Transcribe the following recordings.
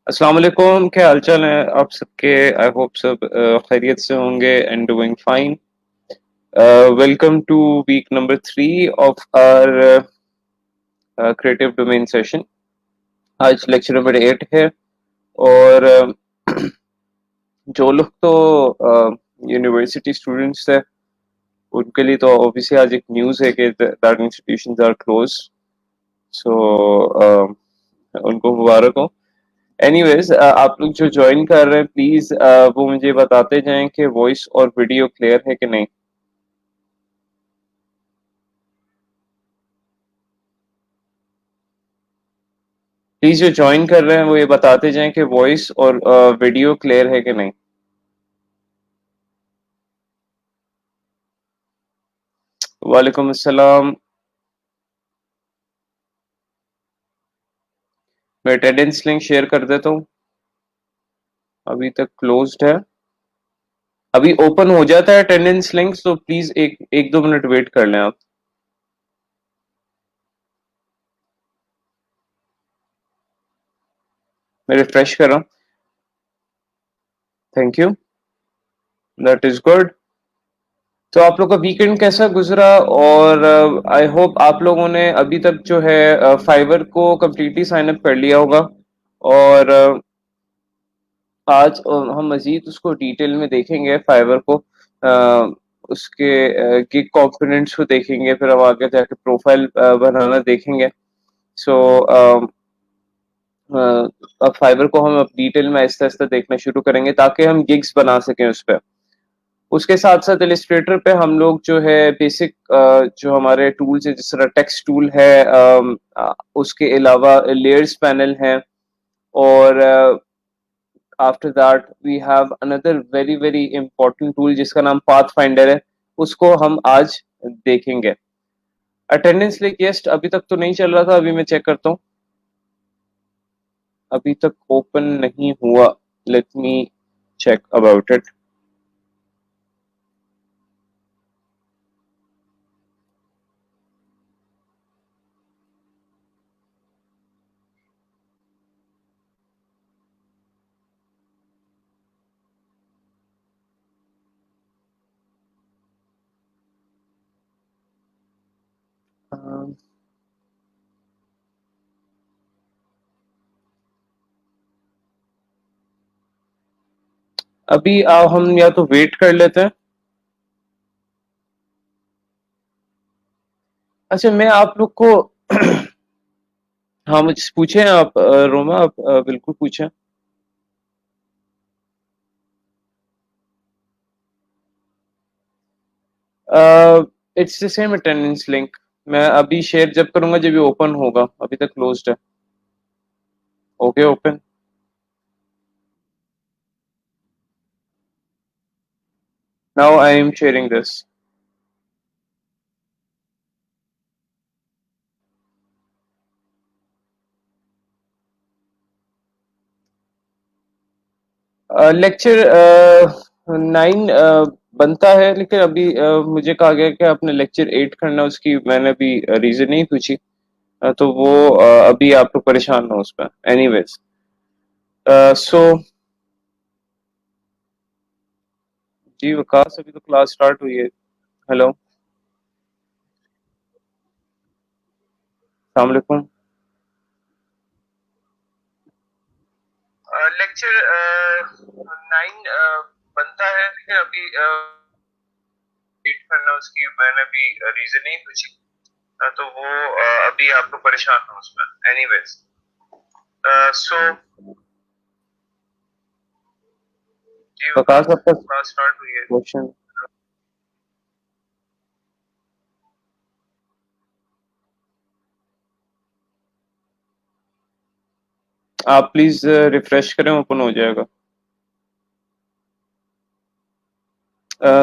अस्सलाम वालेकुम, क्या हालचाल है आप सबके। आई होप सब खैरियत से होंगे and doing fine. Welcome to week number 3 of our creative domain session. आज लेक्चर नंबर 8 है। और जो लोग तो यूनिवर्सिटी स्टूडेंट्स थे उनके लिए तो ऑब्वियसली आज एक न्यूज़ है कि दैट इंस्टीट्यूशंस आर क्लोज। सो उनको मुबारक हो। एनीवेज, आप लोग जो ज्वाइन कर रहे हैं प्लीज वो मुझे बताते जाएं कि वॉइस और वीडियो क्लियर है कि नहीं। प्लीज जो ज्वाइन कर रहे हैं वो ये बताते जाएं कि वॉइस और वीडियो क्लियर है कि नहीं। वालेकुम अस्सलाम। मैं अटेंडेंस लिंक शेयर कर देता हूँ। अभी तक क्लोज्ड है। अभी ओपन हो जाता है अटेंडेंस लिंक, तो प्लीज एक एक दो मिनट वेट कर लें आप। मैं रिफ्रेश कर रहा हूँ। Thank you. That is good. तो आप लोग का वीकेंड कैसा गुजरा? और आई होप आप लोगों ने अभी तक जो है फाइवर को कम्प्लीटली साइन अप कर लिया होगा। और आज हम मजीद उसको डिटेल में देखेंगे फाइवर को। उसके गिग कंपोनेंट्स को देखेंगे, फिर हम आगे जाके प्रोफाइल बनाना देखेंगे। सो अब फाइवर को हम अब डिटेल में आहिस्ता आहिस्ता देखना शुरू करेंगे ताकि हम गिग्स बना सकें उस पर। उसके साथ साथ इलिस्ट्रेटर पे हम लोग जो है बेसिक जो हमारे टूल्स है, जिस तरह टेक्स्ट टूल है, उसके अलावा लेयर्स पैनल है। और after that we have another very very important tool जिसका नाम पाथ फाइंडर है। उसको हम आज देखेंगे। अटेंडेंस लिस्ट अभी तक तो नहीं चल रहा था, अभी मैं चेक करता हूँ। अभी तक ओपन नहीं हुआ। Let me check about it. अभी हम या तो वेट कर लेते हैं। अच्छा, मैं आप लोग को हाँ, मुझसे पूछें आप। रोमा, आप बिल्कुल पूछें। It's the same attendance link. मैं अभी शेयर जब करूंगा जब ये ओपन होगा, अभी तक क्लोज्ड है। Okay, open. Now I am sharing this. Lecture 9 बनता है, लेकिन अभी मुझे कहा गया कि आपने लेक्चर 8 करना है। उसकी मैंने अभी रीजन नहीं पूछी। तो वो अभी आप लोग परेशान हो उस पर। एनीवेज, सो जी विकास, अभी तो क्लास स्टार्ट हुई है। हेलो, अस्सलाम वालेकुम। लेक्चर 9 बनता है, लेकिन अभी वेट करना उसकी मैंने भी रीजन नहीं पूछी। तो वो अभी आपको परेशान हो उसमें। एनीवेज, सो जी विकास, आपका क्लास स्टार्ट हुई है। क्वेश्चन आप प्लीज रिफ्रेश करें, ओपन हो जाएगा।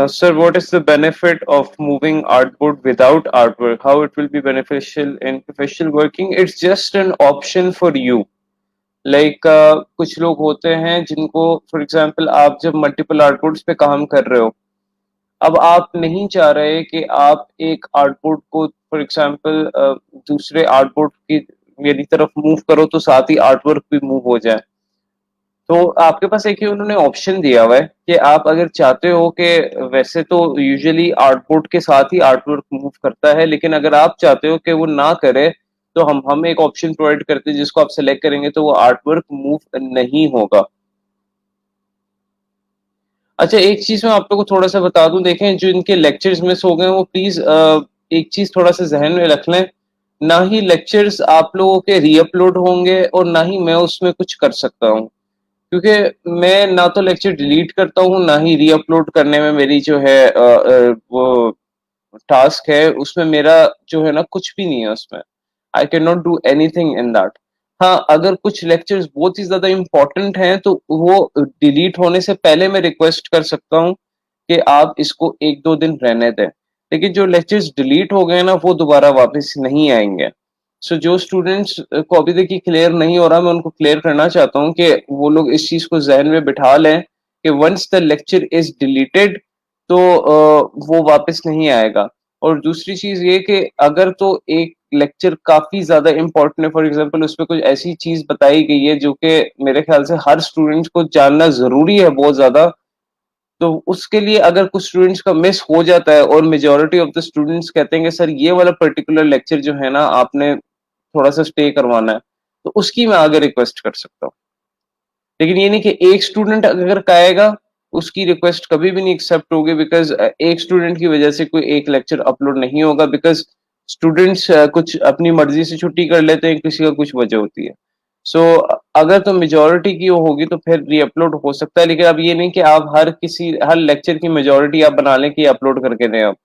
Sir, what is the benefit of moving artboard without artwork? How it will be beneficial in professional working? It's just an option for you. Like कुछ लोग होते हैं जिनको, फॉर एग्जांपल, आप जब मल्टीपल आर्टबोर्ड्स पे काम कर रहे हो, अब आप नहीं चाह रहे कि आप एक आर्टबोर्ड को, फॉर एग्जांपल, दूसरे आर्टबोर्ड की मेरी तरफ मूव करो तो साथ ही आर्टवर्क भी मूव हो जाए। तो आपके पास एक ही उन्होंने ऑप्शन दिया हुआ है कि आप अगर चाहते हो कि वैसे तो यूजुअली आर्टबोर्ड के साथ ही आर्टवर्क मूव करता है, लेकिन अगर आप चाहते हो कि वो ना करे तो हम एक ऑप्शन प्रोवाइड करते हैं जिसको आप सेलेक्ट करेंगे तो वो आर्टवर्क मूव नहीं होगा। अच्छा, एक चीज मैं आप लोगों को थोड़ा सा बता दूं, देखें जो इनके लेक्चर्स मिस हो गए वो प्लीज एक चीज थोड़ा सा जहन में रख लें। ना ही लेक्चर्स आप लोगों के रीअपलोड होंगे और ना ही मैं उसमें कुछ कर सकता हूँ, क्योंकि मैं ना तो लेक्चर डिलीट करता हूँ ना ही रीअपलोड करने में मेरी जो है वो टास्क है उसमें मेरा जो है ना कुछ भी नहीं है उसमें। आई can not do anything in that. हाँ, अगर कुछ लेक्चर्स बहुत ही ज्यादा इंपॉर्टेंट हैं तो वो डिलीट होने से पहले मैं रिक्वेस्ट कर सकता हूँ कि आप इसको एक दो दिन रहने दें। लेकिन जो लेक्चर्स डिलीट हो गए ना वो दोबारा वापस नहीं आएंगे। सो जो स्टूडेंट्स को अभी तक क्लियर नहीं हो रहा, मैं उनको क्लियर करना चाहता हूँ कि वो लोग इस चीज को जहन में बिठा लें कि once the lecture is deleted तो वो वापस नहीं आएगा। और दूसरी चीज ये कि अगर तो एक लेक्चर काफी ज्यादा इंपॉर्टेंट है, फॉर एग्जांपल उसमें कुछ ऐसी चीज बताई गई है जो कि मेरे ख्याल से हर स्टूडेंट को जानना जरूरी है बहुत ज्यादा, तो उसके लिए अगर कुछ स्टूडेंट्स का मिस हो जाता है और मेजोरिटी ऑफ द स्टूडेंट्स कहते हैं कि सर ये वाला पर्टिकुलर लेक्चर जो है ना आपने थोड़ा सा स्टे करवाना है, तो उसकी मैं आगे रिक्वेस्ट कर सकता हूँ। लेकिन ये नहीं कि एक स्टूडेंट अगर कहेगा उसकी रिक्वेस्ट कभी भी नहीं एक्सेप्ट होगी, बिकॉज एक स्टूडेंट की वजह से कोई एक लेक्चर अपलोड नहीं होगा, बिकॉज स्टूडेंट्स कुछ अपनी मर्जी से छुट्टी कर लेते हैं, किसी का कुछ वजह होती है। सो अगर तो मेजोरिटी की वो होगी तो फिर रीअपलोड हो सकता है, लेकिन अब ये नहीं कि आप हर लेक्चर की मेजोरिटी आप बना लें कि अपलोड करके दें आप।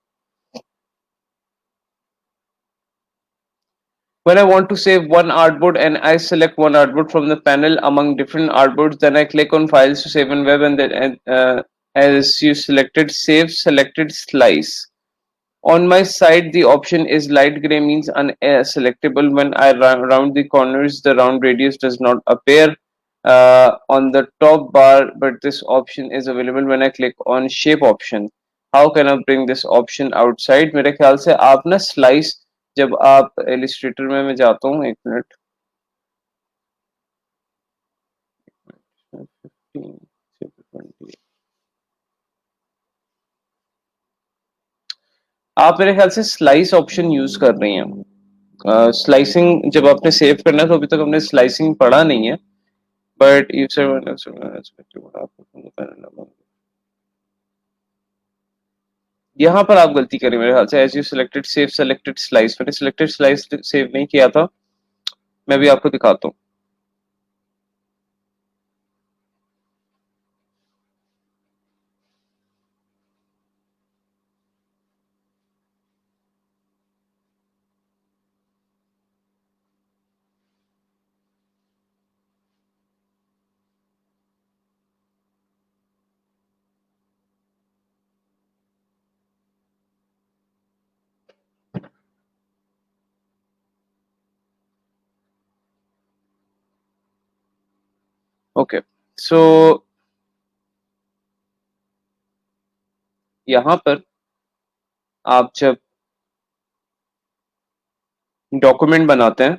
When I want to save one artboard and I select one artboard from the panel among different artboards, then I click on Files to save and web, and then as you selected Save Selected Slice. On my side, the option is light gray, means unselectable. When I round the corners, the round radius does not appear on the top bar, but this option is available when I click on shape option. How can I bring this option outside? मेरे ख्याल से आप ना slice, जब आप Illustrator में मैं जाता हूँ, एक मिनट, 15 से 20, आप मेरे ख्याल से स्लाइस ऑप्शन यूज कर रही हैं। स्लाइसिंग जब आपने सेव करना है तो अभी तक हमने स्लाइसिंग पढ़ा नहीं है, बट यू यहाँ पर आप गलती करें मेरे ख्याल से। As you selected save selected slice, मैंने सिलेक्टेड स्लाइस सेव नहीं किया था। मैं भी आपको दिखाता हूँ। ओके, सो यहाँ पर आप जब डॉक्यूमेंट बनाते हैं,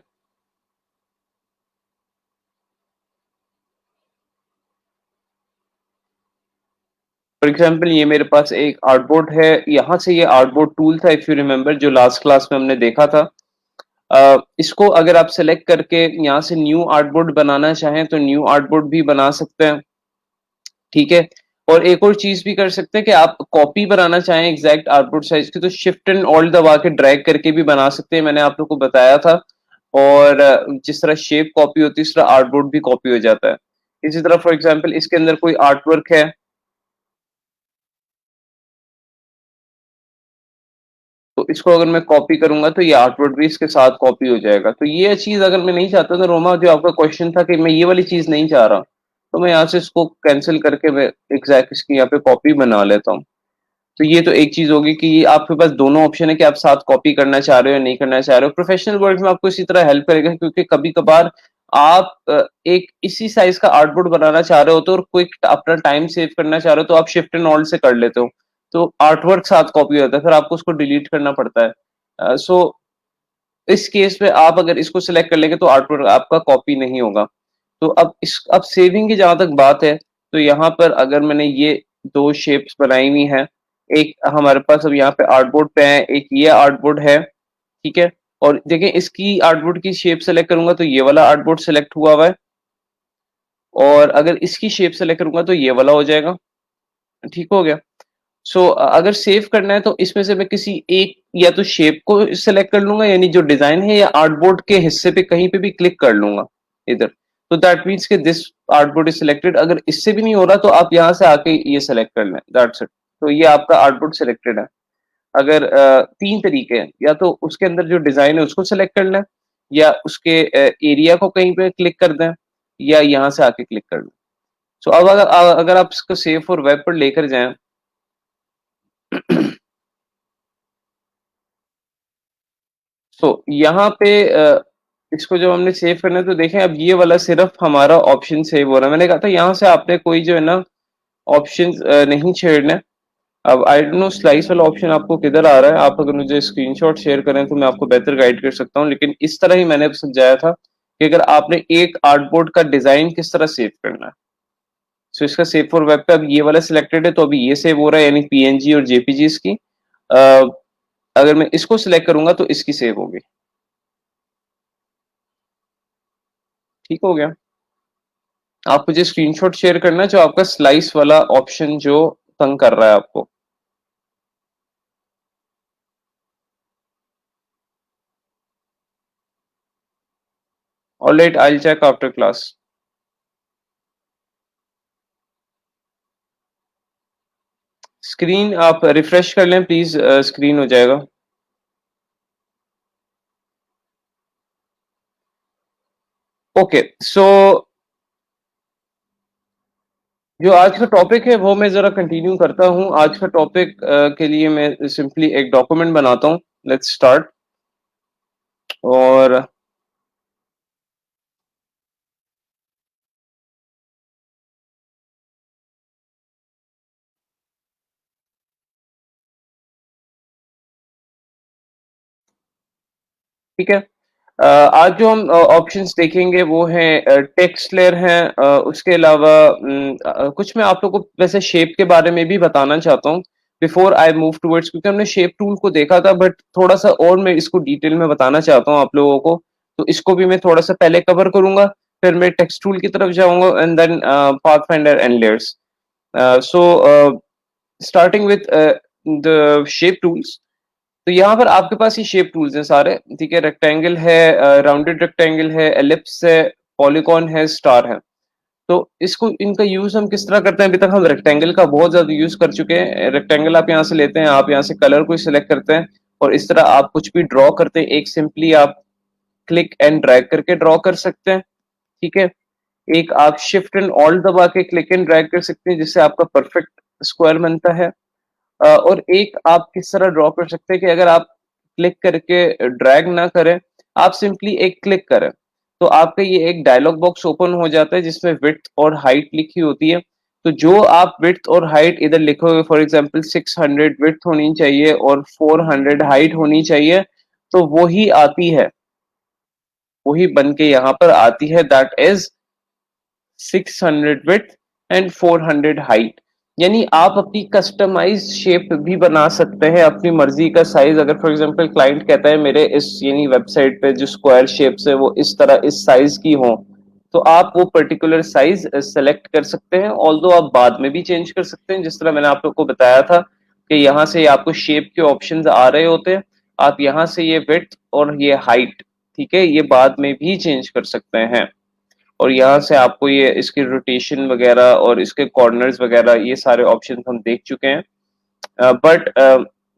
फॉर एग्जाम्पल ये मेरे पास एक आर्टबोर्ड है, यहाँ से ये आर्टबोर्ड टूल था, इफ यू रिमेम्बर, जो लास्ट क्लास में हमने देखा था। इसको अगर आप सेलेक्ट करके यहाँ से न्यू आर्टबोर्ड बनाना चाहें तो न्यू आर्टबोर्ड भी बना सकते हैं। ठीक है। और एक और चीज भी कर सकते हैं कि आप कॉपी बनाना चाहें एग्जैक्ट आर्टबोर्ड साइज की, तो शिफ्ट एंड ऑल्ट दबा के ड्रैग करके भी बना सकते हैं, मैंने आप लोग को बताया था। और जिस तरह शेप कॉपी होती है इस तरह आर्टबोर्ड भी कॉपी हो जाता है। इसी तरह फॉर एग्जाम्पल इसके अंदर कोई आर्ट वर्क है, तो इसको अगर मैं कॉपी करूंगा तो ये आर्टवर्क भी इसके साथ कॉपी हो जाएगा। तो ये चीज अगर मैं नहीं चाहता, तो रोमा जो आपका क्वेश्चन था कि मैं ये वाली चीज नहीं चाह रहा, तो मैं यहाँ से इसको कैंसिल करके मैं एग्जैक्ट इसकी यहाँ पे कॉपी बना लेता हूँ। तो ये तो एक चीज होगी कि आपके पास दोनों ऑप्शन है कि आप साथ कॉपी करना चाह रहे हो या नहीं करना चाह रहे हो। प्रोफेशनल वर्ल्ड में आपको इसी तरह हेल्प करेगा, क्योंकि कभी कभार आप एक इसी साइज का आर्टबोर्ड बनाना चाह रहे हो तो, और क्विक अपना टाइम सेव करना चाह रहे हो तो आप शिफ्ट एंड ऑल्ट से कर लेते हो, तो आर्टवर्क साथ कॉपी होता है, फिर आपको उसको डिलीट करना पड़ता है। इस केस में आप अगर इसको सिलेक्ट कर लेंगे तो आर्टवर्क आपका कॉपी नहीं होगा। तो अब सेविंग की जहां तक बात है, तो यहाँ पर अगर मैंने ये दो शेप्स बनाई हुई हैं, एक हमारे पास अब यहाँ पे आर्टबोर्ड पे है, एक ये आर्टबोर्ड है, ठीक है। और देखें इसकी आर्टबोर्ड की शेप सेलेक्ट करूंगा तो ये वाला आर्टबोर्ड सेलेक्ट हुआ हुआ है, और अगर इसकी शेप सेलेक्ट करूंगा तो ये वाला हो जाएगा। ठीक हो गया। अगर सेव करना है तो इसमें से मैं किसी एक या तो शेप को सिलेक्ट कर लूंगा, यानी जो डिजाइन है, या आर्टबोर्ड के हिस्से पे कहीं पे भी क्लिक कर लूंगा इधर। तो दैट मीन्स कि दिस आर्टबोर्ड इज सिलेक्टेड। अगर इससे भी नहीं हो रहा तो आप यहां से आके ये सिलेक्ट कर लें, दैट्स इट। तो ये आपका आर्टबोर्ड सिलेक्टेड है। अगर तीन तरीके हैं, या तो उसके अंदर जो डिजाइन है उसको सिलेक्ट कर लें, या उसके एरिया को कहीं पे क्लिक कर दें, या यहाँ से आके क्लिक कर लें। अब अगर आप इसको सेव फॉर वेब पर लेकर जाएं, यहाँ पे इसको जब हमने सेव करना है तो देखें अब ये वाला सिर्फ हमारा ऑप्शन सेव हो रहा है। मैंने कहा था यहाँ से आपने कोई जो है ना ऑप्शन नहीं छेड़ना है। अब आई डोंट नो स्लाइस वाला ऑप्शन आपको किधर आ रहा है, आप अगर मुझे स्क्रीनशॉट शेयर करें तो मैं आपको बेहतर गाइड कर सकता हूँ, लेकिन इस तरह ही मैंने समझाया था कि अगर आपने एक आर्टबोर्ड का डिजाइन किस तरह सेव करना है। इसका सेव फॉर वेब पे अब ये वाला सिलेक्टेड है, तो अभी ये सेव हो रहा है, यानी पीएनजी और जेपीजीज की। अगर मैं इसको सिलेक्ट करूंगा तो इसकी सेव होगी। ठीक हो गया। आप मुझे स्क्रीनशॉट शेयर करना जो आपका स्लाइस वाला ऑप्शन जो तंग कर रहा है आपको। Alright, I will check after class. Screen आप रिफ्रेश कर लें प्लीज, स्क्रीन हो जाएगा। ओके, सो जो आज का टॉपिक है वो मैं जरा कंटिन्यू करता हूं। आज का टॉपिक के लिए मैं सिंपली एक डॉक्यूमेंट बनाता हूं। Let's start. और ठीक है, आज जो हम ऑप्शंस देखेंगे वो हैं टेक्स्ट लेयर है, उसके अलावा कुछ मैं आप लोगों को वैसे शेप के बारे में भी बताना चाहता हूँ बिफोर आई मूव टूवर्ड्स, क्योंकि हमने शेप टूल को देखा था बट थोड़ा सा और मैं इसको डिटेल में बताना चाहता हूँ आप लोगों को। तो इसको भी मैं थोड़ा सा पहले कवर करूंगा, फिर मैं टेक्स्ट टूल की तरफ जाऊंगा and then path finder and layers. So starting with the shape tools. तो यहाँ पर आपके पास ये शेप टूल्स हैं सारे, ठीक है। रेक्टेंगल है, राउंडेड रेक्टेंगल है, एलिप्स है, पॉलीगॉन है, स्टार है। तो इसको इनका यूज हम किस तरह करते हैं? अभी तक हम रेक्टेंगल का बहुत ज्यादा यूज कर चुके हैं। रेक्टेंगल आप यहाँ से लेते हैं, आप यहाँ से कलर को सिलेक्ट करते हैं, और इस तरह आप कुछ भी ड्रॉ करते हैं। एक सिंपली आप क्लिक एंड ड्रैग करके ड्रॉ कर सकते हैं, ठीक है। एक आप शिफ्ट एंड ऑल्ट दबा के क्लिक एंड ड्रैग कर सकते हैं, जिससे आपका परफेक्ट स्क्वायर बनता है। और एक आप किस तरह ड्रॉ कर सकते हैं कि अगर आप क्लिक करके ड्रैग ना करें, आप सिंपली एक क्लिक करें, तो आपका ये एक डायलॉग बॉक्स ओपन हो जाता है जिसमें विड्थ और हाइट लिखी होती है। तो जो आप विड्थ और हाइट इधर लिखोगे, फॉर एग्जांपल 600 विड्थ होनी चाहिए और 400 हाइट होनी चाहिए, तो वो ही आती है, वही बन के यहाँ पर आती है, that is 600 width and 400 height. यानी आप अपनी कस्टमाइज शेप भी बना सकते हैं, अपनी मर्जी का साइज। अगर फॉर एग्जांपल क्लाइंट कहता है मेरे इस यानी वेबसाइट पे जो स्क्वायर शेप्स है वो इस तरह इस साइज की हो, तो आप वो पर्टिकुलर साइज सेलेक्ट कर सकते हैं। ऑल्दो आप बाद में भी चेंज कर सकते हैं, जिस तरह मैंने आप लोग को बताया था कि यहाँ से आपको शेप के ऑप्शंस आ रहे होते हैं। आप यहाँ से ये विड्थ और ये हाइट, ठीक है, ये बाद में भी चेंज कर सकते हैं। और यहाँ से आपको ये इसकी रोटेशन वगैरह और इसके कॉर्नर्स वगैरह ये सारे ऑप्शन हम देख चुके हैं, बट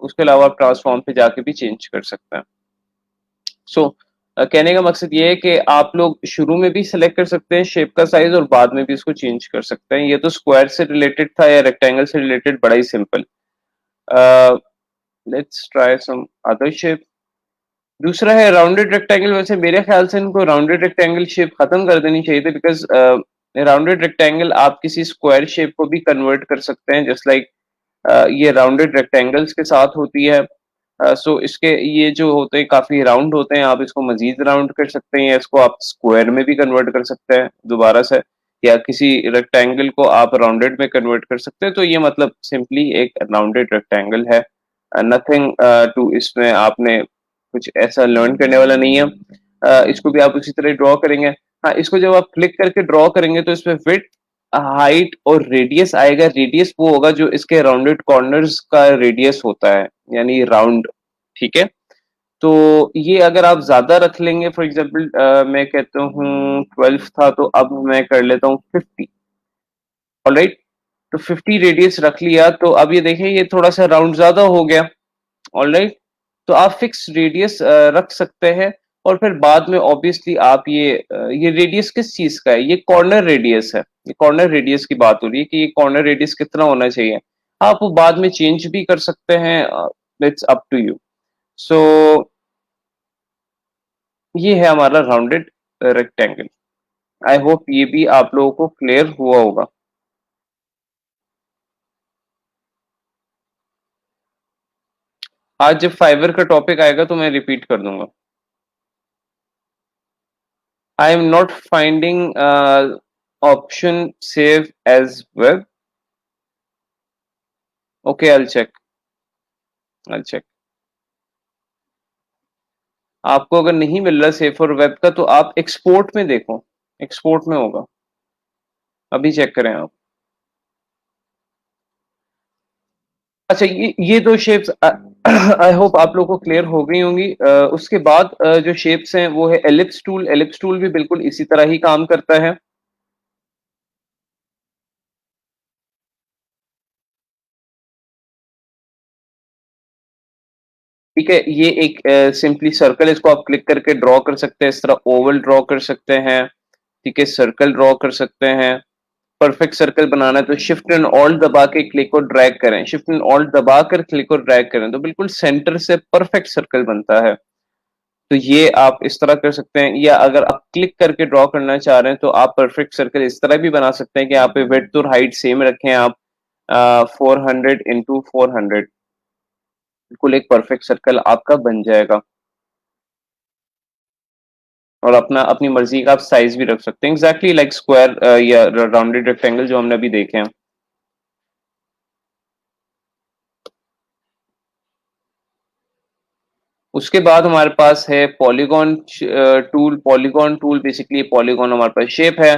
उसके अलावा आप ट्रांसफॉर्म पे जाके भी चेंज कर सकते हैं। सो कहने का मकसद ये है कि आप लोग शुरू में भी सिलेक्ट कर सकते हैं शेप का साइज, और बाद में भी इसको चेंज कर सकते हैं। ये तो स्क्वायर से रिलेटेड था, या रेक्टेंगल से रिलेटेड, बड़ा ही simple. Let's try some other shape. दूसरा है राउंडेड रेक्टेंगल। वैसे मेरे ख्याल से इनको राउंडेड रेक्टेंगल शेप खत्म कर देनी चाहिए थी, बिकॉज राउंडेड रेक्टेंगल आप किसी स्क्वायर शेप को भी कन्वर्ट कर सकते हैं, जस्ट लाइक ये राउंडेड रेक्टेंगल्स के साथ होती है। सो इसके ये जो होते हैं काफी राउंड होते हैं, आप इसको मजीद राउंड कर सकते हैं, या इसको आप स्क्वायर में भी कन्वर्ट कर सकते हैं दोबारा से, या किसी रेक्टेंगल को आप राउंडेड में कन्वर्ट कर सकते हैं। तो ये मतलब सिंपली एक राउंडेड रेक्टेंगल है, नथिंग टू इसमें आपने कुछ ऐसा लर्न करने वाला नहीं है। इसको भी आप उसी तरह ड्रॉ करेंगे। हाँ, इसको जब आप क्लिक करके ड्रॉ करेंगे तो इसमें विड्थ, हाइट और रेडियस आएगा। रेडियस वो होगा जो इसके राउंडेड कॉर्नर्स का रेडियस होता है, यानी राउंड। ठीक है, तो ये अगर आप ज्यादा रख लेंगे, फॉर एग्जांपल मैं कहता हूँ 12 था, तो अब मैं कर लेता हूँ 50। ऑलराइट, तो 50 रेडियस रख लिया, तो अब ये देखें ये थोड़ा सा राउंड ज्यादा हो गया। ऑलराइट, तो आप फिक्स रेडियस रख सकते हैं, और फिर बाद में ऑब्वियसली आप ये रेडियस किस चीज का है, ये कॉर्नर रेडियस है। ये कॉर्नर रेडियस की बात हो रही है कि ये कॉर्नर रेडियस कितना होना चाहिए। आप वो बाद में चेंज भी कर सकते हैं, इट्स अप टू यू। सो ये है हमारा राउंडेड रेक्टेंगल। आई होप ये भी आप लोगों को क्लियर हुआ होगा। आज जब फाइवर का टॉपिक आएगा तो मैं रिपीट कर दूंगा। I am not finding option save as web. Okay, I check, I check. आपको अगर नहीं मिल रहा सेव फॉर वेब का, तो आप एक्सपोर्ट में देखो, एक्सपोर्ट में होगा, अभी चेक करें आप। अच्छा, ये दो शेप्स आई होप आप लोगों को क्लियर हो गई होंगी। उसके बाद जो शेप्स हैं वो है एलिप्स टूल। एलिप्स टूल भी बिल्कुल इसी तरह ही काम करता है। ठीक है, ये एक सिंपली सर्कल, इसको आप क्लिक करके ड्रॉ कर सकते हैं, इस तरह ओवल ड्रॉ कर सकते हैं। ठीक है, सर्कल ड्रॉ कर सकते हैं। परफेक्ट सर्कल बनाना है तो शिफ्ट एंड ऑल्ट दबा के क्लिक और ड्रैग करें, शिफ्ट एंड ऑल्ट दबा कर क्लिक और ड्रैग करें, तो बिल्कुल सेंटर से परफेक्ट सर्कल बनता है। तो ये आप इस तरह कर सकते हैं, या अगर आप क्लिक करके ड्रॉ करना चाह रहे हैं तो आप परफेक्ट सर्कल इस तरह भी बना सकते हैं कि यहाँ पे विड्थ और हाइट सेम रखें आप, 400 into 400, बिल्कुल एक परफेक्ट सर्कल आपका बन जाएगा। और अपना अपनी मर्जी का आप साइज भी रख सकते हैं, एग्जैक्टली लाइक स्क्वायर या राउंडेड रेक्टेंगल जो हमने अभी देखे हैं। उसके बाद हमारे पास है polygon tool. Polygon tool basically polygon हमारे पास शेप है,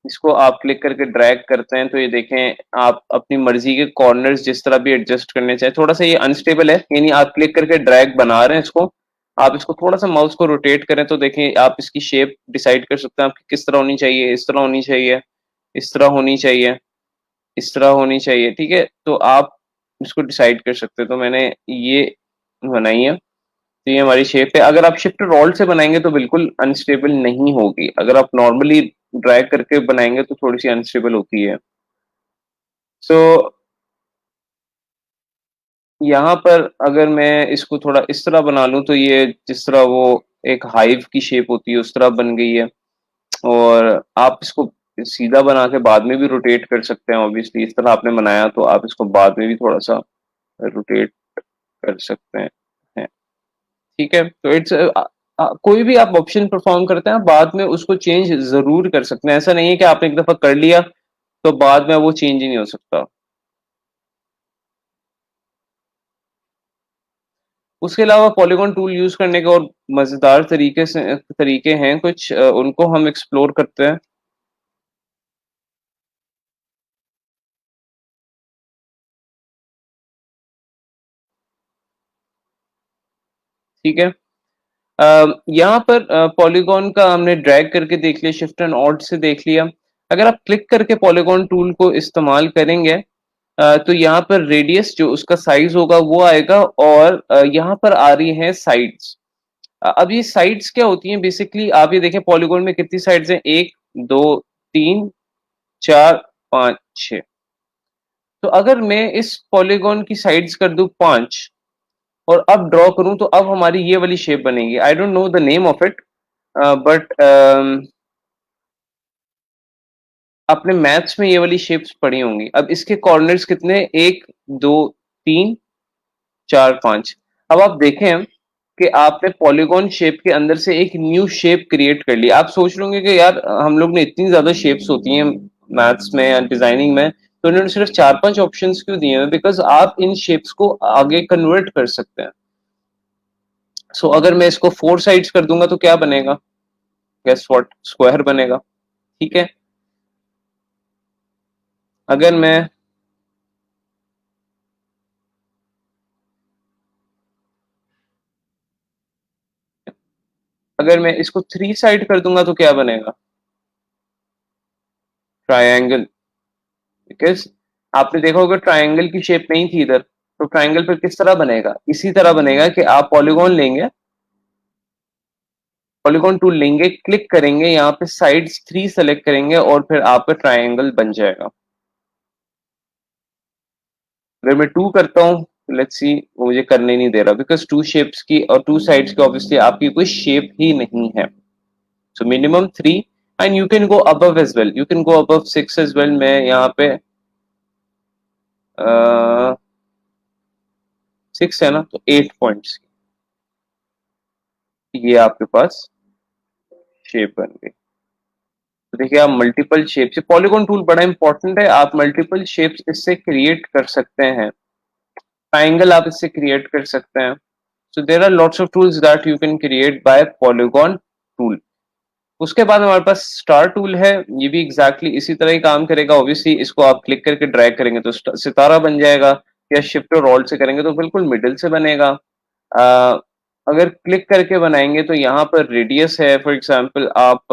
इसको आप क्लिक करके ड्रैग करते हैं तो ये देखें आप अपनी मर्जी के कॉर्नर्स जिस तरह भी एडजस्ट करने चाहें। थोड़ा सा ये अनस्टेबल है, यानी आप क्लिक करके ड्रैग बना रहे हैं इसको, आप इसको थोड़ा सा माउस को रोटेट करें तो देखें आप इसकी शेप डिसाइड कर सकते हैं आपकी किस तरह होनी चाहिए। इस तरह होनी चाहिए, इस तरह होनी चाहिए, इस तरह होनी चाहिए। ठीक है, तो आप इसको डिसाइड कर सकते हैं। तो मैंने ये बनाई है, तो ये हमारी शेप है। अगर आप शिफ्ट रोल से बनाएंगे तो बिल्कुल अनस्टेबल नहीं होगी, अगर आप नॉर्मली ड्रैग करके बनाएंगे तो थोड़ी सी अनस्टेबल होती है। सो यहाँ पर अगर मैं इसको थोड़ा इस तरह बना लूं तो ये जिस तरह वो एक हाइव की शेप होती है उस तरह बन गई है। और आप इसको सीधा बना के बाद में भी रोटेट कर सकते हैं, ऑब्वियसली इस तरह आपने बनाया तो आप इसको बाद में भी थोड़ा सा रोटेट कर सकते हैं। ठीक है, तो इट्स कोई भी आप ऑप्शन परफॉर्म करते हैं, बाद में उसको चेंज जरूर कर सकते हैं। ऐसा नहीं है कि आपने एक दफा कर लिया तो बाद में वो चेंज ही नहीं हो सकता। उसके अलावा पॉलीगॉन टूल यूज करने के और मजेदार तरीके हैं कुछ, उनको हम एक्सप्लोर करते हैं। ठीक है, यहाँ पर पॉलीगॉन का हमने ड्रैग करके देख लिया, शिफ्ट एंड ऑल्ट से देख लिया। अगर आप क्लिक करके पॉलीगॉन टूल को इस्तेमाल करेंगे तो यहाँ पर रेडियस जो उसका साइज होगा वो आएगा, और यहाँ पर आ रही है साइड्स। अब ये साइड्स क्या होती हैं बेसिकली, आप ये देखें पॉलीगॉन में कितनी साइड्स हैं, एक, दो, तीन, चार, पांच, छह। तो अगर मैं इस पॉलीगॉन की साइड्स कर दूं 5 और अब ड्रॉ करूं तो अब हमारी ये वाली शेप बनेगी। I don't know the name of it, but आपने मैथ्स में ये वाली शेप्स पढ़ी होंगी। अब इसके कॉर्नर्स कितने, एक, दो, तीन, 4 5। अब आप देखें कि आपने पॉलीगॉन शेप के अंदर से एक न्यू शेप क्रिएट कर ली। आप सोच लोगे कि यार हम लोग ने इतनी ज्यादा शेप्स होती हैं मैथ्स में या डिजाइनिंग में, तो उन्होंने सिर्फ 4 5 ऑप्शंस क्यों दिए हैं? बिकॉज आप इन शेप्स को आगे कन्वर्ट कर सकते हैं। सो अगर मैं इसको 4 साइड्स कर दूंगा तो क्या बनेगा? Guess what? स्क्वायर बनेगा। ठीक है। अगर मैं इसको 3 साइड कर दूंगा तो क्या बनेगा? ट्रायंगल। बिकॉज आपने देखा होगा ट्रायंगल की शेप नहीं थी इधर, तो ट्रायंगल पर किस तरह बनेगा? इसी तरह बनेगा कि आप पॉलीगॉन लेंगे, पॉलीगॉन टूल लेंगे, क्लिक करेंगे, यहाँ पे साइड्स 3 सेलेक्ट करेंगे और फिर आपका ट्रायंगल बन जाएगा। अगर मैं 2 करता हूँ, लेट्स सी, वो मुझे करने नहीं दे रहा बिकॉज 2 शेप्स की और 2 साइड्स की ऑब्वियसली आपकी कोई शेप ही नहीं है। So minimum 3, and you can go above as well, you can go above 6 as well. मैं यहाँ पे 6 है ना, तो 8 पॉइंट्स ये आपके पास शेप बन गई। तो देखिए आप मल्टीपल शेप से, पॉलीगॉन टूल बड़ा इंपॉर्टेंट है, आप मल्टीपल शेप्स इससे क्रिएट कर सकते हैं। ट्राइंगल आप इससे क्रिएट कर सकते हैं। So there are lots of tools that you can create by polygon tool. उसके बाद हमारे पास स्टार टूल है, ये भी एग्जैक्टली इसी तरह ही काम करेगा। ऑब्वियसली इसको आप क्लिक करके ड्रैग करेंगे तो सितारा बन जाएगा, या शिफ्ट और ऑल्ट से करेंगे तो बिल्कुल मिडिल से बनेगा। अगर क्लिक करके बनाएंगे तो यहाँ पर रेडियस है, फॉर एग्जाम्पल आप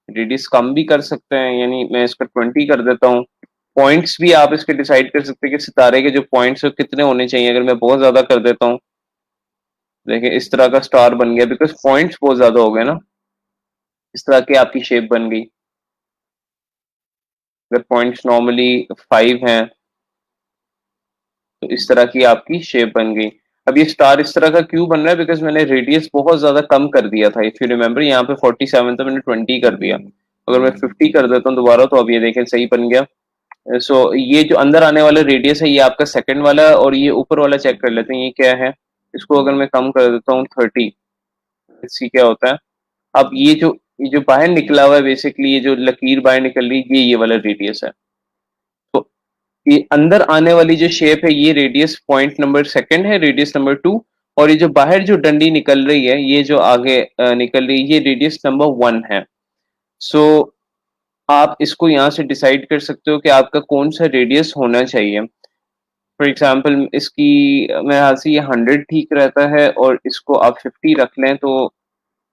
रेडियस कम भी कर सकते हैं, यानी मैं इसका 20 कर देता हूँ। पॉइंट्स भी आप इसके डिसाइड कर सकते हैं कि सितारे के जो पॉइंट्स है कितने होने चाहिए। अगर मैं बहुत ज्यादा कर देता हूँ, देखिए इस तरह का स्टार बन गया बिकॉज पॉइंट्स बहुत ज्यादा हो गए ना। इस तरह की आपकी शेप बन गई। अगर पॉइंट्स नॉर्मली 5 हैं तो इस तरह की आपकी शेप बन गई। अब ये स्टार इस तरह का क्यों बन रहा है? बिकॉज मैंने रेडियस बहुत ज्यादा कम कर दिया था। इफ यू रिमेम्बर यहाँ पे 47 था, मैंने 20 कर दिया। अगर मैं 50 कर देता हूँ दोबारा, तो अब ये देखें सही बन गया। सो ये जो अंदर आने वाला रेडियस है ये आपका सेकंड वाला है, और ये ऊपर वाला चेक कर लेते हैं ये क्या है। इसको अगर मैं कम कर देता हूँ 30, इससे क्या होता है? अब ये जो बाहर निकला हुआ है, बेसिकली ये जो लकीर बाहर निकल रही है, ये वाला रेडियस है। तो ये अंदर आने वाली जो शेप है ये रेडियस पॉइंट नंबर सेकंड है, रेडियस नंबर 2। और ये जो बाहर जो डंडी निकल रही है, ये जो आगे निकल रही है, ये रेडियस नंबर 1 है। सो आप इसको यहाँ से डिसाइड कर सकते हो कि आपका कौन सा रेडियस होना चाहिए। फॉर एग्जाम्पल इसकी मेरे ख्याल से ये 100 ठीक रहता है, और इसको आप 50 रख लें तो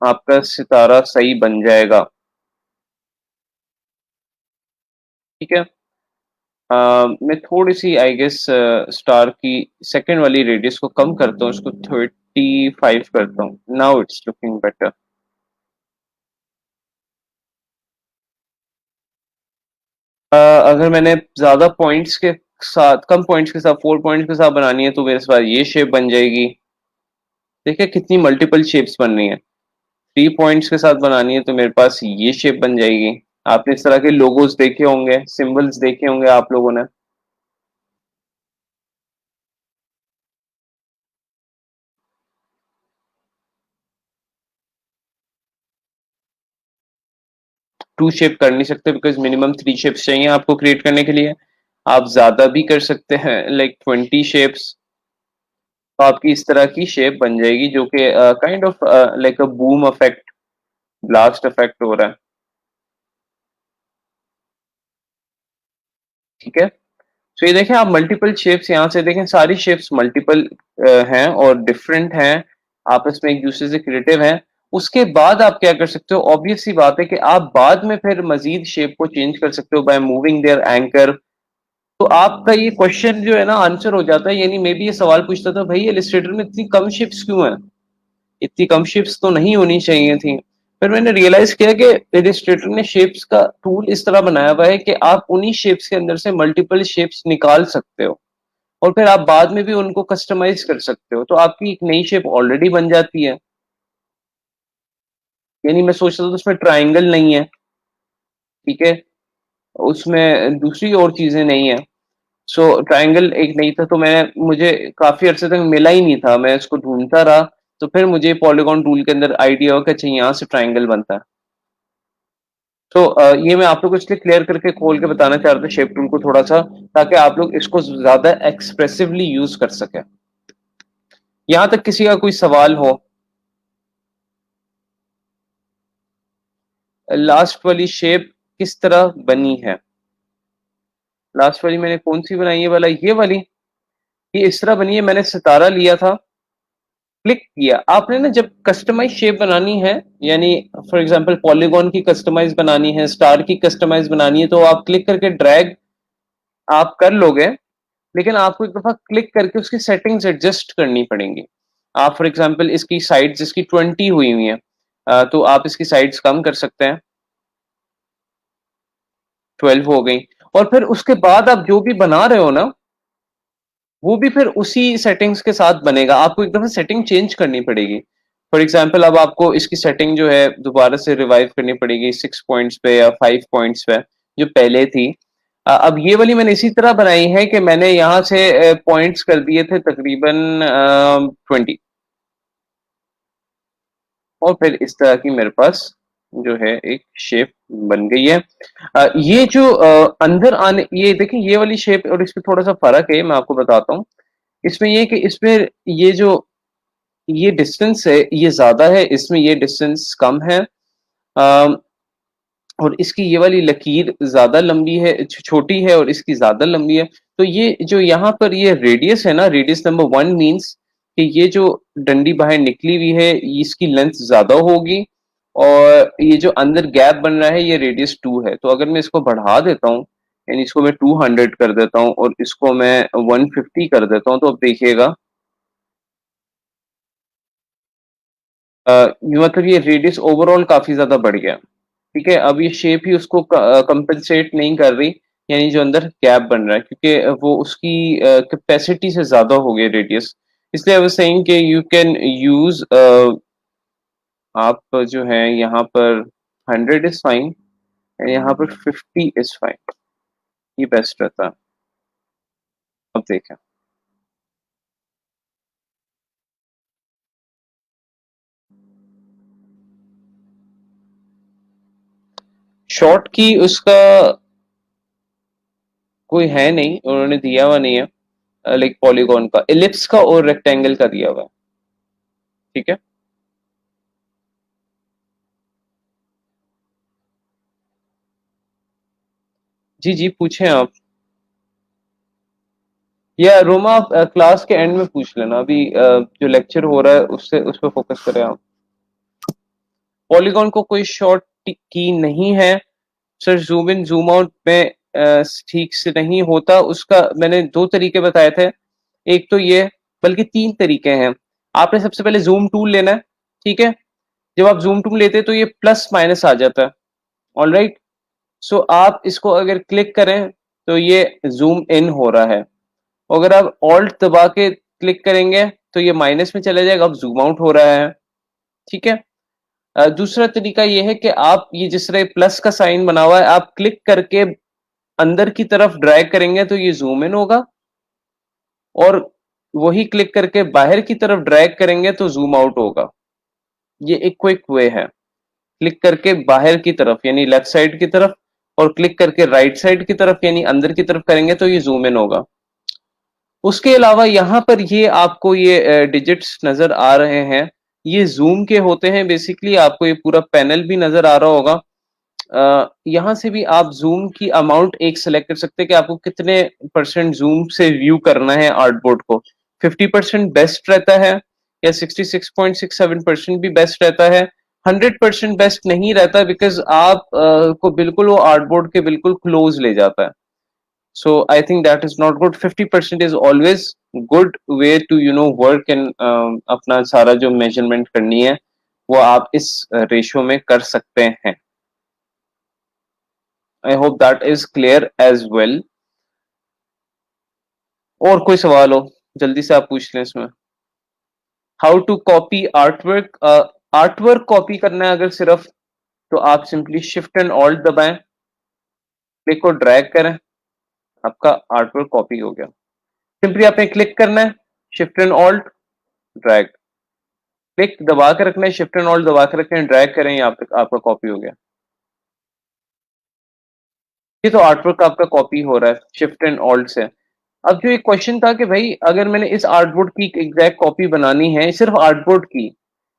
आपका सितारा सही बन जाएगा। ठीक है। मैं थोड़ी सी आई गेस स्टार की सेकंड वाली रेडियस को कम करता हूँ, उसको 35 करता हूँ। Now it's looking better. अगर मैंने ज्यादा पॉइंट्स के साथ, कम पॉइंट्स के साथ, 4 पॉइंट्स के साथ बनानी है तो मेरे पास ये शेप बन जाएगी। देखिए कितनी मल्टीपल शेप्स बन रही हैं। 3 पॉइंट्स के साथ बनानी है तो मेरे पास ये शेप बन जाएगी। आपने इस तरह के लोगोस देखे होंगे, सिंबल्स देखे होंगे आप लोगों ने। 2 शेप कर नहीं सकते बिकॉज मिनिमम 3 शेप्स चाहिए आपको क्रिएट करने के लिए। आप ज्यादा भी कर सकते हैं, लाइक 20 शेप्स। तो आपकी इस तरह की शेप बन जाएगी जो कि kind of like a boom effect, blast effect हो रहा है। ठीक है। तो ये देखें आप मल्टीपल शेप्स यहाँ से देखें, सारी शेप्स मल्टीपल हैं और डिफरेंट हैं, आपस में एक दूसरे से क्रिएटिव हैं। उसके बाद आप क्या कर सकते हो? ऑब्वियस सी बात है कि आप बाद में फिर मजीद शेप को चेंज कर सकते हो बाय मूविंग देयर एंकर। तो आपका ये क्वेश्चन जो है ना आंसर हो जाता है। यानी मैं भी ये सवाल पूछता था, भाई इलिस्ट्रेटर में इतनी कम शिप्स क्यों हैं? इतनी कम शिप्स तो नहीं होनी चाहिए थी। फिर मैंने रियलाइज किया कि इलिस्ट्रेटर ने शेप्स का टूल इस तरह बनाया हुआ है कि आप उन्हीं शेप्स के अंदर से मल्टीपल शेप्स निकाल सकते हो, और फिर आप बाद में भी उनको कस्टमाइज कर सकते हो, तो आपकी एक नई शेप ऑलरेडी बन जाती है। यानी मैं सोच रहा था उसमें ट्राइंगल नहीं है, ठीक है, उसमें दूसरी और चीजें नहीं है, सो ट्रायंगल एक नहीं था, तो मुझे काफी अरसे तक मिला ही नहीं था, मैं इसको ढूंढता रहा। तो फिर मुझे पॉलीगॉन टूल के अंदर आइडिया हो कि अच्छा यहाँ से ट्रायंगल बनता है। तो ये मैं आप लोग को इसलिए क्लियर करके खोल के बताना चाह रहा था शेप टूल को थोड़ा सा, ताकि आप लोग इसको ज्यादा एक्सप्रेसिवली यूज कर सके। यहां तक किसी का कोई सवाल हो? लास्ट वाली शेप किस तरह बनी है? लास्ट वाली मैंने कौन सी बनाई है वाला, ये वाली? ये इस तरह बनी है, मैंने सितारा लिया था, क्लिक किया आपने ना, जब कस्टमाइज शेप बनानी है, यानी फॉर एग्जांपल पॉलीगॉन की कस्टमाइज बनानी है, स्टार की कस्टमाइज बनानी है, तो आप क्लिक करके ड्रैग आप कर लोगे। लेकिन आपको एक दफा क्लिक करके उसकी सेटिंग्स एडजस्ट करनी पड़ेंगी। आप फॉर एग्जांपल इसकी साइड्स इसकी 20 हुई हुई हैं, तो आप इसकी साइड्स कम कर सकते हैं, 12 हो गई। और फिर उसके बाद आप जो भी बना रहे हो ना, वो भी फिर उसी सेटिंग्स के साथ बनेगा, आपको एक दफा सेटिंग चेंज करनी पड़ेगी। फॉर एग्जाम्पल अब आपको इसकी सेटिंग जो है दोबारा से रिवाइव करनी पड़ेगी 6 पॉइंट्स पे या 5 पॉइंट्स पे, जो पहले थी। अब ये वाली मैंने इसी तरह बनाई है कि मैंने यहाँ से पॉइंट्स कर दिए थे तकरीबन 20, और फिर इस तरह की मेरे पास जो है एक शेप बन गई है। ये जो अंदर आने, ये देखिए ये वाली शेप और इसमें थोड़ा सा फर्क है, मैं आपको बताता हूँ। इसमें ये कि इसमें ये जो ये डिस्टेंस है ये ज्यादा है, इसमें ये डिस्टेंस कम है। अम, और इसकी ये वाली लकीर ज्यादा लंबी है, छोटी है, और इसकी ज्यादा लंबी है। तो ये जो यहाँ पर ये रेडियस है ना, रेडियस नंबर 1 मीन्स कि ये जो डंडी बाहर निकली हुई है इसकी लेंथ ज्यादा होगी, और ये जो अंदर गैप बन रहा है ये रेडियस 2 है। तो अगर मैं इसको बढ़ा देता हूँ, यानी इसको मैं 200 कर देता हूँ और इसको मैं 150 कर देता हूँ, तो अब देखिएगा मतलब ये रेडियस ओवरऑल काफी ज्यादा बढ़ गया। ठीक है, अब ये शेप ही उसको कंपनसेट नहीं कर रही, यानी जो अंदर गैप बन रहा है, क्योंकि वो उसकी कैपेसिटी से ज्यादा हो गया रेडियस। इसलिए आई वाज सेइंग कि यू कैन यूज, आप जो है यहाँ पर 100 इज फाइन, यहाँ पर 50 इज फाइन, ये बेस्ट रहता है। अब देखें, शॉर्ट की उसका कोई है नहीं, उन्होंने दिया हुआ नहीं है, लाइक पॉलीगॉन का, एलिप्स का और रेक्टेंगल का दिया हुआ है। ठीक है, जी जी पूछें आप। या रोमा आप क्लास के एंड में पूछ लेना, अभी जो लेक्चर हो रहा है उससे उस पर फोकस करें आप। पॉलीगॉन को कोई शॉर्ट की नहीं है sir, zoom in zoom out में ठीक से नहीं होता, उसका मैंने दो तरीके बताए थे। एक तो ये, बल्कि तीन तरीके हैं। आपने सबसे पहले जूम टूल लेना है, ठीक है। जब आप जूम टूल लेते हैं तो ये प्लस माइनस आ जाता है, ऑल राइट। सो आप इसको अगर क्लिक करें तो ये जूम इन हो रहा है, अगर आप ऑल्ट दबा के क्लिक करेंगे तो ये माइनस में चला जाएगा, अब जूम आउट हो रहा है। ठीक है। दूसरा तरीका ये है कि आप ये जिस तरह प्लस का साइन बना हुआ है, आप क्लिक करके अंदर की तरफ ड्रैग करेंगे तो ये जूम इन होगा, और वही क्लिक करके बाहर की तरफ ड्रैग करेंगे तो जूम आउट होगा। ये एक क्विक वे है, क्लिक करके बाहर की तरफ यानी लेफ्ट साइड की तरफ, और क्लिक करके राइट साइड की तरफ यानी अंदर की तरफ करेंगे तो ये जूम इन होगा। उसके अलावा यहाँ पर ये आपको ये डिजिट्स नजर आ रहे हैं, ये जूम के होते हैं बेसिकली, आपको ये पूरा पैनल भी नजर आ रहा होगा। यहाँ से भी आप जूम की अमाउंट एक सेलेक्ट कर सकते हैं कि आपको कितने परसेंट जूम से व्यू करना है आर्टबोर्ड को। 50% बेस्ट रहता है, या 66.67% भी बेस्ट रहता है। 100% बेस्ट नहीं रहता, बिकॉज आप को बिल्कुल वो आर्टबोर्ड के बिल्कुल क्लोज ले जाता है। So I think that is not good. 50% is always good way to work and अपना सारा जो मेजरमेंट करनी है वो आप इस रेशियो में कर सकते हैं। I hope that is clear as well. और कोई सवाल हो जल्दी से आप पूछ लें इसमें। How to copy artwork, artwork copy करना है अगर सिर्फ, तो आप सिंपली शिफ्ट एंड ऑल्ट दबाएं, क्लिक को ड्रैग करें, आपका आर्टवर्क कॉपी हो गया। सिंपली आपने क्लिक करना है, shift and alt, drag, click दबा के रखना है, शिफ्ट एंड ऑल्ट दबा के रखना है, ड्रैग करें, यहाँ पे आपका कॉपी हो गया। ये तो आर्टवर्क आपका कॉपी हो रहा है शिफ्ट एंड ऑल्ट से। अब जो एक क्वेश्चन था कि भाई अगर मैंने इस आर्टबोर्ड की एग्जैक्ट कॉपी बनानी है सिर्फ आर्टबोर्ड की,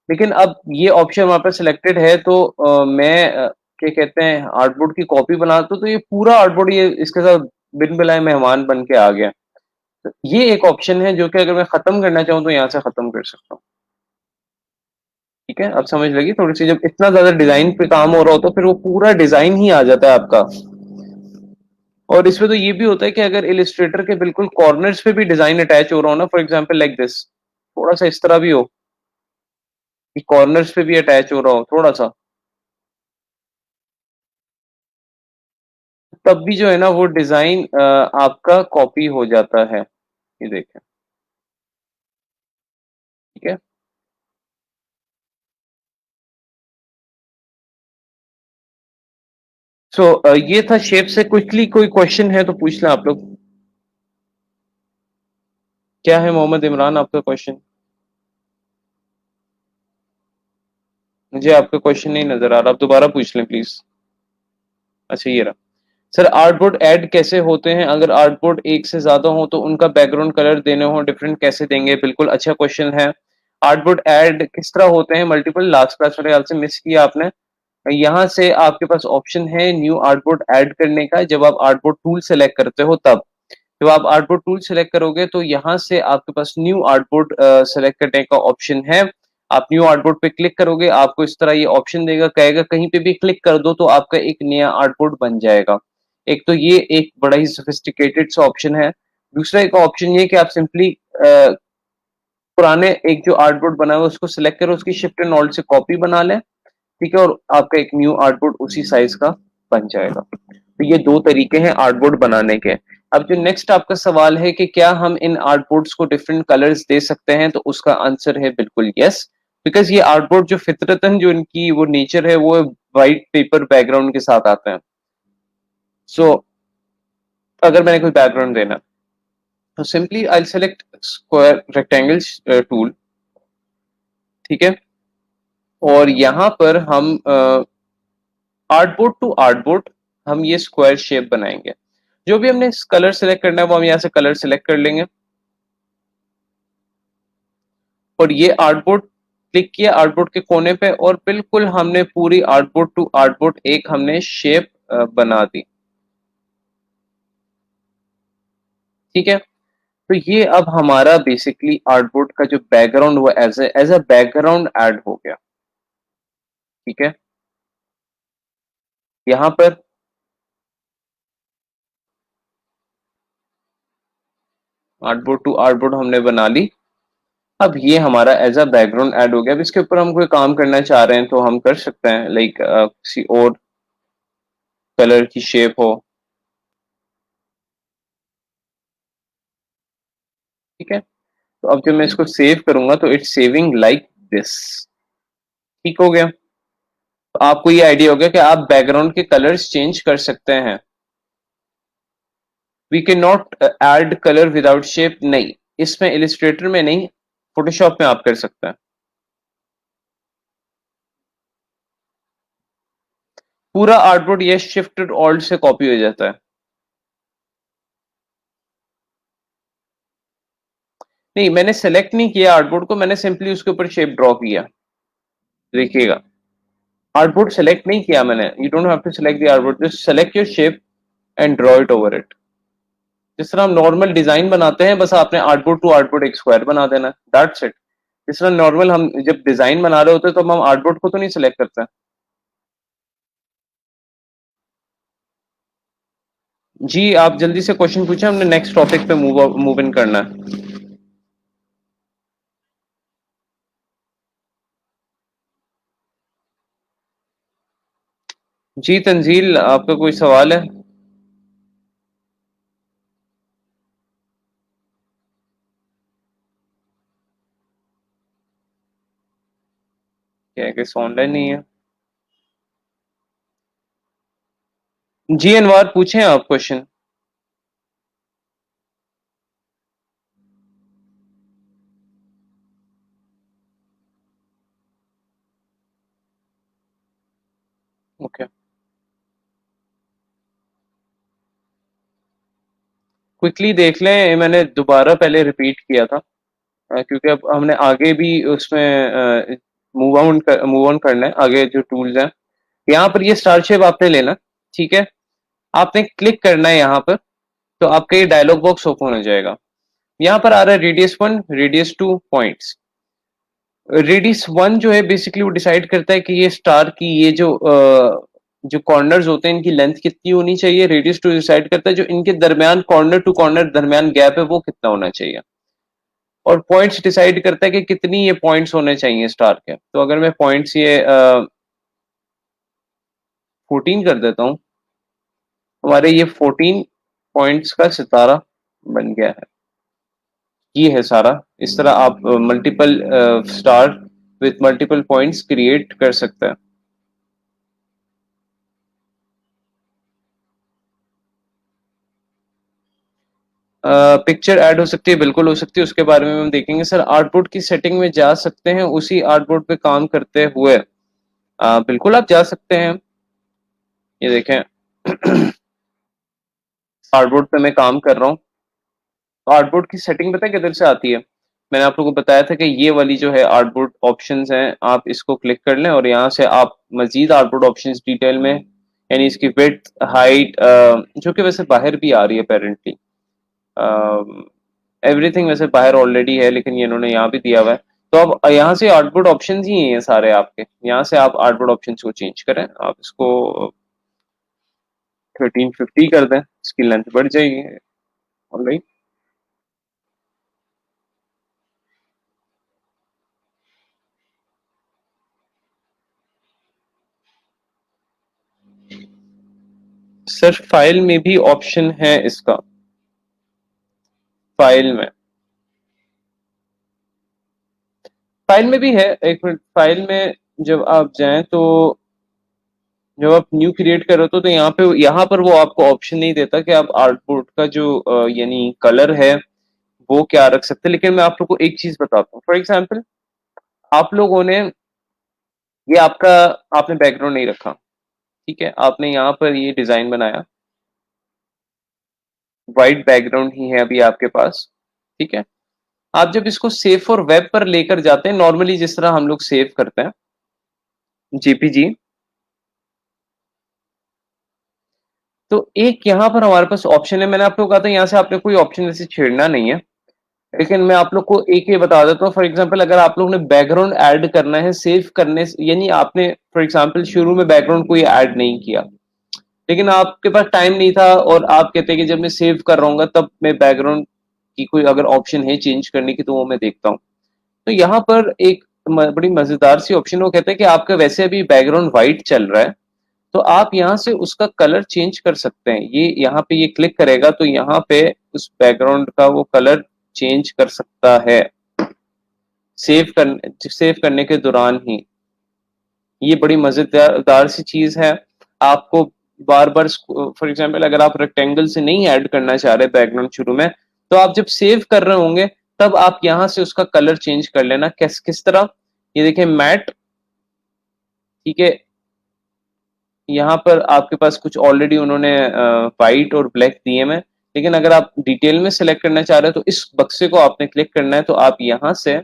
लेकिन अब ये ऑप्शन वहां पर सिलेक्टेड है, तो मैं क्या कहते हैं आर्टबोर्ड की कॉपी बनाता हूं, तो ये पूरा आर्टबोर्ड ये इसके साथ बिन बुलाए मेहमान बन के आ गया। तो ये एक ऑप्शन है जो कि अगर मैं खत्म करना चाहूँ तो यहाँ से खत्म कर सकता हूँ। ठीक है, अब समझ लगी थोड़ी सी, जब इतना ज्यादा डिजाइन पे काम हो रहा हो तो फिर वो पूरा डिजाइन ही आ जाता है आपका। और इसमें तो ये भी होता है कि अगर इलिस्ट्रेटर के बिल्कुल कॉर्नर्स पे भी डिजाइन अटैच हो रहा हो ना, फॉर एग्जांपल लाइक दिस, थोड़ा सा इस तरह भी हो कि कॉर्नर्स पे भी अटैच हो रहा हो थोड़ा सा, तब भी जो है ना वो डिजाइन आपका कॉपी हो जाता है। ये देखें, ठीक है। सो ये था शेप से। क्विकली कोई क्वेश्चन है तो पूछ लें आप लोग। क्या है मोहम्मद इमरान आपका क्वेश्चन? मुझे आपका क्वेश्चन नहीं नजर आ रहा, आप दोबारा पूछ लें प्लीज। अच्छा ये रहा। सर आर्टबोर्ड ऐड कैसे होते हैं? अगर आर्टबोर्ड एक से ज्यादा हो तो उनका बैकग्राउंड कलर देने हो डिफरेंट कैसे देंगे? बिल्कुल अच्छा क्वेश्चन है। आर्टबोर्ड ऐड किस तरह होते हैं? मल्टीपल, लास्ट क्लास मेरे ख्याल से मिस किया आपने। यहाँ से आपके पास ऑप्शन है न्यू आर्टबोर्ड ऐड करने का, जब आप आर्टबोर्ड टूल सेलेक्ट करते हो तब। जब आप आर्टबोर्ड टूल सेलेक्ट करोगे तो यहाँ से आपके पास न्यू आर्टबोर्ड सेलेक्ट करने का ऑप्शन है। आप न्यू आर्टबोर्ड पे क्लिक करोगे, आपको इस तरह ये ऑप्शन देगा, कहेगा कहीं पे भी क्लिक कर दो तो आपका एक नया आर्टबोर्ड बन जाएगा। एक तो ये एक बड़ा ही सोफिस्टिकेटेड सा ऑप्शन है। दूसरा एक ऑप्शन ये कि आप सिंपली पुराने एक जो आर्टबोर्ड बना हुआ है उसको सिलेक्ट करो, उसकी शिफ्ट एंड ऑल्ट से कॉपी बना लें, ठीक है, और आपका एक न्यू आर्टबोर्ड उसी साइज का बन जाएगा। तो ये दो तरीके हैं आर्टबोर्ड बनाने के। अब जो नेक्स्ट आपका सवाल है कि क्या हम इन आर्टबोर्ड्स को डिफरेंट कलर्स दे सकते हैं, तो उसका आंसर है बिल्कुल यस। बिकॉज ये आर्टबोर्ड जो फितरतन जो इनकी वो नेचर है वो व्हाइट पेपर बैकग्राउंड के साथ आते हैं। सो अगर मैंने कोई बैकग्राउंड देना तो simply I select square rectangle tool, ठीक है, और यहाँ पर हम आर्टबोर्ड टू आर्टबोर्ड हम ये स्क्वायर शेप बनाएंगे। जो भी हमने कलर सेलेक्ट करना है वो हम यहाँ से कलर सेलेक्ट कर लेंगे, और ये आर्टबोर्ड क्लिक किया आर्टबोर्ड के कोने पे, और बिल्कुल हमने पूरी आर्टबोर्ड टू आर्टबोर्ड एक हमने शेप बना दी। ठीक है, तो ये अब हमारा बेसिकली आर्टबोर्ड का जो बैकग्राउंड वो एज ए बैकग्राउंड ऐड हो गया। ठीक है, यहाँ पर आर्टबोर्ड टू आर्टबोर्ड हमने बना ली। अब ये हमारा एज अ बैकग्राउंड ऐड हो गया। अब इसके ऊपर हम कोई काम करना चाह रहे हैं तो हम कर सकते हैं, लाइक किसी और कलर की शेप हो। ठीक है, तो अब जब मैं इसको सेव करूंगा तो इट्स सेविंग लाइक दिस। ठीक हो गया। तो आपको ये आइडिया हो गया कि आप बैकग्राउंड के कलर्स चेंज कर सकते हैं। We can not add colour without shape, नहीं, इसमें इलिस्ट्रेटर में नहीं, फोटोशॉप में आप कर सकते हैं। पूरा आर्टबोर्ड ये शिफ्ट ऑल्ट से कॉपी हो जाता है। नहीं, मैंने सेलेक्ट नहीं किया आर्टबोर्ड को, मैंने सिंपली उसके ऊपर शेप ड्रॉ किया। देखिएगा, आर्टबोर्ड सेलेक्ट नहीं किया मैंने। You don't have to select the artboard, just select your shape and draw it over it. जिस तरह हम नॉर्मल डिजाइन बनाते हैं, बस आपने आर्टबोर्ड टू आर्टबोर्ड एक स्क्वायर बना देना, दैट्स इट। जिस तरह नॉर्मल हम जब डिजाइन बना रहे होते हैं तो हम आर्टबोर्ड को तो नहीं सिलेक्ट करते। जी आप जल्दी से क्वेश्चन पूछे, हमने नेक्स्ट टॉपिक पे मूव इन करना है। जी तंजील, आपका कोई सवाल है? क्या है कि ऑनलाइन नहीं है? जी अनवार, पूछें आप क्वेश्चन। ओके, क्विकली देख लें, मैंने दोबारा पहले रिपीट किया था क्योंकि अब हमने आगे भी उसमें मूव ऑन करना है, आगे जो टूल्स हैं। यहाँ पर ये स्टार शेप आपने लेना, ठीक है, आपने क्लिक करना है यहाँ पर, तो आपका ये डायलॉग बॉक्स ओपन हो जाएगा। यहाँ पर आ रहा है रेडियस 1, रेडियस 2 पॉइंट्स। रेडियस 1 जो है बेसिकली वो डिसाइड करता है कि ये स्टार की ये जो कॉर्नर्स होते हैं इनकी लेंथ कितनी होनी चाहिए। रेडियस 2 डिसाइड करता है जो इनके दरमियान कॉर्नर टू कॉर्नर दरमियान गैप है वो कितना होना चाहिए। और पॉइंट्स डिसाइड करता है कि कितनी ये पॉइंट्स होने चाहिए स्टार के। तो अगर मैं पॉइंट्स ये 14 कर देता हूँ, हमारे ये 14 पॉइंट्स का सितारा बन गया है। ये है सारा। इस तरह आप multiple star with multiple points create कर सकते हैं। पिक्चर ऐड हो सकती है, बिल्कुल हो सकती है, उसके बारे में हम देखेंगे। सर आर्टबोर्ड की सेटिंग में जा सकते हैं उसी आर्टबोर्ड पे काम करते हुए? बिल्कुल आप जा सकते हैं। ये देखें आर्टबोर्ड पे मैं काम कर रहा हूँ। तो आर्टबोर्ड की सेटिंग पता है किधर से आती है? मैंने आप लोगों को बताया था कि ये वाली जो है आर्टबोर्ड ऑप्शंस हैं, आप इसको क्लिक कर लें और यहाँ से आप मजीद आर्टबोर्ड ऑप्शंस डिटेल में, यानी इसकी विड्थ, हाइट, जो कि वैसे बाहर भी आ रही है अपेरेंटली, एवरीथिंग वैसे बाहर ऑलरेडी है लेकिन ये इन्होंने यहाँ भी दिया हुआ है। तो अब यहाँ से आर्टबोर्ड ऑप्शंस ही हैं सारे आपके, यहाँ से आप आर्टबोर्ड ऑप्शंस को चेंज करें। आप इसको 1350 कर दें, इसकी लेंथ बढ़ जाएगी। ऑलराइट, सर फाइल में भी ऑप्शन है इसका। फाइल में, फाइल में भी है, एक मिनट, फाइल में जब आप जाएं तो जब आप न्यू क्रिएट कर रहे हो तो यहाँ पर वो आपको ऑप्शन नहीं देता कि आप आर्टबोर्ड का जो यानी कलर है वो क्या रख सकते हैं। लेकिन मैं आप लोग को एक चीज बताता हूँ। फॉर एग्जाम्पल, आप लोगों ने ये आपका, आपने बैकग्राउंड नहीं रखा, ठीक है, आपने यहाँ पर ये डिजाइन बनाया, वाइट बैकग्राउंड ही है अभी आपके पास, ठीक है। आप जब इसको सेव फॉर वेब पर लेकर जाते हैं, नॉर्मली जिस तरह हम लोग सेव करते हैं जेपीजी, तो एक यहाँ पर हमारे पास ऑप्शन है। मैंने आप लोग कहा था यहाँ से आपने कोई ऑप्शन ऐसे छेड़ना नहीं है, लेकिन मैं आप लोग को एक ये बता देता हूँ। फॉर एग्जांपल, अगर आप लोग ने बैकग्राउंड ऐड करना है सेव करने यानी आपने फॉर एग्जांपल शुरू में बैकग्राउंड कोई ऐड नहीं किया, लेकिन आपके पास टाइम नहीं था और आप कहते हैं कि जब मैं सेव कर रहा हूँ तब मैं बैकग्राउंड की कोई अगर ऑप्शन है चेंज करने की तो वो मैं देखता हूँ। तो यहाँ पर एक बड़ी मजेदार सी ऑप्शन, वो कहते हैं कि आपका वैसे अभी बैकग्राउंड व्हाइट चल रहा है, तो आप यहाँ से उसका कलर चेंज कर सकते हैं। ये यहाँ पे ये क्लिक करेगा तो यहाँ पे उस बैकग्राउंड का वो कलर चेंज कर सकता है सेव करने के दौरान ही। ये बड़ी मजेदार सी चीज है। आपको बार बार, फॉर एग्जांपल अगर आप रेक्टेंगल से नहीं ऐड करना चाह रहे बैकग्राउंड शुरू में, तो आप जब सेव कर रहे होंगे तब आप यहाँ से उसका कलर चेंज कर लेना। किस तरह, ये देखें मैट, ठीक है, यहाँ पर आपके पास कुछ ऑलरेडी उन्होंने वाइट और ब्लैक दिए हैं, लेकिन अगर आप डिटेल में सेलेक्ट करना चाह रहे हो तो इस बक्से को आपने क्लिक करना है, तो आप यहाँ से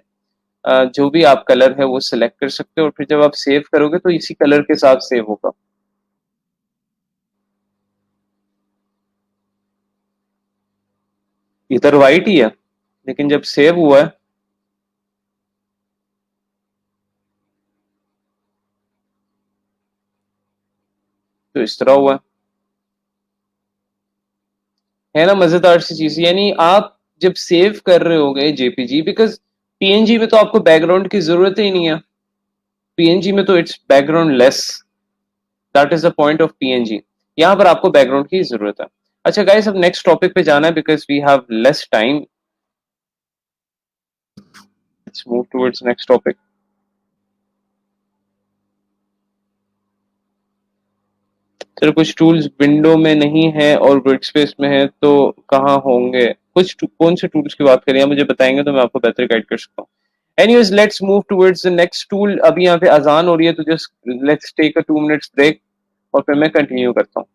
जो भी आप कलर है वो सिलेक्ट कर सकते हो और फिर जब आप सेव करोगे तो इसी कलर के साथ सेव होगा। इधर वाइट ही है लेकिन जब सेव हुआ है तो इस तरह हुआ है ना। मजेदार सी चीज, यानी आप जब सेव कर रहे होगे जेपीजी, बिकॉज पीएनजी में तो आपको बैकग्राउंड की जरूरत ही नहीं है, पीएनजी में तो it's background less, that is the point of PNG. यहाँ पर आपको बैकग्राउंड की जरूरत है। अच्छा गाइस, अब नेक्स्ट टॉपिक पे जाना है because we have less time. Let's move towards next topic. Sir कुछ टूल्स विंडो में नहीं है और वर्कस्पेस में है तो कहाँ होंगे? कौन से टूल्स की बात करें, आप मुझे बताएंगे तो मैं आपको बेहतर गाइड कर सकता हूँ। Anyways, let's move towards the next tool. अभी यहाँ पे अजान हो रही है तो just let's take a 2 minutes break. और फिर मैं कंटिन्यू करता हूँ।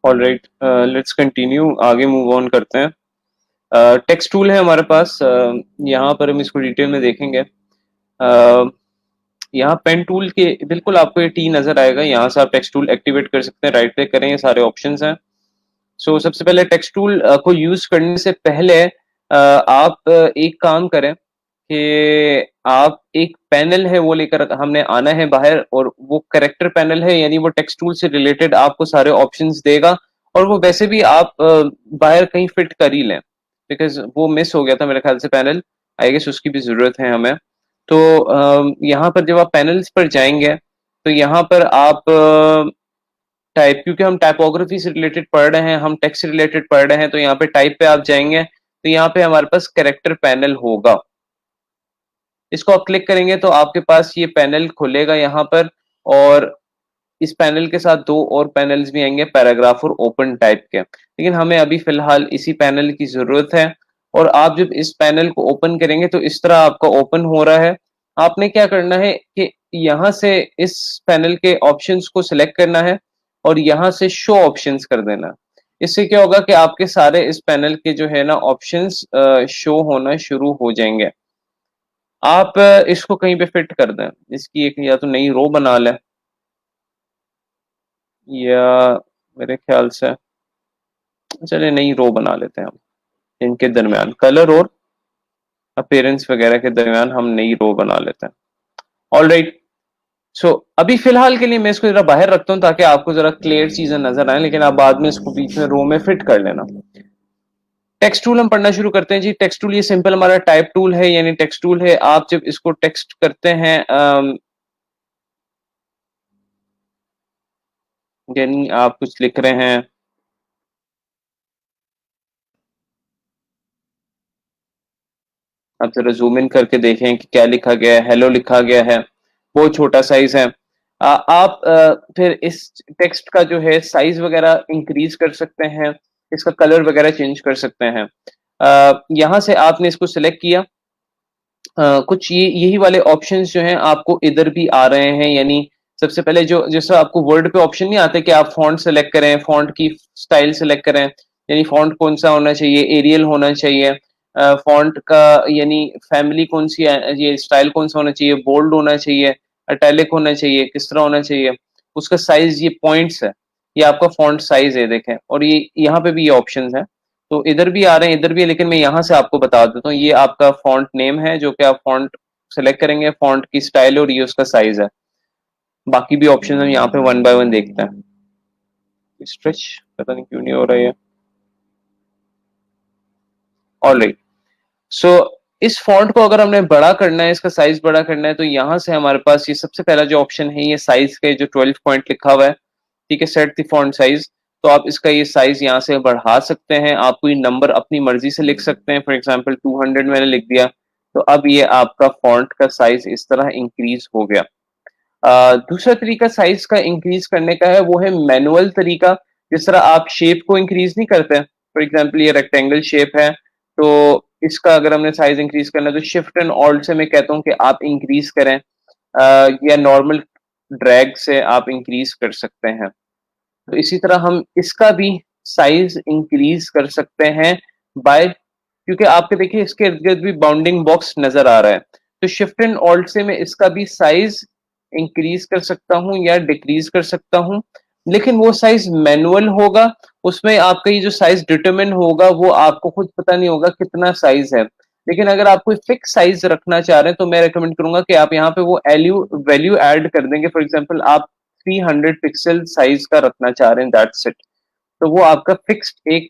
ऑलराइट, लेट्स कंटिन्यू, आगे मूव ऑन करते हैं। टेक्स्ट टूल है हमारे पास। यहाँ पर हम इसको डिटेल में देखेंगे। यहाँ पेन टूल के बिल्कुल आपको ये टी नजर आएगा, यहाँ से आप टेक्स्ट टूल एक्टिवेट कर सकते हैं। राइट क्लिक करें, ये सारे ऑप्शंस हैं। सो सबसे पहले टेक्स्ट टूल को यूज करने से पहले आप एक काम करें कि आप एक पैनल है वो लेकर हमने आना है बाहर, और वो करेक्टर पैनल है, यानी वो टेक्स्ट टूल से रिलेटेड आपको सारे ऑप्शंस देगा। और वो वैसे भी आप बाहर कहीं फिट कर ही लें, बिकॉज वो मिस हो गया था मेरे ख्याल से पैनल। आई गेस उसकी भी जरूरत है हमें। तो यहाँ पर जब आप पैनल्स पर जाएंगे तो यहाँ पर आप टाइप, क्योंकि हम टाइपोग्राफी से रिलेटेड पढ़ रहे हैं, हम टेक्स्ट से रिलेटेड पढ़ रहे हैं, तो यहाँ पे टाइप पे आप जाएंगे तो यहाँ पे हमारे पास कैरेक्टर पैनल होगा। इसको आप क्लिक करेंगे तो आपके पास ये पैनल खुलेगा यहाँ पर। और इस पैनल के साथ दो और पैनल्स भी आएंगे, पैराग्राफ और ओपन टाइप के, लेकिन हमें अभी फिलहाल इसी पैनल की जरूरत है। और आप जब इस पैनल को ओपन करेंगे तो इस तरह आपका ओपन हो रहा है। आपने क्या करना है कि यहाँ से इस पैनल के ऑप्शंस को सिलेक्ट करना है और यहाँ से शो ऑप्शंस कर देना। इससे क्या होगा कि आपके सारे इस पैनल के जो है ना ऑप्शंस शो होना शुरू हो जाएंगे। आप इसको कहीं पे फिट कर दें, इसकी एक या तो नई रो बना लें, या मेरे ख्याल से चलिए नई रो बना लेते हैं हम। इनके दरमियान कलर और अपीयरेंस वगैरह के दरमियान हम नई रो बना लेते हैं। All right. सो अभी फिलहाल के लिए मैं इसको जरा बाहर रखता हूँ ताकि आपको जरा क्लियर चीजें नजर आए, लेकिन आप बाद में इसको बीच में रो में फिट कर लेना। टेक्स्ट टूल हम पढ़ना शुरू करते हैं जी। टेक्स्ट टूल ये सिंपल हमारा टाइप टूल है, यानी टेक्स्ट टूल है। आप जब इसको टेक्स्ट करते हैं, यानी आप कुछ लिख रहे हैं आप जरा जूम इन करके देखें कि क्या लिखा गया है। हेलो लिखा गया है, बहुत छोटा साइज है। आप फिर इस टेक्स्ट का जो है साइज वगैरह इंक्रीज कर सकते हैं, इसका कलर वगैरह चेंज कर सकते हैं। यहाँ से आपने इसको सिलेक्ट किया। कुछ ये यही वाले ऑप्शंस जो हैं आपको इधर भी आ रहे हैं, यानी सबसे पहले जो जैसा आपको वर्ड पे ऑप्शन नहीं आते कि आप फॉन्ट सेलेक्ट करें, फॉन्ट की स्टाइल सेलेक्ट करें, यानी फॉन्ट कौन सा होना चाहिए, एरियल होना चाहिए, फॉन्ट का यानी फैमिली कौन सी है, ये स्टाइल कौन सा होना चाहिए, बोल्ड होना चाहिए, अटैलिक होना चाहिए, किस तरह होना चाहिए, उसका साइज, ये पॉइंट्स है, ये आपका फॉन्ट साइज है देखें। और ये यहाँ पे भी ये ऑप्शन है, तो इधर भी आ रहे हैं, इधर भी है, लेकिन मैं यहाँ से आपको बता देता हूँ। ये आपका फॉन्ट नेम है जो कि आप फॉन्ट सेलेक्ट करेंगे, फॉन्ट की स्टाइल और ये उसका साइज है। बाकी भी ऑप्शन हम यहाँ पे वन बाय वन देखते हैं। स्ट्रेच पता नहीं क्यों नहीं हो रहा है। ऑलराइट, सो इस फॉन्ट को अगर हमने बड़ा करना है, इसका साइज बड़ा करना है, तो यहाँ से हमारे पास ये सबसे पहला जो ऑप्शन है, ये साइज के जो 12 पॉइंट लिखा हुआ है, ठीक है, सेट द फॉन्ट साइज। तो आप इसका ये साइज यहाँ से बढ़ा सकते हैं, आप कोई नंबर अपनी मर्जी से लिख सकते हैं। फॉर एग्जांपल 200 मैंने लिख दिया, तो अब ये आपका फॉन्ट का साइज इस तरह इंक्रीज हो गया। दूसरा तरीका साइज का इंक्रीज करने का है, वो है मैनुअल तरीका। जिस तरह आप शेप को इंक्रीज नहीं करते, फॉर एग्जांपल ये रेक्टेंगल शेप है, तो इसका अगर हमने साइज इंक्रीज करना है तो शिफ्ट एंड ऑल्ट से मैं कहता हूँ कि आप इंक्रीज करें, या नॉर्मल ड्रैग से आप इंक्रीज कर सकते हैं। तो इसी तरह हम इसका भी साइज इंक्रीज कर सकते हैं बाय, क्योंकि आपके देखिए इसके इर्द गिर्द भी बाउंडिंग बॉक्स नजर आ रहा है, तो शिफ्ट एंड ऑल्ट से मैं इसका भी साइज इंक्रीज कर सकता हूं या डिक्रीज कर सकता हूं। लेकिन वो साइज मैनुअल होगा, उसमें आपका ये जो साइज डिटरमिन होगा वो आपको खुद पता नहीं होगा कितना साइज है। लेकिन अगर आप कोई फिक्स साइज रखना चाह रहे हैं तो मैं रेकमेंड करूंगा कि आप यहाँ पे वो वैल्यू ऐड कर देंगे। फॉर एग्जांपल आप 300 पिक्सल साइज का रखना चाह रहे हैं, दैट्स इट, तो वो आपका फिक्स्ड एक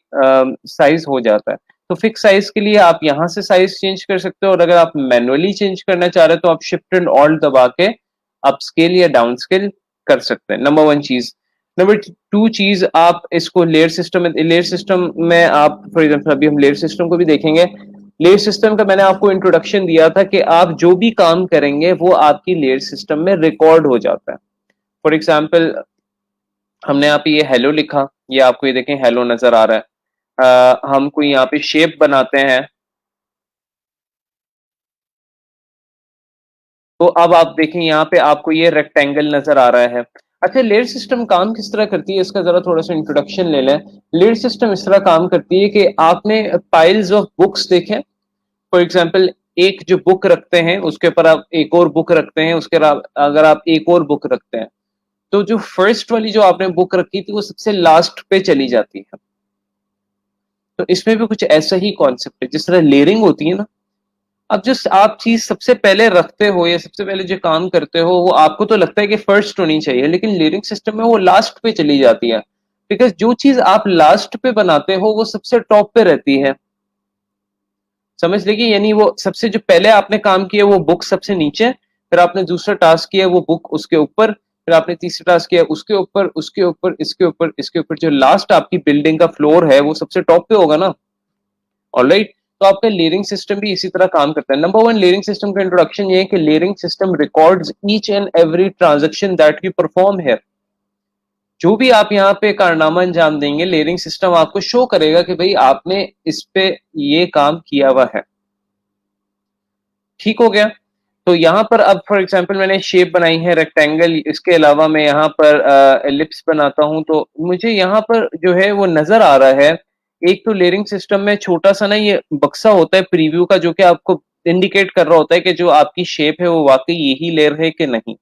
साइज हो जाता है। तो फिक्स साइज के लिए आप यहाँ से साइज चेंज कर सकते हो, और अगर आप मैनुअली चेंज करना चाह रहे हो तो आप शिफ्ट एंड ऑल्ट दबा के अप स्केल या डाउन स्केल कर सकते हैं। नंबर वन चीज। नंबर टू चीज, आप इसको लेयर सिस्टम में आप फॉर एग्जाम्पल अभी हम लेयर सिस्टम को भी देखेंगे। लेयर सिस्टम का मैंने आपको इंट्रोडक्शन दिया था कि आप जो भी काम करेंगे वो आपकी लेयर सिस्टम में रिकॉर्ड हो जाता है। फॉर एग्जाम्पल हमने यहाँ पे ये हेलो लिखा, ये आपको ये देखें हेलो नजर आ रहा है। हम कोई यहाँ पे शेप बनाते हैं, तो अब आप देखें यहाँ पे आपको ये रेक्टेंगल नजर आ रहा है। अच्छा, लेयर सिस्टम काम किस तरह करती है, इसका जरा थोड़ा सा इंट्रोडक्शन ले लें। लेयर सिस्टम इस तरह काम करती है कि आपने पाइल्स ऑफ बुक्स देखें, फॉर एग्जाम्पल एक जो बुक रखते हैं उसके ऊपर आप एक और बुक रखते हैं, उसके अगर आप एक और बुक रखते हैं, तो जो फर्स्ट वाली जो आपने बुक रखी थी वो सबसे लास्ट पे चली जाती है। तो इसमें भी कुछ ऐसा ही कॉन्सेप्ट है, जिस तरह लेयरिंग होती है ना। अब जो आप चीज सबसे पहले रखते हो या सबसे पहले जो काम करते हो वो आपको तो लगता है कि फर्स्ट होनी चाहिए, लेकिन लेयरिंग सिस्टम में वो लास्ट पे चली जाती है, बिकॉज जो चीज आप लास्ट पे बनाते हो वो सबसे टॉप पे रहती है। समझ लीजिए, यानी वो सबसे जो पहले आपने काम किया वो बुक सबसे नीचे, फिर आपने दूसरा टास्क किया वो बुक उसके ऊपर, फिर आपने तीसरा टास्क किया उसके ऊपर, उसके ऊपर, इसके ऊपर, इसके ऊपर, जो लास्ट आपकी बिल्डिंग का फ्लोर है वो सबसे टॉप पे होगा ना। ऑलराइट, तो आपका लेयरिंग सिस्टम भी इसी तरह काम करता है। नंबर वन, लेयरिंग सिस्टम का इंट्रोडक्शन ये है कि layering system records each and every transaction that you perform है। जो भी आप यहाँ पे कारनामा अंजाम देंगे, लेयरिंग सिस्टम आपको शो करेगा कि भाई आपने इस पे ये काम किया हुआ है। ठीक हो गया। तो यहाँ पर अब फॉर एग्जांपल मैंने शेप बनाई है रेक्टेंगल, इसके अलावा मैं यहाँ पर एलिप्स बनाता हूँ, तो मुझे यहाँ पर जो है वो नजर आ रहा है। एक तो लेयरिंग सिस्टम में छोटा सा ना ये बक्सा होता है प्रीव्यू का, जो कि आपको इंडिकेट कर रहा होता है कि जो आपकी शेप है वो वाकई यही लेयर है कि नहीं।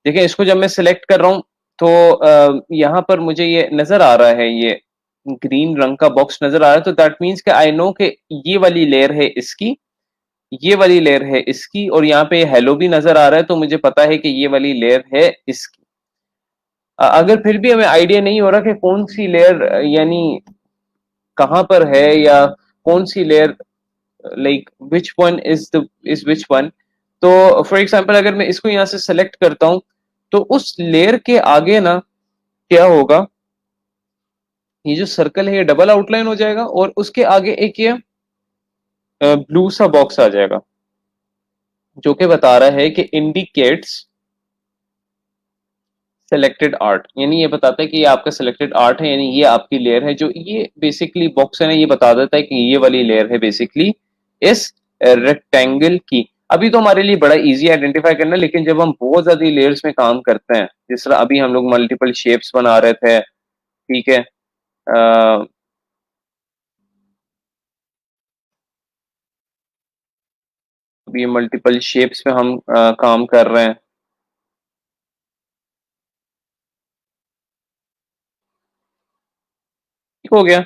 देखिए इसको जब मैं सिलेक्ट कर रहा हूँ तो यहाँ पर मुझे ये नजर आ रहा है, ये ग्रीन रंग का बॉक्स नजर आ रहा है, तो दैट मीन्स कि आई नो कि ये वाली लेयर है इसकी, ये वाली लेयर है इसकी, और यहाँ पे हेलो भी नजर आ रहा है, तो मुझे पता है कि ये वाली लेयर है इसकी। अगर फिर भी हमें आइडिया नहीं हो रहा कि कौन सी लेयर यानी कहां पर है, या कौन सी layer like which one is the is which one, तो फॉर एग्जांपल अगर मैं इसको यहाँ से सेलेक्ट करता हूं, तो उस लेयर के आगे ना क्या होगा, ये जो सर्कल है ये डबल आउटलाइन हो जाएगा, और उसके आगे एक ये ब्लू सा बॉक्स आ जाएगा जो कि बता रहा है कि इंडिकेट्स सेलेक्टेड आर्ट, यानी ये बताता है कि ये आपका सिलेक्टेड आर्ट है, यानी ये आपकी लेयर है। जो ये बेसिकली बॉक्स है ना, ये बता देता है कि ये वाली लेयर है बेसिकली इस रेक्टेंगल की। अभी तो हमारे लिए बड़ा इजी आइडेंटिफाई करना, लेकिन जब हम बहुत ज्यादा लेयर्स में काम करते हैं, जिस तरह अभी हम लोग मल्टीपल शेप्स बना रहे थे, ठीक है, अभी मल्टीपल शेप्स में हम काम कर रहे हैं, ठीक हो गया।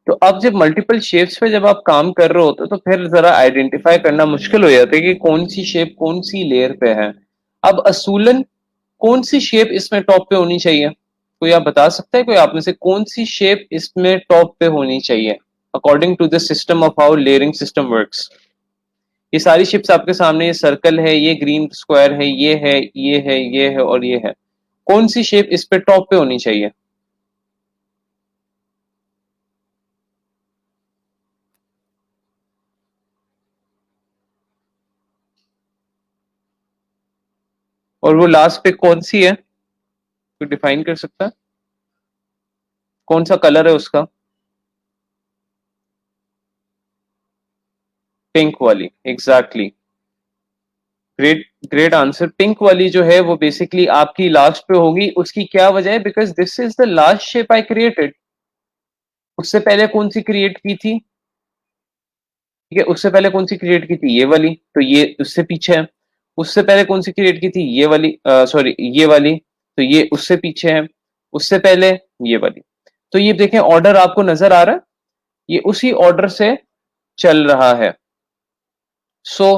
तो अब जब मल्टीपल शेप्स पे जब आप काम कर रहे होते हो तो फिर जरा आइडेंटिफाई करना मुश्किल हो जाता है कि कौन सी शेप कौन सी लेयर पे है। अब असूलन कौन सी शेप इसमें टॉप पे होनी चाहिए, कोई आप बता सकता है, कोई आप में से कौन सी शेप इसमें टॉप पे होनी चाहिए according to the system of how layering system works. ये सारी शेप्स आपके सामने, ये सर्कल है, ये ग्रीन स्क्वायर है, ये है, ये है, ये है और ये है, कौन सी शेप इस पे टॉप पे होनी चाहिए? और वो लास्ट पे कौन सी है, कोई डिफाइन कर सकता है, कौन सा कलर है उसका? पिंक वाली, exactly, great great answer. Pink वाली जो है वो बेसिकली आपकी लास्ट पे होगी। उसकी क्या वजह है? Because this is the last shape I created. उससे पहले कौन सी क्रिएट की थी? ठीक है, उससे पहले कौन सी क्रिएट की थी? ये वाली, तो ये उससे पीछे है। उससे पहले कौन सी क्रिएट की थी? ये वाली, सॉरी ये वाली, तो ये उससे पीछे है। उससे पहले ये वाली। तो ये देखें, ऑर्डर आपको नजर आ रहा है, ये उसी ऑर्डर से चल रहा है। सो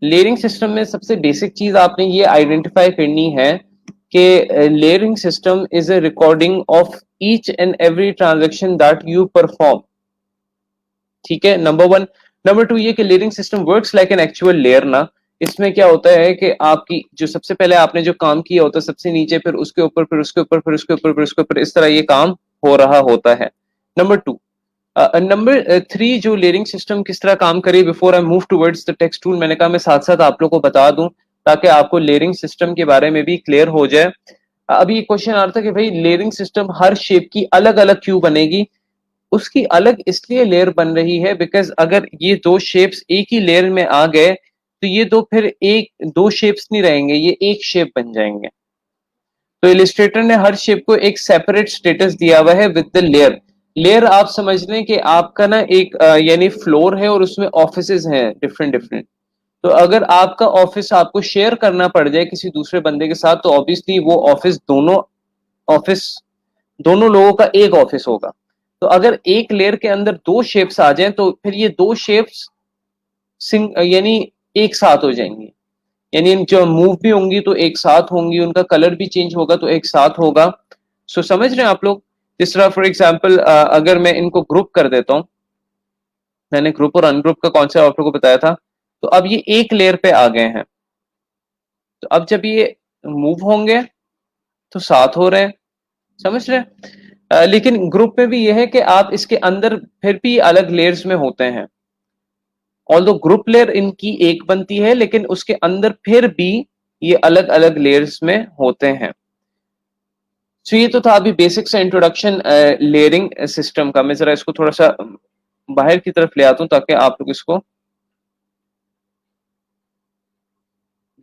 लेयरिंग सिस्टम में सबसे बेसिक चीज आपने ये आइडेंटिफाई करनी है कि layering system is a recording of each and every transaction that you perform. ठीक है, नंबर वन। नंबर टू ये कि layering system works like an actual layer ना। इसमें क्या होता है कि आपकी जो सबसे पहले आपने जो काम किया होता है सबसे नीचे, फिर उसके ऊपर, फिर उसके ऊपर, फिर उसके ऊपर, फिर उसके ऊपर, इस तरह ये काम हो रहा होता है। Number two. नंबर थ्री, जो लेयरिंग सिस्टम किस तरह काम करे, before I move towards the text tool, मैंने कहा मैं साथ साथ आप लोग को बता दूं ताकि आपको लेयरिंग सिस्टम के बारे में भी क्लियर हो जाए। अभी क्वेश्चन आ रहा था कि भाई लेयरिंग सिस्टम हर शेप की अलग अलग क्यों बनेगी? उसकी अलग इसलिए लेयर बन रही है बिकॉज अगर ये दो शेप्स एक ही लेयर में आ गए तो ये दो फिर एक दो शेप्स नहीं रहेंगे, ये एक शेप बन जाएंगे। तो इलिस्ट्रेटर ने हर शेप को एक सेपरेट स्टेटस दिया हुआ है विद द लेयर। लेयर आप समझ लें कि आपका ना एक यानी फ्लोर है और उसमें ऑफिसेज हैं डिफरेंट डिफरेंट। तो अगर आपका ऑफिस आपको शेयर करना पड़ जाए किसी दूसरे बंदे के साथ तो ऑब्वियसली वो ऑफिस दोनों लोगों का एक ऑफिस होगा। तो अगर एक लेयर के अंदर दो शेप्स आ जाएं तो फिर ये दो शेप्स यानी एक साथ हो जाएंगी, यानी जो मूव भी होंगी तो एक साथ होंगी, उनका कलर भी चेंज होगा तो एक साथ होगा। सो समझ रहे हैं आप लोग? जिस तरह फॉर एग्जाम्पल अगर मैं इनको ग्रुप कर देता हूं, मैंने ग्रुप और अनग्रुप का कॉन्सेप्ट आप लोगों को बताया था, तो अब ये एक लेयर पे आ गए हैं। तो अब जब ये मूव होंगे तो साथ हो रहे हैं, समझ रहे हैं? लेकिन ग्रुप में भी यह है कि आप इसके अंदर फिर भी अलग लेयर्स में होते हैं। ऑल्दो ग्रुप लेयर इनकी एक बनती है लेकिन उसके अंदर फिर भी ये अलग अलग लेयर्स में होते हैं। तो ये तो था अभी बेसिक सा इंट्रोडक्शन लेयरिंग सिस्टम का। मैं जरा इसको थोड़ा सा बाहर की तरफ ले आता हूं ताकि आप लोग इसको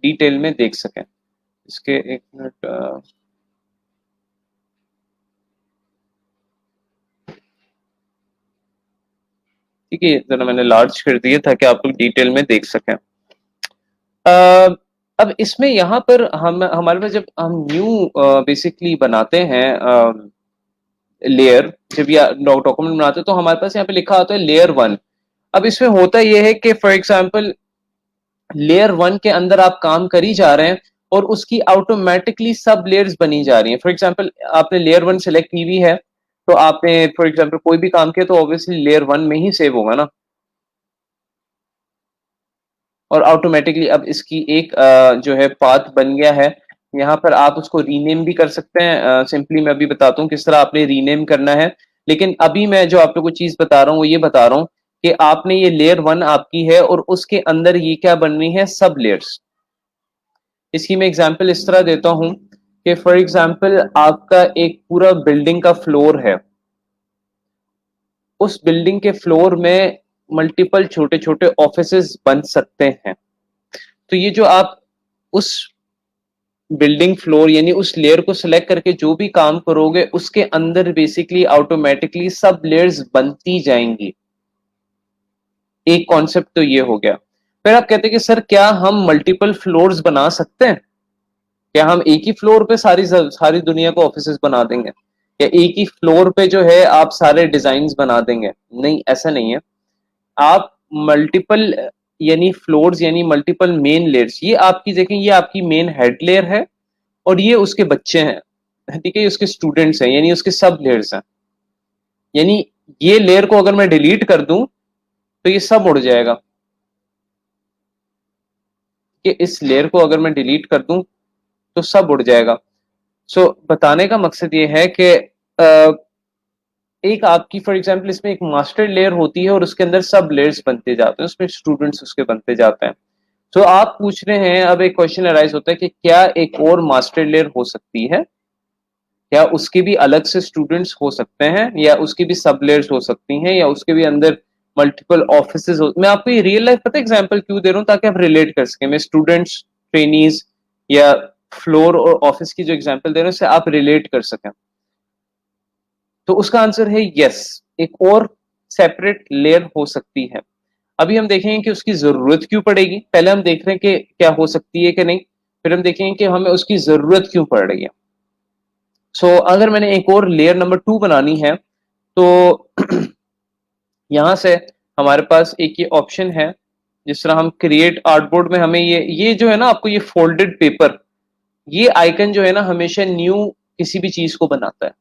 डिटेल में देख सकें। इसके एक मिनट, ठीक है, जरा मैंने लार्ज कर दिया ताकि आप लोग डिटेल में देख सकें। अब इसमें यहाँ पर हम हमारे पास जब हम न्यू बेसिकली बनाते हैं लेयर, जब या डॉक्यूमेंट बनाते हैं तो हमारे पास यहाँ पे लिखा होता है लेयर वन। अब इसमें होता यह है कि फॉर एग्जाम्पल लेयर वन के अंदर आप काम करी जा रहे हैं और उसकी ऑटोमेटिकली सब लेयर्स बनी जा रही हैं। फॉर एग्जाम्पल आपने लेयर वन सेलेक्ट की हुई है तो आपने फॉर एग्जाम्पल कोई भी काम किया तो ऑब्वियसली लेयर वन में ही सेव होगा ना, और ऑटोमेटिकली अब इसकी एक जो है पाथ बन गया है। यहाँ पर आप उसको रीनेम भी कर सकते हैं। सिंपली मैं अभी बताता हूँ किस तरह आपने रीनेम करना है। लेकिन अभी मैं जो आप लोगों को चीज बता रहा हूँ वो ये बता रहा हूँ कि आपने ये लेयर 1 आपकी है और उसके अंदर ये क्या बन रही है, सब लेयर्स। इसकी मैं एग्जांपल इस तरह देता हूं कि फॉर एग्जांपल आपका एक पूरा बिल्डिंग का फ्लोर है, उस बिल्डिंग के फ्लोर में मल्टीपल छोटे छोटे ऑफिसेस बन सकते हैं। तो ये जो आप उस बिल्डिंग फ्लोर यानी उस लेयर को सिलेक्ट करके जो भी काम करोगे उसके अंदर बेसिकली ऑटोमेटिकली सब लेयर्स बनती जाएंगी। एक कॉन्सेप्ट तो ये हो गया। फिर आप कहते हैं कि सर क्या हम मल्टीपल फ्लोर्स बना सकते हैं, क्या हम एक ही फ्लोर पे सारी सारी दुनिया को ऑफिसेस बना देंगे, या एक ही फ्लोर पे जो है आप सारे डिजाइन बना देंगे? नहीं, ऐसा नहीं है। आप मल्टीपल यानी फ्लोर्स यानी मल्टीपल मेन लेयर्स, ये आपकी देखें, ये आपकी मेन हेड लेयर है और ये उसके बच्चे हैं, ठीक है, ये उसके स्टूडेंट्स हैं यानी उसके सब लेयर्स हैं। यानी ये लेयर को अगर मैं डिलीट कर दूं तो ये सब उड़ जाएगा, कि इस लेयर को अगर मैं डिलीट कर दूं तो सब उड़ जाएगा। सो बताने का मकसद ये है कि एक आपकी फॉर एग्जांपल इसमें एक मास्टर लेयर होती है और उसके अंदर सब लेयर्स बनते जाते हैं, उसमें स्टूडेंट्स उसके बनते जाते हैं। तो आप पूछ रहे हैं, अब एक क्वेश्चन अराइज होता है कि क्या एक और मास्टर लेयर हो सकती है, क्या उसके भी अलग से स्टूडेंट्स हो सकते हैं, या उसकी भी सब लेयर्स हो सकती हैं, या उसके भी अंदर मल्टीपल ऑफिसेज हो। मैं आपको ये रियल लाइफ पता एग्जांपल क्यों दे रहा हूं, ताकि आप रिलेट कर सकें। मैं स्टूडेंट्स, ट्रेनीज या फ्लोर और ऑफिस की जो एग्जांपल दे रहा हूं उससे आप रिलेट कर सकें। तो उसका आंसर है यस, एक और सेपरेट लेयर हो सकती है। अभी हम देखेंगे कि उसकी जरूरत क्यों पड़ेगी। पहले हम देख रहे हैं कि क्या हो सकती है कि नहीं, फिर हम देखेंगे कि हमें उसकी जरूरत क्यों पड़ रही है। अगर मैंने एक और लेयर नंबर 2 बनानी है तो यहां से हमारे पास एक ये ऑप्शन है, जिस तरह हम क्रिएट आर्टबोर्ड में हमें ये जो है ना, आपको ये फोल्डेड पेपर, ये आइकन जो है ना हमेशा न्यू किसी भी चीज को बनाता है।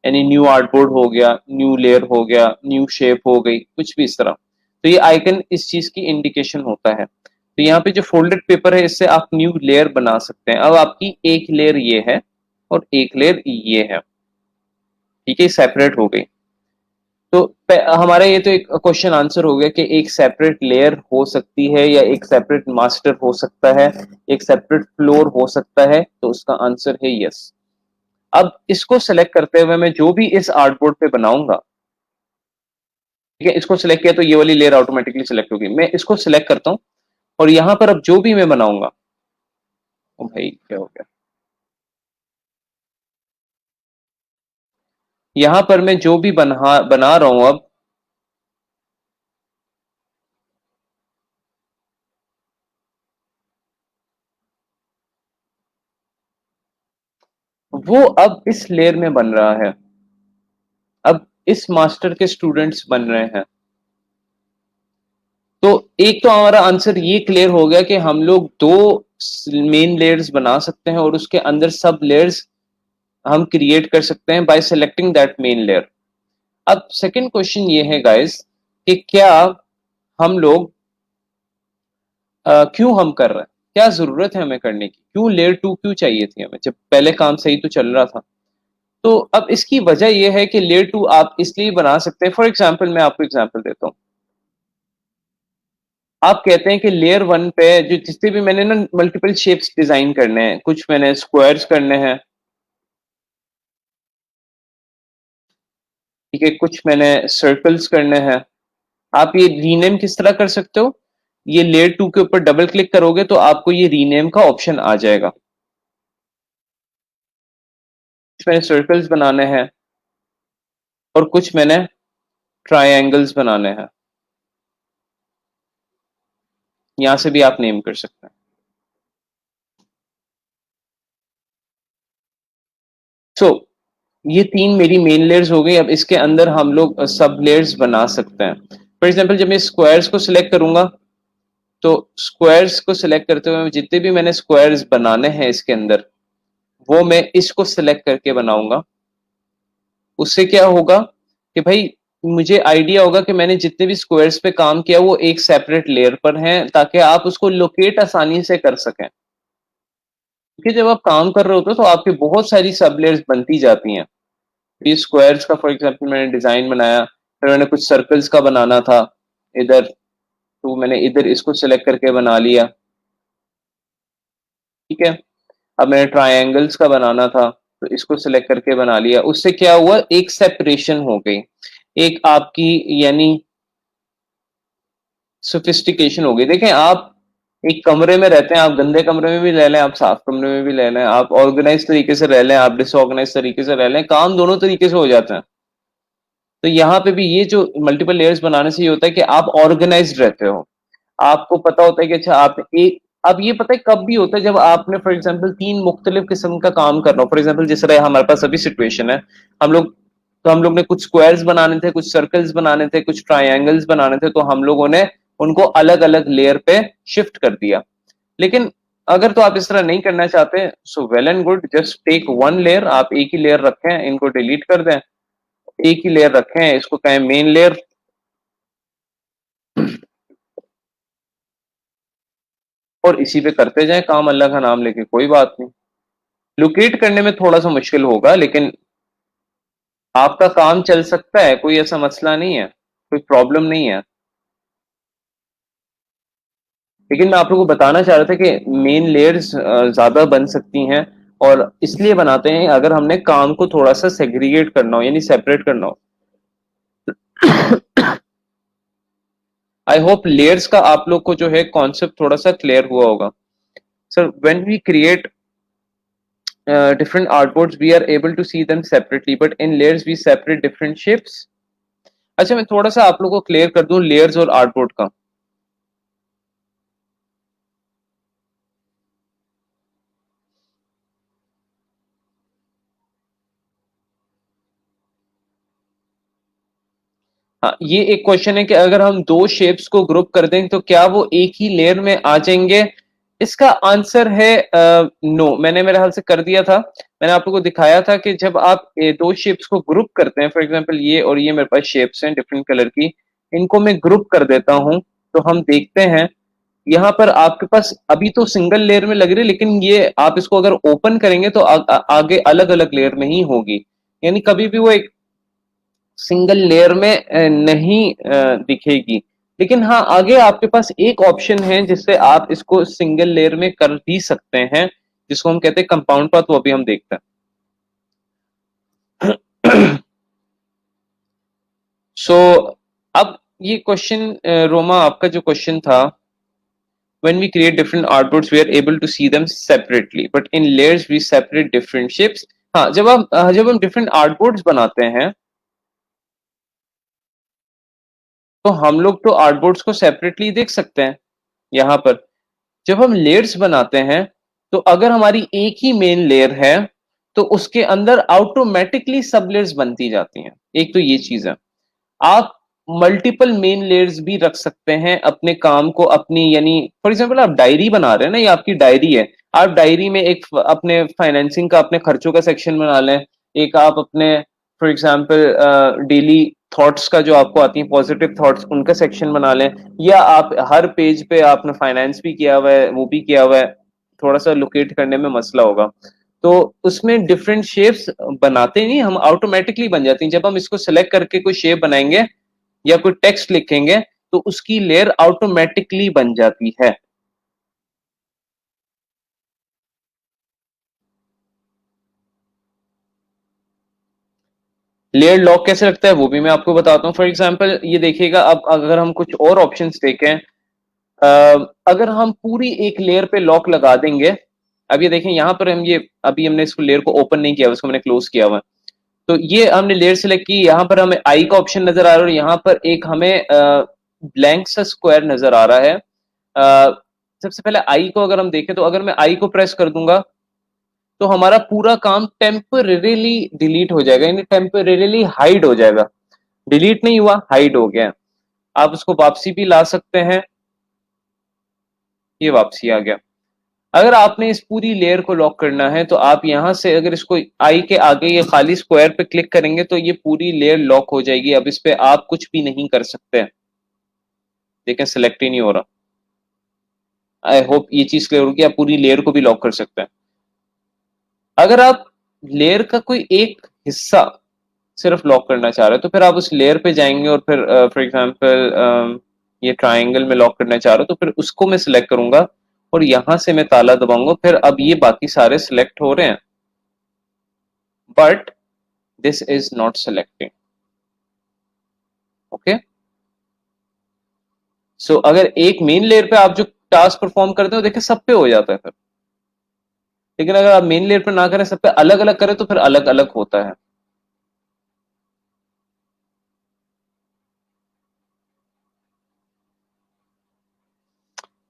यानी न्यू आर्टबोर्ड हो गया, न्यू लेयर हो गया, न्यू शेप हो गई, कुछ भी इस तरह। तो ये आइकन इस चीज की इंडिकेशन होता है। तो यहाँ पे जो फोल्डेड पेपर है इससे आप न्यू लेयर बना सकते हैं। अब आपकी एक लेयर ये है और एक लेयर ये है, ठीक है, सेपरेट हो गई। तो हमारा ये तो एक क्वेश्चन आंसर हो गया कि एक सेपरेट लेयर हो सकती है या एक सेपरेट मास्टर हो सकता है, एक सेपरेट फ्लोर हो सकता है। तो उसका आंसर है यस। अब इसको सेलेक्ट करते हुए मैं जो भी इस आर्टबोर्ड पे बनाऊंगा, ठीक है, इसको सिलेक्ट किया तो ये वाली लेयर ऑटोमेटिकली सिलेक्ट होगी। मैं इसको सिलेक्ट करता हूं और यहां पर अब जो भी मैं बनाऊंगा, ओ भाई क्या हो गया, यहां पर मैं जो भी बना रहा हूं अब, वो अब इस लेयर में बन रहा है। अब इस मास्टर के स्टूडेंट्स बन रहे हैं। तो एक तो हमारा आंसर ये क्लियर हो गया कि हम लोग दो मेन लेयर्स बना सकते हैं और उसके अंदर सब लेयर्स हम क्रिएट कर सकते हैं bye selecting that main layer. अब सेकंड क्वेश्चन ये है गाइस कि क्या हम लोग क्यों हम कर रहे हैं, क्या जरूरत है हमें करने की, क्यों लेयर 2 क्यों चाहिए थी हमें, जब पहले काम सही तो चल रहा था। तो अब इसकी वजह यह है कि लेयर 2 आप इसलिए बना सकते हैं। फॉर एग्जांपल मैं आपको एग्जांपल देता हूं। आप कहते हैं कि लेयर 1 पे जो जितने भी मैंने ना मल्टीपल शेप्स डिजाइन करने हैं, कुछ मैंने स्क्वायर्स करने हैं, ठीक है, कुछ मैंने सर्कल्स करने हैं। आप ये रीनेम किस तरह कर सकते हो, ये लेयर 2 के ऊपर डबल क्लिक करोगे तो आपको ये रीनेम का ऑप्शन आ जाएगा। कुछ मैंने सर्कल्स बनाने हैं और कुछ मैंने ट्रायंगल्स बनाने हैं, यहां से भी आप नेम कर सकते हैं। सो ये तीन मेरी मेन लेयर्स हो गई। अब इसके अंदर हम लोग सब लेयर्स बना सकते हैं। फॉर एग्जांपल जब मैं स्क्वायर्स को सिलेक्ट करूंगा तो स्क्वायर्स को सिलेक्ट करते हुए जितने भी मैंने स्क्वायर्स बनाने हैं इसके अंदर, वो मैं इसको सिलेक्ट करके बनाऊंगा। उससे क्या होगा कि भाई मुझे आइडिया होगा कि मैंने जितने भी स्क्वायर्स पे काम किया वो एक सेपरेट लेयर पर हैं, ताकि आप उसको लोकेट आसानी से कर सकें। क्योंकि जब आप काम कर रहे होते हो तो आपकी बहुत सारी सब लेयर्स बनती जाती हैं। ये स्क्वायर्स का फॉर एग्जांपल मैंने डिजाइन बनाया, फिर मैंने कुछ सर्कल्स का बनाना था, इधर, तो मैंने इधर इसको सिलेक्ट करके बना लिया, ठीक है। अब मैंने ट्रायंगल्स का बनाना था, तो इसको सिलेक्ट करके बना लिया। उससे क्या हुआ, एक सेपरेशन हो गई, एक आपकी यानी सोफिस्टिकेशन हो गई। देखें, आप एक कमरे में रहते हैं, आप गंदे कमरे में भी रह लें, आप साफ कमरे में भी रह लें, आप ऑर्गेनाइज तरीके से रह लें, आप डिसऑर्गेनाइज तरीके से रह लें, काम दोनों तरीके से हो जाते हैं। तो यहाँ पे भी ये जो मल्टीपल लेयर्स बनाने से ये होता है कि आप ऑर्गेनाइज्ड रहते हो, आपको पता होता है कि अच्छा आप एक, अब ये पता है कब भी होता है जब आपने फॉर एग्जांपल तीन मुख्तलिफ किस्म का काम करना हो। फॉर एग्जांपल जिस तरह हमारे पास अभी सिचुएशन है, हम लोग, तो हम लोग ने कुछ स्क्वायर्स बनाने थे, कुछ सर्कल्स बनाने थे, कुछ ट्रायंगल्स बनाने थे, तो हम लोगों ने उनको अलग अलग लेयर पे शिफ्ट कर दिया। लेकिन अगर तो आप इस तरह नहीं करना चाहते, so well and good, just take one layer, आप एक ही लेयर रखें, इनको डिलीट कर दें, एक ही लेयर रखें, इसको कहें मेन लेयर, और इसी पे करते जाएं काम, अल्लाह का नाम लेके, कोई बात नहीं। लोकेट करने में थोड़ा सा मुश्किल होगा, लेकिन आपका काम चल सकता है, कोई ऐसा मसला नहीं है, कोई प्रॉब्लम नहीं है। लेकिन मैं आप लोगों को बताना चाह रहा था कि मेन लेयर्स ज्यादा बन सकती हैं, और इसलिए बनाते हैं अगर हमने काम को थोड़ा सा सेग्रीगेट करना हो, यानी सेपरेट करना हो। आई होप लेयर्स का आप लोग को जो है कॉन्सेप्ट थोड़ा सा क्लियर हुआ होगा। Sir, when we create different artboards we are able to see them separately, but in layers we separate different shapes. अच्छा, मैं थोड़ा सा आप लोगों को क्लियर कर दूं लेयर्स और आर्टबोर्ड का। हाँ, ये एक क्वेश्चन है कि अगर हम दो शेप्स को ग्रुप कर दें तो क्या वो एक ही लेयर में आ जाएंगे। इसका आंसर है नो। मैंने मेरे हाल से कर दिया था, मैंने आप लोगों को दिखाया था कि जब आप दो शेप्स को ग्रुप करते हैं, फॉर एग्जांपल ये और ये मेरे पास शेप्स हैं डिफरेंट कलर की, इनको मैं ग्रुप कर देता हूं, तो हम देखते हैं यहाँ पर आपके पास अभी तो सिंगल लेयर में लग रही है, लेकिन ये आप इसको अगर ओपन करेंगे तो आगे अलग अलग लेयर में ही होगी, यानी कभी भी वो एक सिंगल लेयर में नहीं दिखेगी। लेकिन हाँ, आगे आपके पास एक ऑप्शन है जिससे आप इसको सिंगल लेयर में कर भी सकते हैं, जिसको हम कहते हैं कंपाउंड पाथ, वो अभी हम देखते हैं। सो अब ये क्वेश्चन, रोमा, आपका जो क्वेश्चन था, when we create different artboards we are able to see them separately but in layers we separate different shapes। हाँ, जब हम डिफरेंट आर्टबोर्ड्स बनाते हैं तो हम लोग तो आर्टबोर्ड्स को सेपरेटली देख सकते हैं। यहाँ पर जब हम लेयर्स बनाते हैं, तो अगर हमारी एक ही मेन लेयर है तो उसके अंदर ऑटोमेटिकली सब लेयर्स बनती जाती हैं। एक तो ये चीज है। आप मल्टीपल मेन लेयर्स भी रख सकते हैं अपने काम को, अपनी यानी फॉर एग्जांपल आप डायरी बना रहे हैं ना, ये आपकी डायरी है, आप डायरी में एक अपने फाइनेंसिंग का, अपने खर्चों का सेक्शन बना लें, एक आप अपने फॉर एग्जांपल डेली थॉट्स का जो आपको आती है पॉजिटिव थॉट्स, उनका सेक्शन बना लें, या आप हर पेज पे आपने फाइनेंस भी किया हुआ है, वो भी किया हुआ है, थोड़ा सा लोकेट करने में मसला होगा, तो उसमें डिफरेंट शेप्स बनाते नहीं, हम ऑटोमेटिकली बन जाती हैं। जब हम इसको सेलेक्ट करके कोई शेप बनाएंगे या कोई टेक्स्ट लिखेंगे तो उसकी लेयर ऑटोमेटिकली बन जाती है। लेयर लॉक कैसे लगता है वो भी मैं आपको बताता हूँ। फॉर एग्जांपल ये देखिएगा, अब अगर हम कुछ और ऑप्शंस देखें, अगर हम पूरी एक लेयर पे लॉक लगा देंगे, अब ये देखें यहाँ पर हम ये अभी हमने इसको लेयर को ओपन नहीं किया, उसको मैंने क्लोज किया हुआ है, तो ये हमने लेयर सेलेक्ट की, यहाँ पर हमें आई का ऑप्शन नजर आ रहा है और यहाँ पर एक हमें ब्लैंक सा स्क्वायर नजर आ रहा है। सबसे पहले आई को अगर हम देखें, तो अगर मैं आई को प्रेस कर दूंगा तो हमारा पूरा काम टेम्परेरीली डिलीट हो जाएगा, यानी टेम्परेरीली हाइड हो जाएगा। डिलीट नहीं हुआ, हाइड हो गया। आप उसको वापसी भी ला सकते हैं, ये वापसी आ गया। अगर आपने इस पूरी लेयर को लॉक करना है तो आप यहां से अगर इसको आई के आगे ये खाली स्क्वायर पे क्लिक करेंगे तो ये पूरी लेयर लॉक हो जाएगी। अब इस पे आप कुछ भी नहीं कर सकते। देखें, सिलेक्ट ही नहीं हो रहा। आई होप ये चीज क्लियर होगी, आप पूरी लेयर को भी लॉक कर सकते हैं। अगर आप लेयर का कोई एक हिस्सा सिर्फ लॉक करना चाह रहे हैं तो फिर आप उस लेयर पे जाएंगे और फिर फॉर एग्जांपल ये ट्राइंगल में लॉक करना चाह रहा हूँ, तो फिर उसको मैं सिलेक्ट करूंगा और यहां से मैं ताला दबाऊंगा, फिर अब ये बाकी सारे सिलेक्ट हो रहे हैं, but this is not selecting. Okay, so अगर एक मेन लेयर पे आप जो टास्क परफॉर्म करते हो, देखिए सब पे हो जाता है फिर, लेकिन अगर आप मेन लेयर पे ना करें, सब पे अलग अलग करें, तो फिर अलग अलग होता है।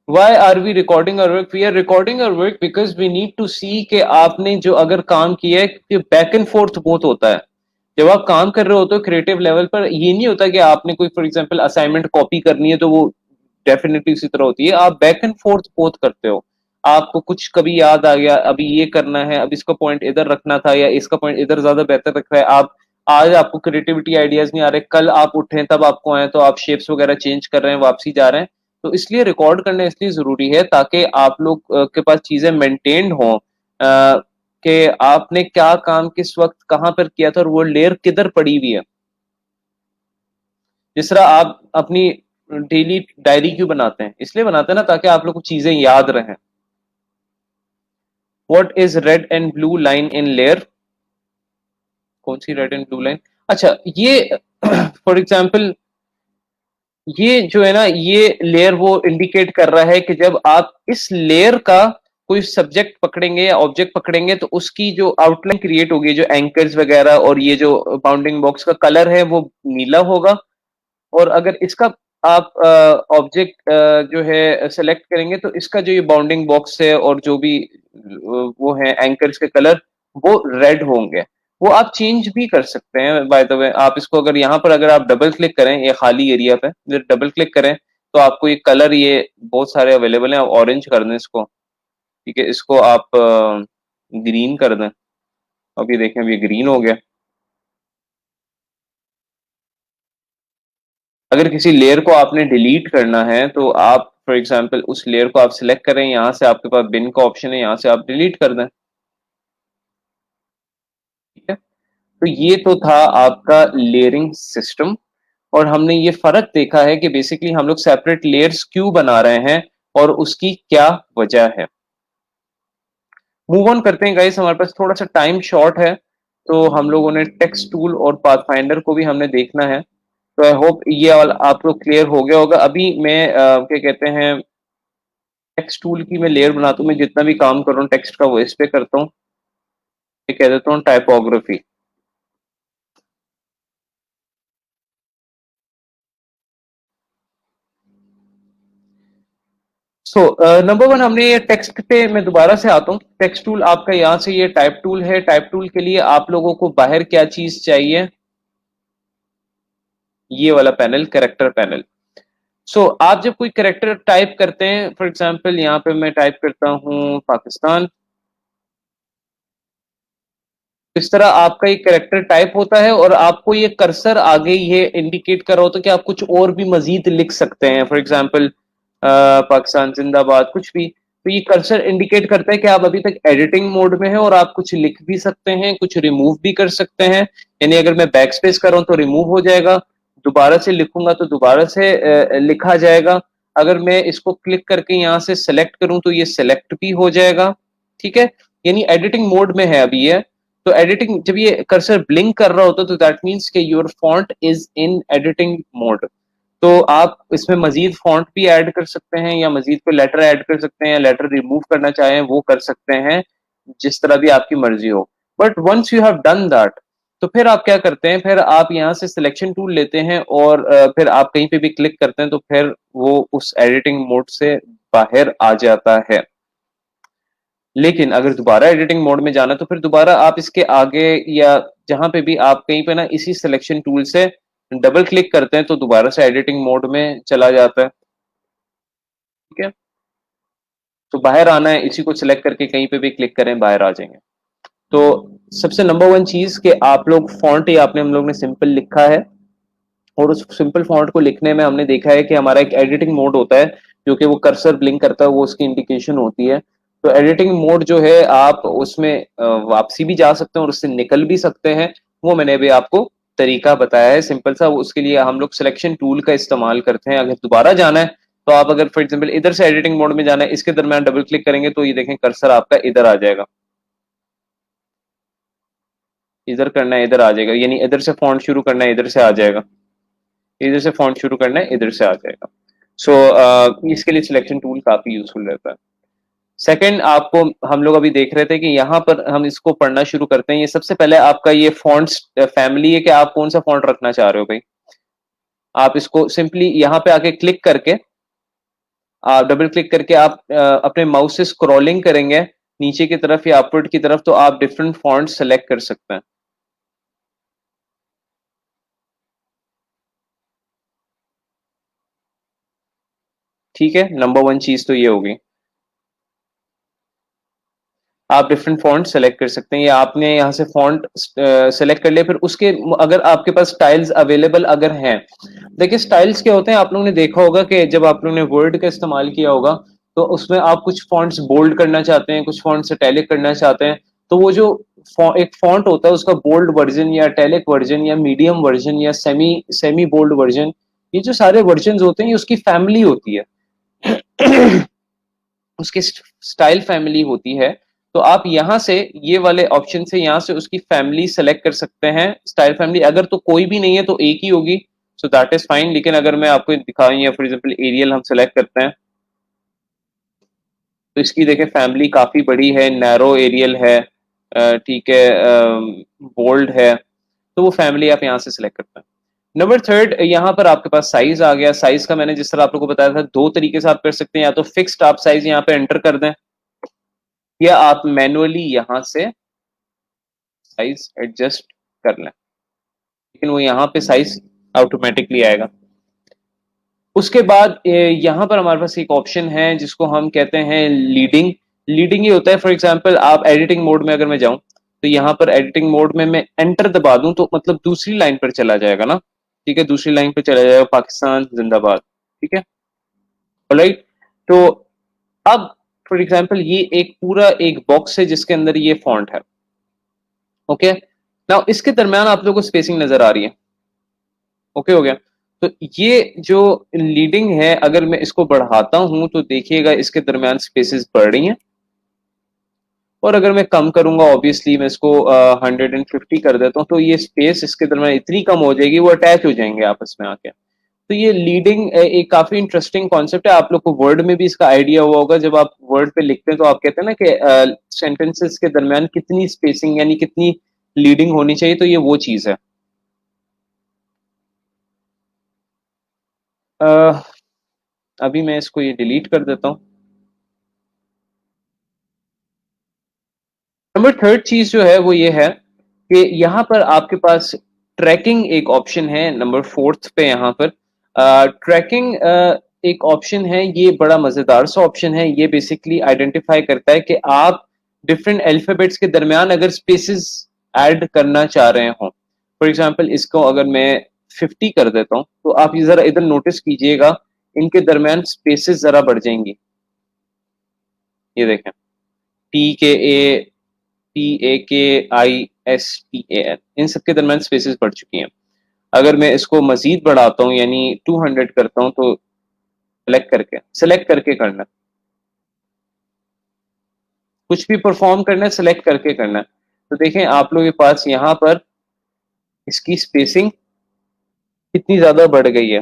Why are we recording our work? We are recording our work because we need to see कि आपने जो अगर काम किया है, कि बैक एंड फोर्थ बहुत होता है जब आप काम कर रहे होते हो क्रिएटिव लेवल पर। ये नहीं होता कि आपने कोई फॉर एग्जांपल असाइनमेंट कॉपी करनी है तो वो डेफिनेटली उसी तरह होती है। आप बैक एंड फोर्थ बहुत करते हो, आपको कुछ कभी याद आ गया, अभी ये करना है, अब इसका पॉइंट इधर रखना था या इसका पॉइंट इधर ज्यादा बेहतर रख रहा है। आप आज आपको क्रिएटिविटी आइडियाज नहीं आ रहे, कल आप उठे तब आपको आए, तो आप शेप्स वगैरह चेंज कर रहे हैं, वापसी जा रहे हैं। तो इसलिए रिकॉर्ड करना इसलिए जरूरी है ताकि आप लोग के पास चीजें मेंटेन्ड हों, कि आपने क्या काम किस वक्त कहां पर किया था और वो लेयर किधर पड़ी हुई है। जिस तरह आप अपनी डेली डायरी क्यों बनाते हैं, इसलिए बनाते हैं ना ताकि आप लोग को चीजें याद रहें। What is red and blue line in layer? कौन सी रेड एंड ब्लू लाइन? अच्छा, ये फॉर एग्जाम्पल ये जो है ना, ये लेयर वो इंडिकेट कर रहा है कि जब आप इस लेयर का कोई सब्जेक्ट पकड़ेंगे या ऑब्जेक्ट पकड़ेंगे तो उसकी जो आउटलाइन क्रिएट होगी, जो एंकर्स वगैरह और ये जो बाउंडिंग बॉक्स का कलर है वो नीला होगा। और अगर इसका आप ऑब्जेक्ट जो है सेलेक्ट करेंगे तो इसका जो ये बाउंडिंग बॉक्स है और जो भी वो है एंकर्स के कलर, वो रेड होंगे। वो आप चेंज भी कर सकते हैं बाय द वे। आप इसको अगर यहाँ पर अगर आप डबल क्लिक करें ये खाली एरिया पे, डबल क्लिक करें तो आपको ये कलर ये बहुत सारे अवेलेबल हैं। आप ऑरेंज कर दें इसको, ठीक है, इसको आप ग्रीन कर दें। अब ये देखें, अभी ग्रीन हो गया। अगर किसी लेयर को आपने डिलीट करना है तो आप फॉर एग्जांपल उस लेयर को आप सिलेक्ट करें, यहां से आपके पास बिन का ऑप्शन है, यहां से आप डिलीट कर दें। ठीक है, तो ये तो था आपका लेयरिंग सिस्टम। और हमने ये फर्क देखा है कि बेसिकली हम लोग सेपरेट लेयर्स क्यों बना रहे हैं और उसकी क्या वजह है। मूव ऑन करते हैं गाइस, हमारे पास थोड़ा सा टाइम शॉर्ट है, तो हम लोगों ने टेक्स्ट टूल और पाथफाइंडर को भी हमने देखना है। तो आई होप ये वाला आप लोग क्लियर हो गया होगा। अभी मैं क्या कहते हैं, टेक्स्ट टूल की मैं लेयर बनाता हूँ, मैं जितना भी काम कर रहा हूँ टेक्स्ट का वो इस पे करता हूँ, ये कह देता हूँ टाइपोग्राफी। सो नंबर वन, हमने ये टेक्स्ट पे मैं दोबारा से आता हूँ। टेक्स्ट टूल आपका यहाँ से ये टाइप टूल है। टाइप टूल के लिए आप लोगों को बाहर क्या चीज चाहिए, ये वाला पैनल, कैरेक्टर पैनल। सो आप जब कोई कैरेक्टर टाइप करते हैं, फॉर एग्जांपल यहाँ पे मैं टाइप करता हूँ पाकिस्तान, इस तरह आपका एक कैरेक्टर टाइप होता है और आपको ये कर्सर आगे ये इंडिकेट कर रहा होता है कि आप कुछ और भी मजीद लिख सकते हैं। फॉर एग्जांपल पाकिस्तान जिंदाबाद, कुछ भी। तो ये कर्सर इंडिकेट करता है कि आप अभी तक एडिटिंग मोड में हैं और आप कुछ लिख भी सकते हैं, कुछ रिमूव भी कर सकते हैं। यानी अगर मैं बैक स्पेस कर रहा हूं तो रिमूव हो जाएगा, दोबारा से लिखूंगा तो दोबारा से लिखा जाएगा। अगर मैं इसको क्लिक करके यहाँ से सेलेक्ट करूं तो ये सेलेक्ट भी हो जाएगा। ठीक है, यानी एडिटिंग मोड में है अभी ये। तो एडिटिंग, जब ये कर्सर ब्लिंक कर रहा होता है तो दैट मीन्स कि your font is in editing mode. तो आप इसमें मजीद फॉन्ट भी ऐड कर सकते हैं या मजीद कोई लेटर ऐड कर सकते हैं या लेटर रिमूव करना चाहें वो कर सकते हैं, जिस तरह भी आपकी मर्जी हो। But once you have done that, तो फिर आप क्या करते हैं, फिर आप यहाँ से सिलेक्शन टूल लेते हैं और फिर आप कहीं पे भी क्लिक करते हैं तो फिर वो उस एडिटिंग मोड से बाहर आ जाता है। लेकिन अगर दोबारा एडिटिंग मोड में जाना तो फिर दोबारा आप इसके आगे या जहां पे भी आप कहीं पे ना इसी सिलेक्शन टूल से डबल क्लिक करते हैं तो दोबारा से एडिटिंग मोड में चला जाता है। ठीक है, तो बाहर आना है, इसी को सिलेक्ट करके कहीं पे भी क्लिक करें, बाहर आ जाएंगे। तो सबसे नंबर वन चीज कि आप लोग फॉन्ट ही आपने हम लोग ने सिंपल लिखा है, और उस सिंपल फॉन्ट को लिखने में हमने देखा है कि हमारा एक एडिटिंग मोड होता है जो कि वो कर्सर ब्लिंक करता है, वो उसकी इंडिकेशन होती है। तो एडिटिंग मोड जो है आप उसमें वापसी भी जा सकते हैं और उससे निकल भी सकते हैं, वो मैंने अभी आपको तरीका बताया है सिंपल सा, उसके लिए हम लोग सिलेक्शन टूल का इस्तेमाल करते हैं। अगर दोबारा जाना है तो आप अगर फॉर एग्जांपल इधर से एडिटिंग मोड में जाना है, इसके दरमियान डबल क्लिक करेंगे तो ये देखें कर्सर आपका इधर आ जाएगा, इधर करना है इधर आ जाएगा, यानी इधर से फॉन्ट शुरू करना है इधर से आ जाएगा, इधर से फॉन्ट शुरू करना है इधर से आ जाएगा। सो इसके लिए सिलेक्शन टूल काफी यूजफुल रहता है। सेकंड, आपको हम लोग अभी देख रहे थे कि यहाँ पर हम इसको पढ़ना शुरू करते हैं। ये सबसे पहले आपका ये फॉन्ट्स फैमिली है कि आप कौन सा फॉन्ट रखना चाह रहे हो भाई। आप इसको सिंपली यहाँ पे आके क्लिक करके, आप डबल क्लिक करके आप अपने माउस से स्क्रॉलिंग करेंगे नीचे की तरफ या अपवर्ड की तरफ, तो आप डिफरेंट फॉन्ट सेलेक्ट कर सकते हैं। ठीक है, नंबर वन चीज तो ये होगी, आप डिफरेंट फॉन्ट सेलेक्ट कर सकते हैं, या आपने यहाँ से फॉन्ट सेलेक्ट कर लिया, फिर उसके अगर आपके पास स्टाइल्स अवेलेबल अगर हैं, देखिए स्टाइल्स क्या होते हैं, आप लोगों ने देखा होगा कि जब आप लोगों ने वर्ड का इस्तेमाल किया होगा तो उसमें आप कुछ फॉन्ट्स बोल्ड करना चाहते हैं, कुछ फॉन्ट्स इटैलिक करना चाहते हैं, तो वो जो एक फॉन्ट होता है उसका बोल्ड वर्जन या इटैलिक वर्जन या मीडियम वर्जन या सेमी सेमी बोल्ड वर्जन, ये जो सारे वर्जन होते हैं ये उसकी फैमिली होती है। उसकी स्टाइल फैमिली होती है। तो आप यहाँ से ये वाले ऑप्शन से यहाँ से उसकी फैमिली सेलेक्ट कर सकते हैं, स्टाइल फैमिली। अगर तो कोई भी नहीं है तो एक ही होगी, सो दैट इज फाइन। लेकिन अगर मैं आपको दिखाऊं, या फॉर एग्जांपल एरियल हम सेलेक्ट करते हैं, तो इसकी देखें फैमिली काफी बड़ी है, नैरो एरियल है, ठीक है, बोल्ड है, तो वो फैमिली आप यहाँ से सिलेक्ट करते हैं। नंबर थर्ड, यहाँ पर आपके पास साइज आ गया। साइज का मैंने जिस तरह आप लोगों को बताया था, दो तरीके से आप कर सकते हैं, या तो फिक्स्ड आप साइज यहाँ पे एंटर कर दें, या आप मैनुअली यहां से साइज एडजस्ट कर लें, लेकिन वो यहाँ पे साइज ऑटोमेटिकली आएगा। उसके बाद यहाँ पर हमारे पास एक ऑप्शन है जिसको हम कहते हैं लीडिंग। लीडिंग ये होता है, फॉर एग्जांपल आप एडिटिंग मोड में अगर मैं जाऊं, तो यहाँ पर एडिटिंग मोड में मैं एंटर दबा दूं तो मतलब दूसरी लाइन पर चला जाएगा ना, ठीक है, दूसरी लाइन पर चला जाएगा, पाकिस्तान जिंदाबाद, ठीक है, राइट। तो अब फॉर एग्जांपल ये एक पूरा एक बॉक्स है जिसके अंदर ये फॉन्ट है, ओके। नाउ इसके दरमियान आप लोगों को स्पेसिंग नजर आ रही है, ओके हो गया। तो ये जो लीडिंग है, अगर मैं इसको बढ़ाता हूं तो देखिएगा इसके दरमियान स्पेसेस बढ़ रही हैं, और अगर मैं कम करूंगा, ऑब्वियसली मैं इसको 150 कर देता हूं, तो ये स्पेस इसके दरमियान इतनी कम हो जाएगी, वो अटैच हो जाएंगे आपस में आके। तो ये लीडिंग एक काफी इंटरेस्टिंग कॉन्सेप्ट है। आप लोग को वर्ड में भी इसका आइडिया हुआ होगा, जब आप वर्ड पे लिखते हैं तो आप कहते हैं ना कि सेंटेंसेस के दरमियान कितनी स्पेसिंग यानी कितनी लीडिंग होनी चाहिए, तो ये वो चीज है। अ, अभी मैं इसको ये डिलीट कर देता हूँ। नंबर थर्ड चीज जो है वो ये है कि यहाँ पर आपके पास ट्रैकिंग एक ऑप्शन है, नंबर फोर्थ पे यहाँ पर ट्रैकिंग एक ऑप्शन है। ये बड़ा मजेदार सा ऑप्शन है। ये बेसिकली आइडेंटिफाई करता है कि आप डिफरेंट अल्फाबेट्स के दरमियान अगर स्पेसेस ऐड करना चाह रहे हो, फॉर एग्जांपल इसको अगर मैं 50 कर देता हूँ, तो आप ये जरा इधर नोटिस कीजिएगा, इनके दरमियान स्पेसेस जरा बढ़ जाएंगी। ये देखें, PKA PAKISTAN, इन सबके दरमियान स्पेसेस बढ़ चुकी हैं। अगर मैं इसको मजीद बढ़ाता हूँ यानी 200 करता हूँ, तो सेलेक्ट करके करना, कुछ भी परफॉर्म करना है सेलेक्ट करके करना है। तो देखें आप लोगों के पास यहाँ पर इसकी स्पेसिंग कितनी ज्यादा बढ़ गई है।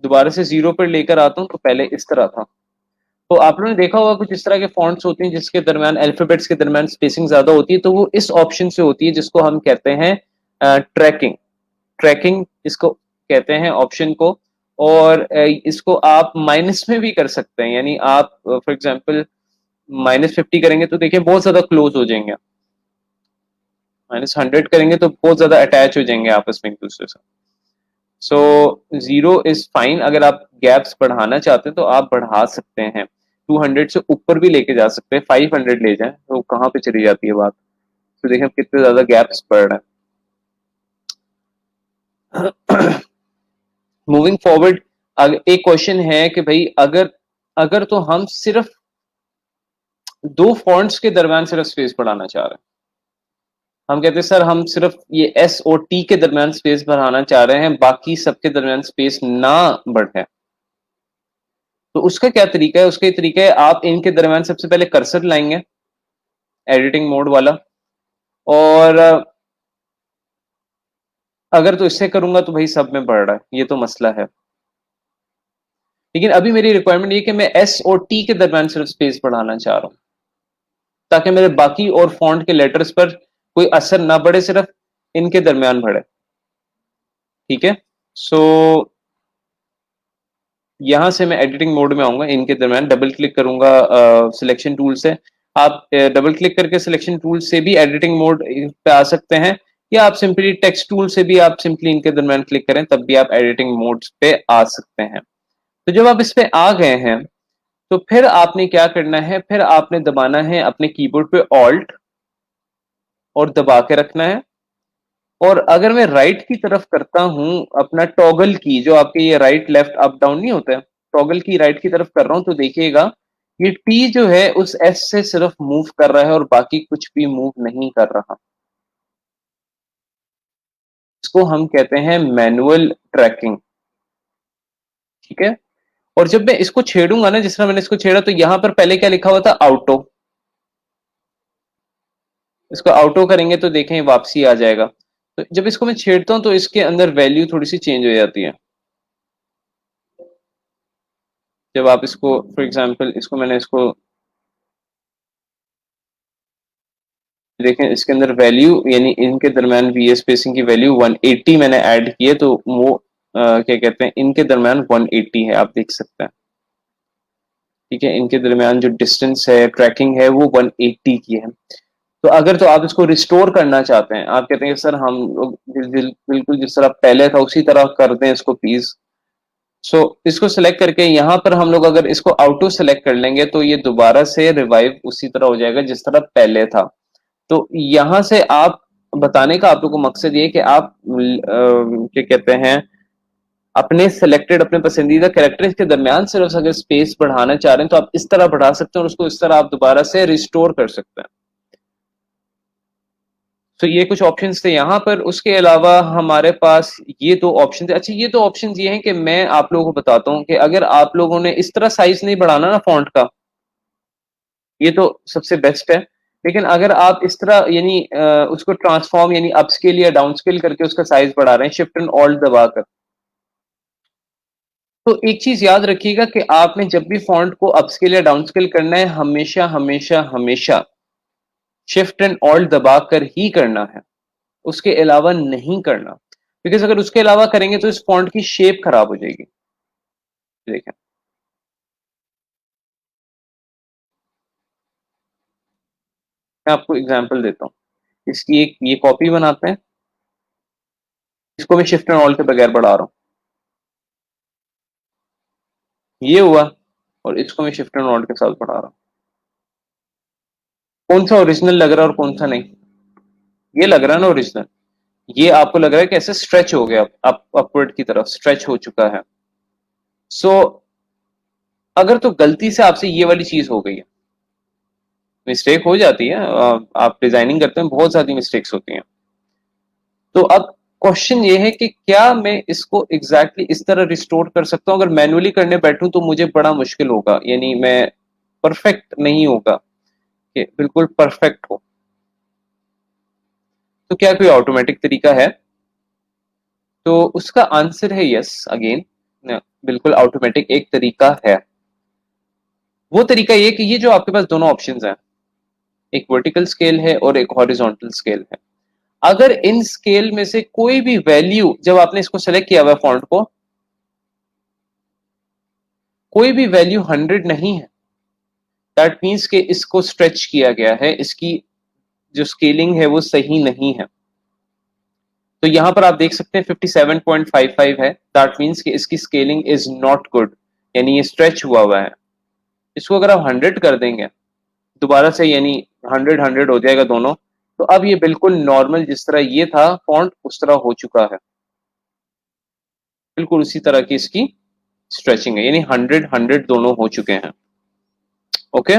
दोबारा से जीरो पर लेकर आता हूँ, तो पहले इस तरह था। तो आप लोगों ने देखा होगा कुछ इस तरह के फॉन्ट्स होते हैं जिसके दरमियान अल्फाबेट्स के दरमियान स्पेसिंग ज्यादा होती है, तो वो इस ऑप्शन से होती है जिसको हम कहते हैं ट्रैकिंग। ट्रैकिंग इसको कहते हैं ऑप्शन को। और इसको आप माइनस में भी कर सकते हैं, यानी आप फॉर एग्जांपल -50 करेंगे तो देखिए बहुत ज्यादा क्लोज हो जाएंगे, -100 करेंगे तो बहुत ज्यादा अटैच हो जाएंगे आपस में एक दूसरे से। So zero is fine. अगर आप गैप्स बढ़ाना चाहते हैं तो आप बढ़ा सकते हैं, 200 से ऊपर भी लेके जा सकते हैं, 500 ले जाएं तो कहाँ पे चली जाती है बात। तो देखें कितने ज्यादा गैप्स पड़ रहे हैं। मूविंग फॉरवर्ड, एक क्वेश्चन है कि भाई अगर अगर तो हम सिर्फ दो फॉन्ट्स के दरमियान सिर्फ स्पेस बढ़ाना चाह रहे हैं, हम कहते हैं सर हम सिर्फ ये एस और टी के दरमियान स्पेस बढ़ाना चाह रहे हैं, बाकी सबके दरमियान स्पेस ना बढ़े। तो उसका क्या तरीका है? उसका ये तरीका है, आप इनके दरमियान सबसे पहले कर्सर लाएंगे, एडिटिंग मोड वाला। और अगर तो इससे करूंगा तो भाई सब में बढ़ रहा है, ये तो मसला है। लेकिन अभी मेरी रिक्वायरमेंट ये कि मैं एस और टी के दरमियान सिर्फ स्पेस बढ़ाना चाह रहा हूं, ताकि मेरे बाकी और फॉन्ट के लेटर्स पर कोई असर ना पड़े, सिर्फ इनके दरमियान बढ़े। ठीक है, सो यहां से मैं एडिटिंग मोड में आऊंगा, इनके दरमियान डबल क्लिक करूंगा सिलेक्शन टूल से। आप डबल क्लिक करके सिलेक्शन टूल से भी एडिटिंग मोड पे आ सकते हैं, या आप सिंपली टेक्स्ट टूल से भी आप सिंपली इनके दरमियान क्लिक करें, तब भी आप एडिटिंग मोड्स पे आ सकते हैं। तो जब आप इस पे आ गए हैं तो फिर आपने क्या करना है, फिर आपने दबाना है अपने कीबोर्ड पे ऑल्ट और दबा के रखना है। और अगर मैं राइट की तरफ करता हूं अपना टॉगल की, जो आपके ये राइट लेफ्ट अप डाउन नहीं होता है, टॉगल की राइट की तरफ कर रहा हूं, तो देखिएगा ये टी जो है उस एस से सिर्फ मूव कर रहा है और बाकी कुछ भी मूव नहीं कर रहा। इसको हम कहते हैं मैनुअल ट्रैकिंग। ठीक है, और जब मैं इसको छेड़ूंगा ना, जिस तरह मैंने इसको छेड़ा, तो यहां पर पहले क्या लिखा हुआ था, आउटो। इसको आउटो करेंगे तो देखें वापसी आ जाएगा। तो जब इसको मैं छेड़ता हूं तो इसके अंदर वैल्यू थोड़ी सी चेंज हो जाती है। जब आप इसको फॉर एग्जांपल इसको मैंने इसको देखें, इसके अंदर वैल्यू यानी इनके दरमियान वी स्पेसिंग की वैल्यू 180 मैंने ऐड की है, तो वो क्या कहते हैं, इनके दरमियान 180 है, आप देख सकते हैं। ठीक है, इनके दरमियान जो डिस्टेंस है, ट्रैकिंग है, वो 180 की है। तो अगर तो आप इसको रिस्टोर करना चाहते हैं, आप कहते हैं सर हम लोग बिल्कुल जिस तरह पहले था उसी तरह कर दें इसको प्लीज। सो इसको सिलेक्ट करके यहाँ पर हम लोग अगर इसको ऑटो सेलेक्ट कर लेंगे तो ये दोबारा से रिवाइव उसी तरह हो जाएगा जिस तरह पहले था। तो यहां से आप बताने का आप लोग को मकसद ये कि आप क्या कहते हैं, अपने सिलेक्टेड अपने पसंदीदा कैरेक्टर्स के दरमियान सिर्फ अगर स्पेस बढ़ाना चाह रहे हैं तो आप इस तरह बढ़ा सकते हैं, और उसको इस तरह आप दोबारा से रिस्टोर कर सकते हैं। तो ये कुछ ऑप्शंस थे यहाँ पर। उसके अलावा हमारे पास ये दो ऑप्शन थे। अच्छा, ये दो ऑप्शन ये हैं कि मैं आप लोगों को बताता हूँ कि अगर आप लोगों ने इस तरह साइज नहीं बढ़ाना ना फॉन्ट का, ये तो सबसे बेस्ट है। लेकिन अगर आप इस तरह यानी उसको ट्रांसफॉर्म यानी अपस्केल या डाउनस्केल करके उसका साइज बढ़ा रहे हैं शिफ्ट एंड ऑल्ट दबाकर, तो एक चीज याद रखिएगा कि आपने जब भी फॉन्ट को अपस्केल या डाउनस्केल करना है, हमेशा हमेशा हमेशा शिफ्ट एंड ऑल्ट दबाकर ही करना है, उसके अलावा नहीं करना। बिकॉज अगर उसके अलावा करेंगे तो इस फॉन्ट की शेप खराब हो जाएगी। देखें, मैं आपको एग्जांपल देता हूँ। इसकी एक ये कॉपी बनाते हैं, इसको मैं शिफ्ट एंड ऑल के बगैर बढ़ा रहा हूँ, ये हुआ। और इसको मैं शिफ्ट एंड ऑल के साथ बढ़ा रहा हूँ। कौन सा ओरिजिनल लग रहा है और कौन सा नहीं? ये लग रहा है ना ओरिजिनल। ये आपको लग रहा है कि ऐसे स्ट्रेच हो गया, अपवर्ड की तरफ स्ट्रेच हो चुका है। सो अगर तो गलती से आपसे ये वाली चीज हो गई है, मिस्टेक हो जाती है, आप डिजाइनिंग करते हैं बहुत सारी मिस्टेक्स होती हैं। तो अब क्वेश्चन ये है कि क्या मैं इसको एग्जैक्टली इस तरह रिस्टोर कर सकता हूँ? अगर मैनुअली करने बैठूं तो मुझे बड़ा मुश्किल होगा, यानी मैं परफेक्ट नहीं होगा कि बिल्कुल परफेक्ट हो। तो क्या कोई ऑटोमेटिक तरीका है? तो उसका आंसर है यस अगेन, बिल्कुल ऑटोमेटिक एक तरीका है। वो तरीका ये कि ये जो आपके पास दोनों ऑप्शंस हैं, एक वर्टिकल स्केल है और एक हॉरिजॉन्टल स्केल है। अगर इन स्केल में से कोई भी वैल्यू, जब आपने इसको सेलेक्ट किया हुआ फॉन्ट को, कोई भी वैल्यू 100 नहीं है, दैट मीन्स कि इसको स्ट्रेच किया गया है, इसकी जो स्केलिंग है वो सही नहीं है। तो यहां पर आप देख सकते हैं 57.55 है, दैट मीन्स कि इसकी स्केलिंग इज नॉट गुड, यानी ये स्ट्रेच हुआ हुआ है। इसको अगर आप 100 कर देंगे दोबारा से, यानी 100 100 हो जाएगा दोनों, तो अब ये बिल्कुल नॉर्मल जिस तरह ये था फॉन्ट उस तरह हो चुका है, बिल्कुल उसी तरह की इसकी स्ट्रेचिंग है, यानी 100 100 दोनों हो चुके हैं। ओके,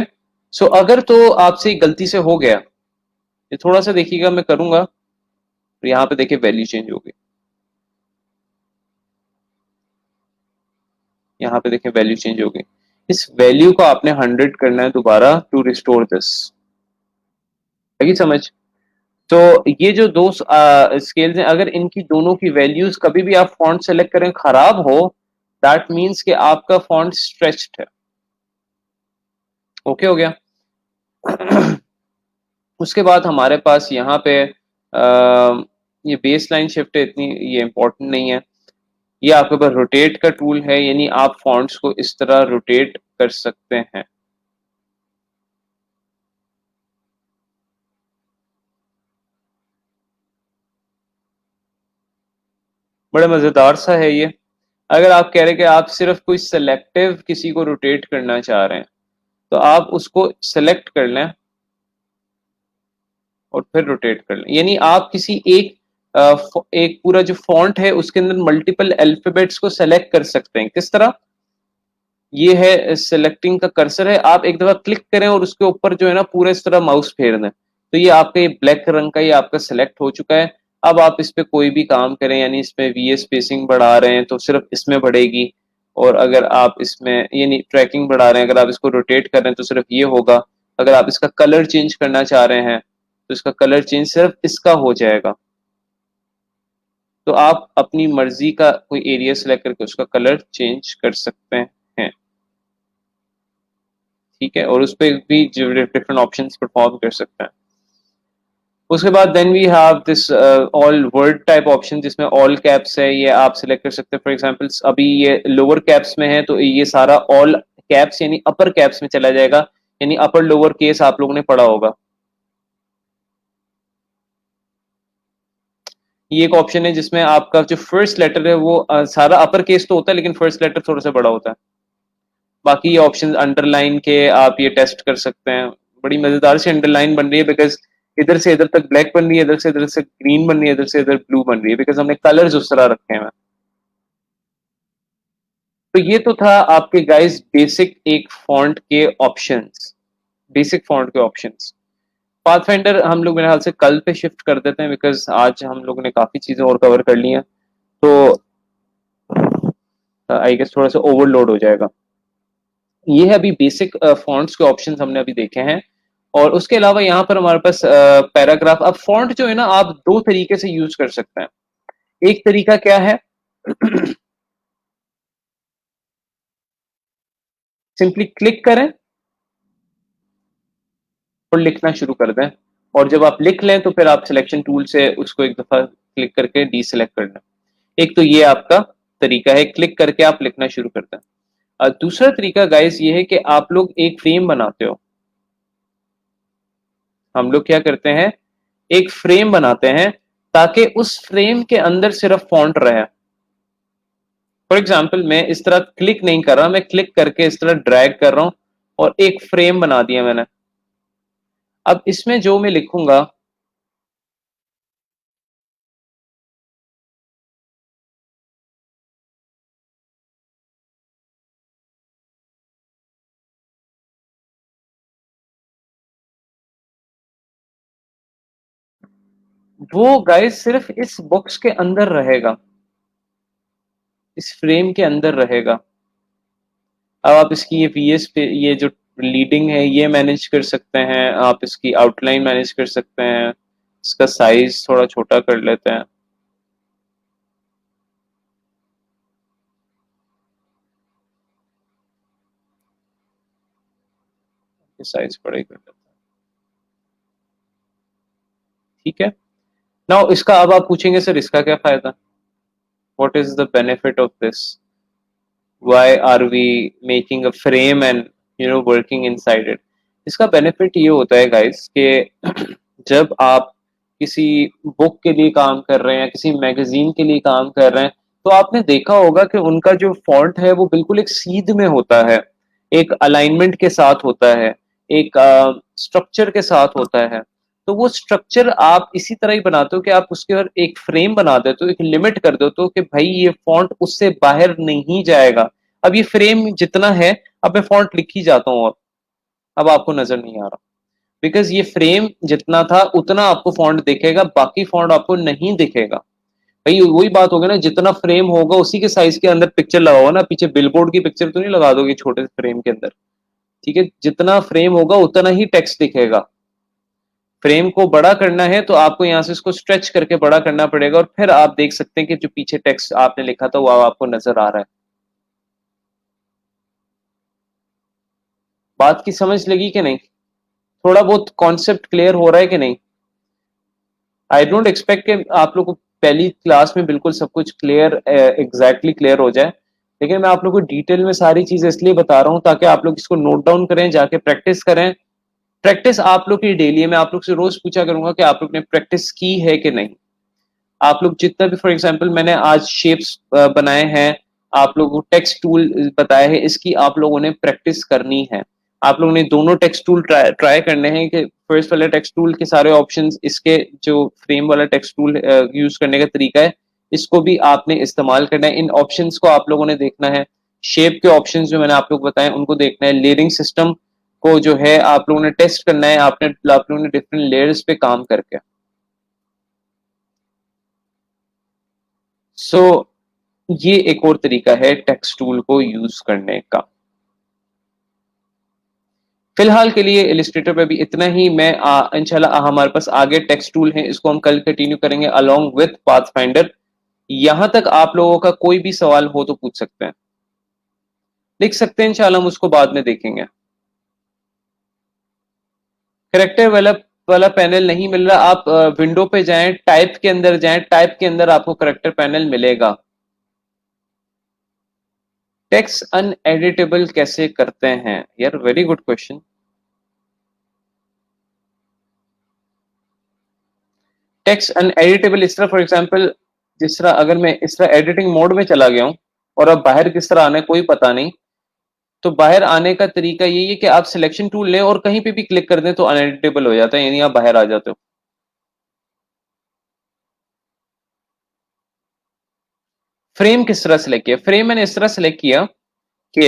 सो अगर तो आपसे गलती से हो गया ये थोड़ा सा देखिएगा, मैं करूंगा तो यहाँ पे देखिए वैल्यू चेंज हो गई, यहाँ पे देखिए वैल्यू चेंज हो गई। इस वैल्यू को आपने 100 करना है दोबारा टू रिस्टोर दिस। लगी समझ? तो ये जो दो स्केल्स हैं, अगर इनकी दोनों की वैल्यूज कभी भी आप फॉन्ट सेलेक्ट करें खराब हो, दैट मीन्स कि आपका फॉन्ट स्ट्रेच्ड है। ओके हो गया? उसके बाद हमारे पास यहाँ पे ये बेस लाइन शिफ्ट है, इतनी ये इंपॉर्टेंट नहीं है। ये आपके पास रोटेट का टूल है, यानी आप फॉन्ट्स को इस तरह रोटेट कर सकते हैं। बड़ा मजेदार सा है ये। अगर आप कह रहे हैं कि आप सिर्फ कोई सेलेक्टिव किसी को रोटेट करना चाह रहे हैं, तो आप उसको सेलेक्ट कर लें और फिर रोटेट कर लें। यानी आप किसी एक पूरा जो फॉन्ट है उसके अंदर मल्टीपल अल्फाबेट्स को सेलेक्ट कर सकते हैं। किस तरह? ये है सेलेक्टिंग का कर्सर है, आप एक दफा क्लिक करें और उसके ऊपर जो है ना पूरा इस तरह माउस फेर दें, तो ये आपका ये ब्लैक रंग का ये आपका सेलेक्ट हो चुका है। अब आप इस पे कोई भी काम करें, यानी इसमें वी स्पेसिंग बढ़ा रहे हैं तो सिर्फ इसमें बढ़ेगी, और अगर आप इसमें यानी ट्रैकिंग बढ़ा रहे हैं, अगर आप इसको रोटेट कर रहे हैं तो सिर्फ ये होगा। अगर आप इसका कलर चेंज करना चाह रहे हैं तो इसका कलर चेंज सिर्फ इसका हो जाएगा। तो आप अपनी मर्जी का कोई एरिया सेलेक्ट करके उसका कलर चेंज कर सकते हैं। ठीक है, और उस पर भी डिफरेंट ऑप्शंस परफॉर्म कर सकते हैं। उसके बाद then we have this all word type option, जिसमें ऑल कैप्स है, ये आप सिलेक्ट कर सकते हैं। फॉर एग्जांपल अभी ये लोअर कैप्स में है तो ये सारा ऑल कैप्स यानी अपर कैप्स में चला जाएगा, यानी अपर लोअर केस आप लोगों ने पढ़ा होगा। ये एक ऑप्शन है जिसमें आपका जो फर्स्ट लेटर है वो सारा अपर केस तो होता है, लेकिन फर्स्ट लेटर थोड़ा सा बड़ा होता है। बाकी ये ऑप्शन अंडरलाइन के आप ये टेस्ट कर सकते हैं। बड़ी मजेदार सी अंडरलाइन बन रही है, बिकॉज इधर से इधर तक ब्लैक बन रही है, इधर से ग्रीन बन रही है, इधर से इधर ब्लू बन रही है, बिकॉज हमने कलर्स उस तरह रखे हैं। तो ये तो था आपके गाइस बेसिक एक फॉन्ट के ऑप्शंस, बेसिक फॉन्ट के ऑप्शंस। पाथफाइंडर हम लोग मेरे ख्याल से कल पे शिफ्ट कर देते हैं, बिकॉज आज हम लोगों ने काफी चीजें और कवर कर ली हैं, तो आई गेस थोड़ा सा ओवरलोड हो जाएगा। ये है अभी बेसिक फॉन्ट्स के ऑप्शंस हमने अभी देखे हैं। और उसके अलावा यहाँ पर हमारे पास पैराग्राफ। अब फॉन्ट जो है ना आप दो तरीके से यूज कर सकते हैं। एक तरीका क्या है? सिंपली क्लिक करें और लिखना शुरू कर दें, और जब आप लिख लें तो फिर आप सिलेक्शन टूल से उसको एक दफा क्लिक करके डीसिलेक्ट कर लें। एक तो ये आपका तरीका है, क्लिक करके आप लिखना शुरू कर दें। दूसरा तरीका गाइस ये है कि आप लोग एक फ्रेम बनाते हो। हम लोग क्या करते हैं, एक फ्रेम बनाते हैं ताकि उस फ्रेम के अंदर सिर्फ फॉन्ट रहे। फॉर एग्जाम्पल मैं इस तरह क्लिक नहीं कर रहा, मैं क्लिक करके इस तरह ड्रैग कर रहा हूं और एक फ्रेम बना दिया मैंने। अब इसमें जो मैं लिखूंगा वो गाइस सिर्फ इस बॉक्स के अंदर रहेगा, इस फ्रेम के अंदर रहेगा। अब आप इसकी ये वीएस पे ये जो लीडिंग है ये मैनेज कर सकते हैं, आप इसकी आउटलाइन मैनेज कर सकते हैं, इसका साइज थोड़ा छोटा कर लेते हैं, साइज बड़ा ही कर लेते हैं। ठीक है। नाउ इसका अब आप पूछेंगे सर इसका क्या फायदा, what is the benefit of this, why are we making a frame and working inside it. इसका बेनिफिट ये होता है गाइस कि जब आप किसी बुक के लिए काम कर रहे हैं या किसी मैगजीन के लिए काम कर रहे हैं, तो आपने देखा होगा कि उनका जो फॉन्ट है वो बिल्कुल एक सीध में होता है, एक अलाइनमेंट के साथ होता है, एक स्ट्रक्चर के साथ होता है। तो वो स्ट्रक्चर आप इसी तरह ही बनाते हो कि आप उसके ऊपर एक फ्रेम बना देते हो, एक लिमिट कर देते हो कि भाई ये फॉन्ट उससे बाहर नहीं जाएगा। अब ये फ्रेम जितना है, अब मैं फॉन्ट लिख ही जाता हूँ, अब आपको नजर नहीं आ रहा। बिकॉज ये फ्रेम जितना था उतना आपको फॉन्ट दिखेगा, बाकी फॉन्ट आपको नहीं दिखेगा। भाई वही बात होगी ना, जितना फ्रेम होगा उसी के साइज के अंदर पिक्चर लगाओ ना, पीछे बिलबोर्ड की पिक्चर तो नहीं लगा दोगे छोटे से फ्रेम के अंदर। ठीक है, जितना फ्रेम होगा उतना ही टेक्स्ट दिखेगा। फ्रेम को बड़ा करना है तो आपको यहां से इसको स्ट्रेच करके बड़ा करना पड़ेगा, और फिर आप देख सकते हैं कि जो पीछे टेक्स्ट आपने लिखा था वो आपको नजर आ रहा है। बात की समझ लगी कि नहीं? थोड़ा बहुत कॉन्सेप्ट क्लियर हो रहा है कि नहीं? आई डोंट एक्सपेक्ट कि आप लोग को पहली क्लास में बिल्कुल सब कुछ क्लियर, एग्जैक्टली क्लियर हो जाए, लेकिन मैं आप लोग को डिटेल में सारी चीजें इसलिए बता रहा हूं ताकि आप लोग इसको नोट डाउन करें, जाके प्रैक्टिस करें। प्रैक्टिस आप लोग की डेली है, मैं आप लोग से रोज पूछा करूंगा कि आप लोग ने प्रैक्टिस की है कि नहीं। आप लोग जितना भी, फॉर एग्जांपल मैंने आज शेप्स बनाए हैं, आप लोगों को टेक्स्ट टूल बताया है, इसकी आप लोगों ने प्रैक्टिस करनी है। आप लोगों ने दोनों टेक्स्ट टूल ट्राई ट्राई करने हैं कि फर्स्ट वाले टेक्स्ट टूल के सारे ऑप्शंस, इसके जो फ्रेम वाला टेक्स्ट टूल यूज करने का तरीका है, इसको भी आपने इस्तेमाल करना है। इन ऑप्शंस को आप लोगों ने देखना है। शेप के ऑप्शंस जो मैंने आप लोग बताए उनको देखना है। लेयरिंग सिस्टम को जो है आप लोगों ने टेस्ट करना है, आप लोगों ने डिफरेंट लेयर्स पे काम करके। सो ये एक और तरीका है टेक्स्ट टूल को यूज करने का। फिलहाल के लिए इलिस्ट्रेटर पे भी इतना ही। मैं इंशाल्लाह हमारे पास आगे टेक्स्ट टूल है, इसको हम कल कंटिन्यू करेंगे अलोंग विथ पाथफाइंडर। यहां तक आप लोगों का कोई भी सवाल हो तो पूछ सकते हैं, लिख सकते हैं, इंशाल्लाह हम उसको बाद में देखेंगे। करेक्टर वाला वाला पैनल नहीं मिल रहा, आप विंडो पे जाएं, टाइप के अंदर जाएं, टाइप के अंदर आपको करेक्टर पैनल मिलेगा। टेक्स्ट अनएडिटेबल कैसे करते हैं यार? Very good question. टेक्स्ट अनएडिटेबल इस तरह, फॉर एग्जांपल जिस तरह अगर मैं इस तरह एडिटिंग मोड में चला गया हूं और अब बाहर किस तरह आना है कोई पता नहीं, तो बाहर आने का तरीका यही है कि आप सिलेक्शन टूल लें और कहीं पे भी क्लिक कर दें तो अनएडिटेबल हो जाता है, यानी आप बाहर आ जाते हो। फ्रेम किस तरह सेलेक्ट किया? फ्रेम मैंने इस तरह सेलेक्ट किया कि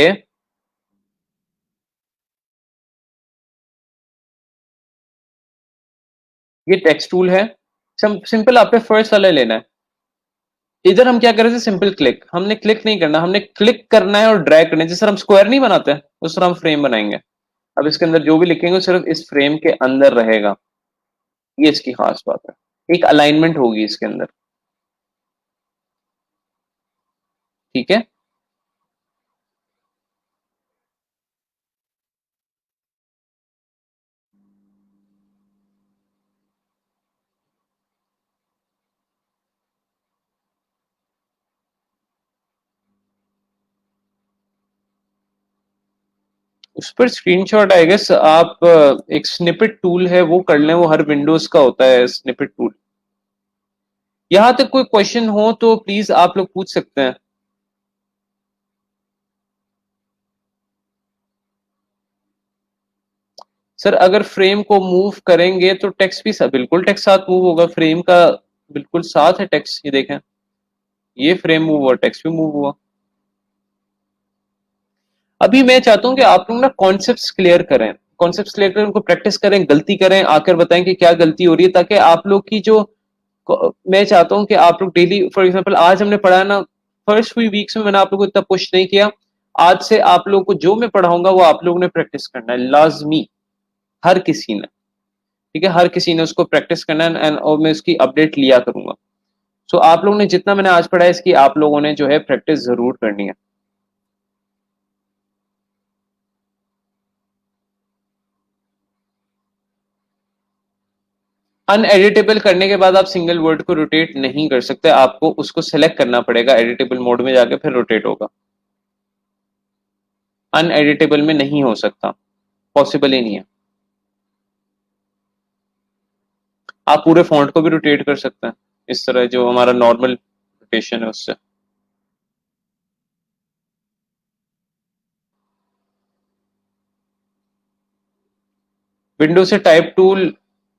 ये टेक्स्ट टूल है, सिंपल आप पे फर्स्ट वाला लेना है। इधर हम क्या कर रहे थे? सिंपल क्लिक, हमने क्लिक नहीं करना, हमने क्लिक करना है और ड्रैग करना है। जैसे हम स्क्वायर नहीं बनाते उस तरह हम फ्रेम बनाएंगे। अब इसके अंदर जो भी लिखेंगे सिर्फ इस फ्रेम के अंदर रहेगा, ये इसकी खास बात है। एक अलाइनमेंट होगी इसके अंदर। ठीक है, उस पर स्क्रीनशॉट आई गेस आप एक स्निपेट टूल है वो कर लें, वो हर विंडोज का होता है स्निपेट टूल। यहां तक कोई क्वेश्चन हो तो प्लीज आप लोग पूछ सकते हैं। सर अगर फ्रेम को मूव करेंगे तो टेक्स्ट भी बिल्कुल टेक्स्ट साथ मूव होगा, फ्रेम का बिल्कुल साथ है टेक्स्ट। ये देखें, ये फ्रेम मूव हुआ, टेक्स्ट भी मूव हुआ। अभी मैं चाहता हूं कि आप लोग ना कॉन्सेप्ट्स क्लियर करें, कॉन्सेप्ट्स क्लियर करें, उनको प्रैक्टिस करें, गलती करें, आकर बताएं कि क्या गलती हो रही है, ताकि आप लोग की जो, मैं चाहता हूं कि आप लोग डेली, फॉर एग्जांपल आज हमने पढ़ा ना, फर्स्ट फ्यू वीक्स में मैंने आप लोगों को इतना पुश नहीं किया। आज से आप लोगों को जो मैं पढ़ाऊंगा वो आप लोगों ने प्रैक्टिस करना है लाजमी, हर किसी ने। ठीक है, हर किसी ने उसको प्रैक्टिस करना है, और मैं उसकी अपडेट लिया करूंगा। सो आप लोगों ने जितना मैंने आज पढ़ा है इसकी आप लोगों ने जो है प्रैक्टिस जरूर करनी है। अनएडिटेबल करने के बाद आप सिंगल वर्ड को रोटेट नहीं कर सकते, आपको उसको सेलेक्ट करना पड़ेगा, एडिटेबल मोड में जाके फिर रोटेट होगा। अनएडिटेबल में नहीं हो सकता, पॉसिबल ही नहीं है। आप पूरे फॉन्ट को भी रोटेट कर सकते हैं, इस तरह जो हमारा नॉर्मल रोटेशन है उससे। विंडो से टाइप टूल,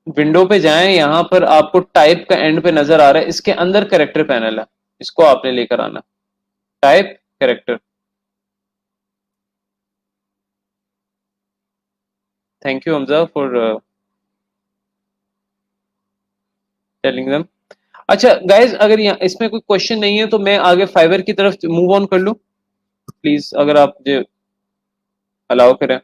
विंडो पे जाएं, यहां पर आपको टाइप का एंड पे नजर आ रहा है, इसके अंदर कैरेक्टर पैनल है, इसको आपने लेकर आना। Type character. Thank you Hamza for telling them. अच्छा गाइज, अगर यहाँ इसमें कोई क्वेश्चन नहीं है तो मैं आगे फाइवर की तरफ मूव ऑन कर लूं, प्लीज, अगर आप मुझे अलाउ करें।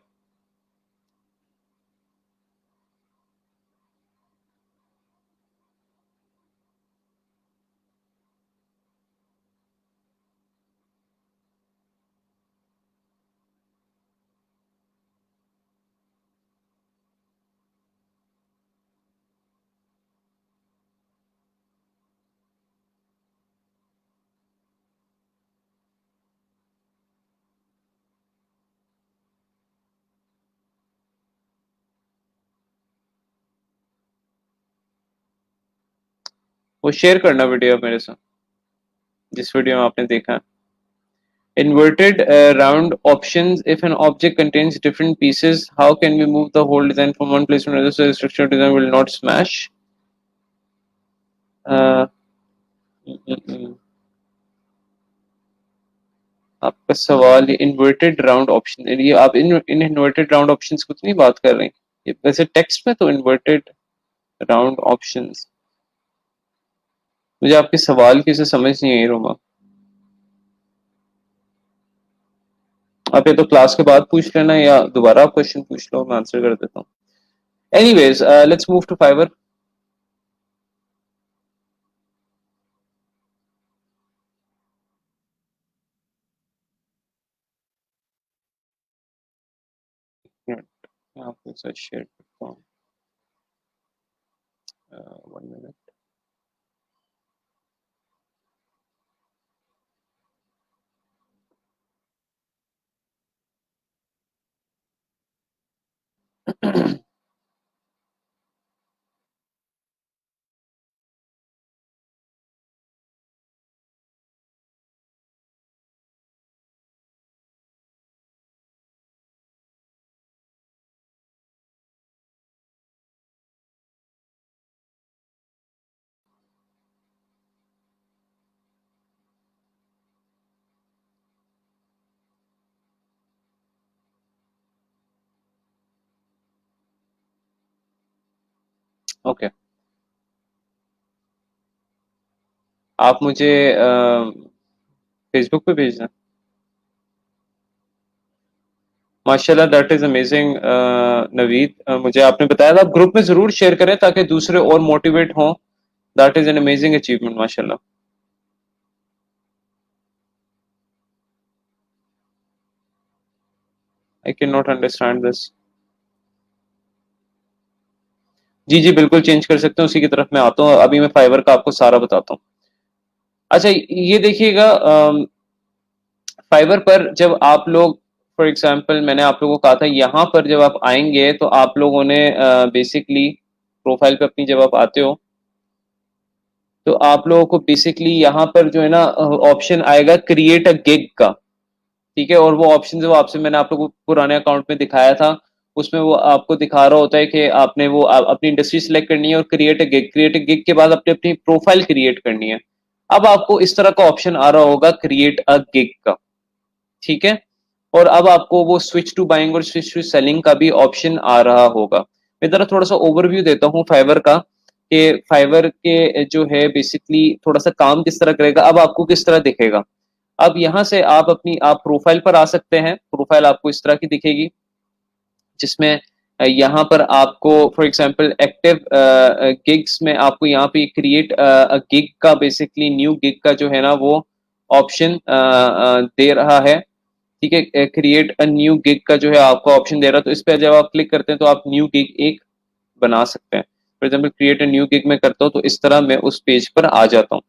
वो शेयर करना वीडियो मेरे साथ, जिस वीडियो में आपने देखा है। Inverted round options. If an object contains different pieces, how can we move the whole design from one place to another so the structural design will not smash? Uh, mm, mm, mm. आपका सवाल ये inverted round option, ये आप in inverted round options कुछ नहीं बात कर रहे हैं, ये वैसे टेक्स्ट में तो इन्वर्टेड राउंड ऑप्शंस। मुझे आपके सवाल की से समझ नहीं आई रोमा। आप ये तो क्लास के बाद पूछ लेना या दोबारा आप क्वेश्चन पूछ लो, मैं आंसर कर देता हूँ। Anyways, let's move to Fiverr. आपके साथ शेयर करता हूँ, 1 मिनट। ओके, आप मुझे फेसबुक पे भेजना। माशाल्लाह, दैट इज अमेजिंग नवीद। मुझे आपने बताया था, आप ग्रुप में जरूर शेयर करें ताकि दूसरे और मोटिवेट हों। That is an amazing achievement, माशाल्लाह। I can not understand this. जी जी, बिल्कुल चेंज कर सकते हैं, उसी की तरफ मैं आता हूँ। अभी मैं फाइवर का आपको सारा बताता हूँ। अच्छा, ये देखिएगा, फाइवर पर जब आप लोग, फॉर एग्जांपल मैंने आप लोगों को कहा था, यहाँ पर जब आप आएंगे तो आप लोगों ने बेसिकली प्रोफाइल पे अपनी जब आप आते हो तो आप लोगों को बेसिकली यहाँ पर जो है ना ऑप्शन आएगा क्रिएट अ गिग का। ठीक है, और वो ऑप्शन जो आपसे मैंने आप लोगों को पुराने अकाउंट में दिखाया था, उसमें वो आपको दिखा रहा होता है कि आपने वो अपनी इंडस्ट्री सेलेक्ट करनी है और क्रिएट अ गिग के बाद अपनी अपनी प्रोफाइल क्रिएट करनी है। अब आपको इस तरह का ऑप्शन आ रहा होगा क्रिएट अ गिग का। ठीक है, और अब आपको वो स्विच टू बाइंग और स्विच टू सेलिंग का भी ऑप्शन आ रहा होगा। मैं जरा थोड़ा सा ओवरव्यू देता हूँ फाइवर का, कि फाइवर के जो है बेसिकली थोड़ा सा काम किस तरह करेगा, अब आपको किस तरह दिखेगा। अब यहाँ से आप प्रोफाइल पर आ सकते हैं। प्रोफाइल आपको इस तरह की दिखेगी, जिसमें यहाँ पर आपको फॉर एग्जांपल एक्टिव गिग्स में आपको यहाँ पे क्रिएट गिग का, बेसिकली न्यू गिग का जो है ना वो ऑप्शन दे रहा है। ठीक है, क्रिएट अ न्यू गिग का जो है आपको ऑप्शन दे रहा है, तो इस पर जब आप क्लिक करते हैं तो आप न्यू गिग एक बना सकते हैं। For example create a new gig में करता हूँ तो इस तरह मैं उस पेज पर आ जाता हूँ।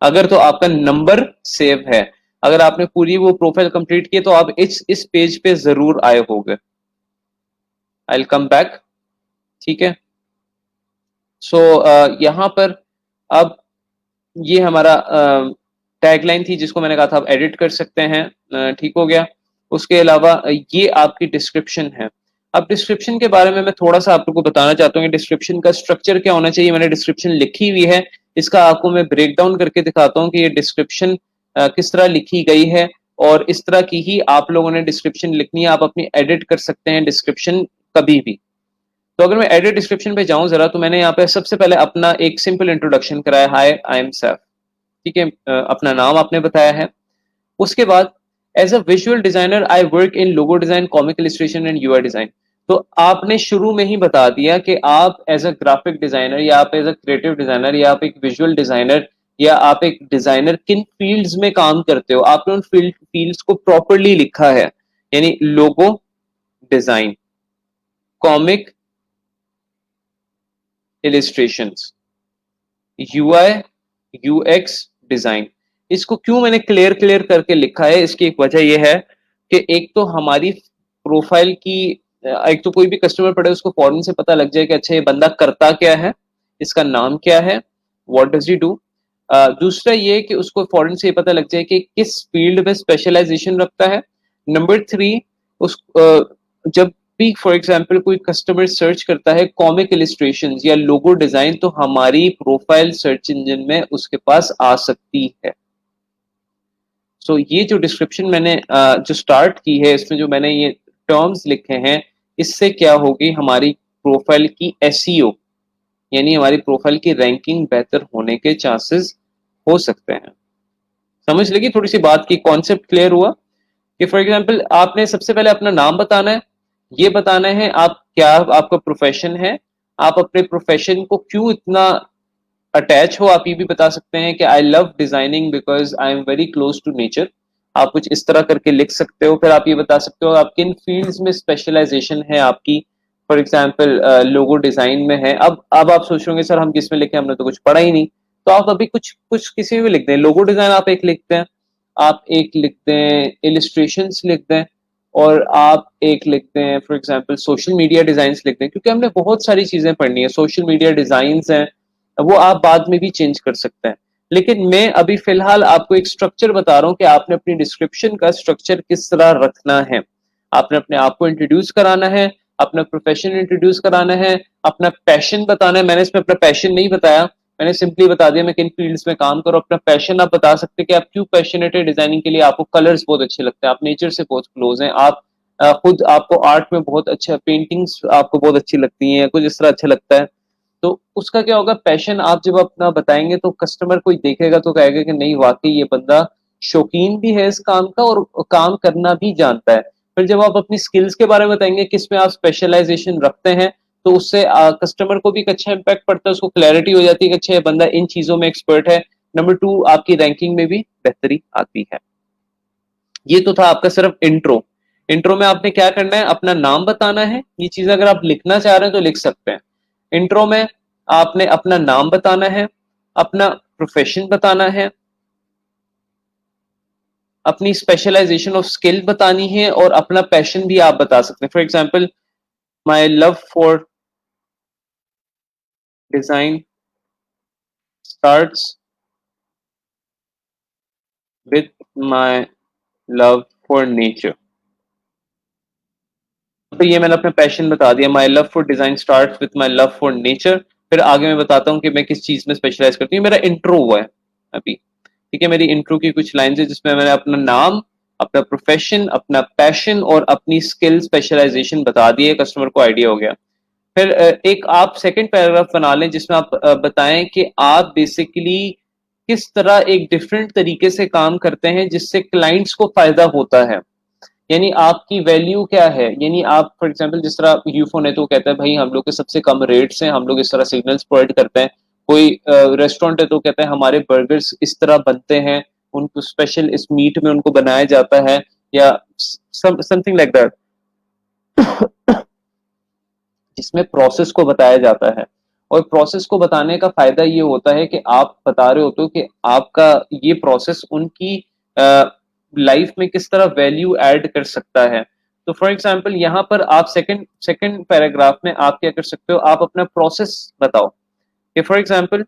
अगर तो आपका नंबर सेव है, अगर आपने पूरी वो प्रोफाइल कंप्लीट की तो आप इस पेज पे जरूर आए होंगे। I will come back. ठीक है, सो यहाँ पर अब ये हमारा टैगलाइन थी जिसको मैंने कहा था आप एडिट कर सकते हैं। ठीक हो गया। उसके अलावा ये आपकी डिस्क्रिप्शन है। अब डिस्क्रिप्शन के बारे में मैं थोड़ा सा आप लोगों को बताना चाहता हूँ कि डिस्क्रिप्शन का स्ट्रक्चर क्या होना चाहिए। मैंने डिस्क्रिप्शन लिखी हुई है, इसका आपको मैं ब्रेक डाउन करके दिखाता हूँ कि ये डिस्क्रिप्शन किस तरह लिखी गई है, और इस तरह की ही आप लोगों ने डिस्क्रिप्शन लिखनी है। आप अपनी एडिट कर सकते हैं डिस्क्रिप्शन कभी भी। तो अगर मैं एडिट डिस्क्रिप्शन पे जाऊं जरा, तो मैंने यहाँ पे सबसे पहले अपना एक सिंपल इंट्रोडक्शन कराया, हाय आई एम सैफ, ठीक है, अपना नाम आपने बताया है। उसके बाद as a visual designer I work in logo design, comic illustration and UI design. तो आपने शुरू में ही बता दिया कि आप एज अ ग्राफिक डिजाइनर या आप एज अ क्रिएटिव डिजाइनर या आप एक विजुअल डिजाइनर या आप एक डिजाइनर किन फील्ड्स में काम करते हो। आपने उन फील्ड्स को प्रॉपरली लिखा है, यानी लोगो design, comic illustrations, UI UX design. इसको क्यों मैंने क्लियर क्लियर करके लिखा है, इसकी एक वजह यह है कि एक तो हमारी प्रोफाइल की, एक तो कोई भी कस्टमर पड़े उसको फौरन से पता लग जाए कि अच्छा ये बंदा करता क्या है, इसका नाम क्या है, व्हाट डज ही डू। दूसरा ये कि उसको फौरन से ये पता लग जाए कि किस फील्ड में स्पेशलाइजेशन रखता है। नंबर 3, उस जब भी फॉर एग्जांपल कोई कस्टमर सर्च करता है कॉमिक इलिस्ट्रेशंस या लोगो डिजाइन, तो हमारी प्रोफाइल सर्च इंजन में उसके पास आ सकती है। सो ये जो डिस्क्रिप्शन मैंने जो स्टार्ट की है, इसमें जो मैंने ये टर्म्स लिखे हैं, इससे क्या होगी, हमारी प्रोफाइल की एसईओ यानी हमारी प्रोफाइल की रैंकिंग बेहतर होने के चांसेस हो सकते हैं। समझ लगी थोड़ी सी बात की, कॉन्सेप्ट क्लियर हुआ? कि फॉर एग्जांपल आपने सबसे पहले अपना नाम बताना है, ये बताना है आप क्या आपका प्रोफेशन है, आप अपने प्रोफेशन को क्यों इतना अटैच हो। आप ये भी बता सकते हैं कि I love designing because I am very close to nature, आप कुछ इस तरह करके लिख सकते हो। फिर आप ये बता सकते हो आप किन फील्ड्स में स्पेशलाइजेशन है आपकी, फॉर एग्जांपल लोगो डिजाइन में है। अब आप सोच रहे होंगे सर हम किस में लिखें, हमने तो कुछ पढ़ा ही नहीं। तो आप अभी कुछ कुछ किसी में भी लिख दें, लोगो डिजाइन आप एक लिखते हैं, आप एक लिख दें इलिस्ट्रेशंस लिख दें, और आप एक लिखते हैं for example social media designs लिखते हैं, क्योंकि हमने बहुत सारी चीजें पढ़नी है। सोशल मीडिया डिजाइन्स हैं, वो आप बाद में भी चेंज कर सकते हैं, लेकिन मैं अभी फिलहाल आपको एक स्ट्रक्चर बता रहा हूं कि आपने अपनी डिस्क्रिप्शन का स्ट्रक्चर किस तरह रखना है। आपने अपने आप को इंट्रोड्यूस कराना है, अपना प्रोफेशन इंट्रोड्यूस कराना है, अपना पैशन बताना है। मैंने इसमें अपना पैशन नहीं बताया, मैंने सिंपली बता दिया मैं किन फील्ड्स में काम करूं। अपना पैशन आप बता सकते हैं कि आप क्यों पैशनेट है डिजाइनिंग के लिए, आपको कलर्स बहुत अच्छे लगते हैं, आप नेचर से बहुत क्लोज हैं, आप खुद आपको आर्ट में बहुत अच्छा, पेंटिंग्स आपको बहुत अच्छी लगती हैं, कुछ इस तरह अच्छा लगता है। तो उसका क्या होगा, पैशन आप जब अपना बताएंगे तो कस्टमर कोई देखेगा तो कहेगा कि नहीं वाकई ये बंदा शौकीन भी है इस काम का और काम करना भी जानता है। फिर जब आप अपनी स्किल्स के बारे में बताएंगे किस में आप स्पेशलाइजेशन रखते हैं, तो उससे कस्टमर को भी एक अच्छा इंपैक्ट पड़ता है, उसको क्लैरिटी हो जाती है कि अच्छा ये बंदा इन चीजों में एक्सपर्ट है। नंबर 2, आपकी रैंकिंग में भी बेहतरी आती है। ये तो था आपका सिर्फ इंट्रो। इंट्रो में आपने क्या करना है, अपना नाम बताना है। ये चीज अगर आप लिखना चाह रहे हैं तो लिख सकते हैं। इंट्रो में आपने अपना नाम बताना है, अपना प्रोफेशन बताना है, अपनी स्पेशलाइजेशन ऑफ स्किल बतानी है, और अपना पैशन भी आप बता सकते हैं। For example my love for design starts with my love for nature. तो ये मैंने अपना पैशन बता दिया, my love for design starts with my love for nature. फिर आगे मैं बताता हूँ कि मैं किस चीज में स्पेशलाइज करती हूँ। मेरा इंट्रो हुआ है अभी, ठीक है। मेरी इंट्रो की कुछ लाइन्स है जिसमें मैंने अपना नाम, अपना प्रोफेशन, अपना पैशन और अपनी स्किल स्पेशलाइजेशन बता दी है, कस्टमर को आइडिया हो गया। फिर एक आप सेकंड पैराग्राफ बना लें जिसमें आप बताएं कि आप बेसिकली किस तरह एक डिफरेंट तरीके से काम करते हैं जिससे क्लाइंट्स को फायदा होता है, यानी आपकी वैल्यू क्या है। यानी आप फॉर एग्जांपल जिस तरह यूफोन है तो कहता है भाई हम लोग के सबसे कम रेट्स हैं, हम लोग इस तरह सिग्नल्स प्रोवाइड करते हैं। कोई रेस्टोरेंट है तो कहता है हमारे बर्गर्स इस तरह बनते हैं, उनको स्पेशल इस मीट में उनको बनाया जाता है, या समथिंग लाइक दैट, जिसमें प्रोसेस को बताया जाता है। और प्रोसेस को बताने का फायदा ये होता है कि आप बता रहे होते हो कि आपका ये प्रोसेस उनकी लाइफ में किस तरह वैल्यू ऐड कर सकता है। तो फॉर एग्जांपल यहाँ पर आप सेकंड सेकंड पैराग्राफ में आप क्या कर सकते हो, आप अपना प्रोसेस बताओ कि for example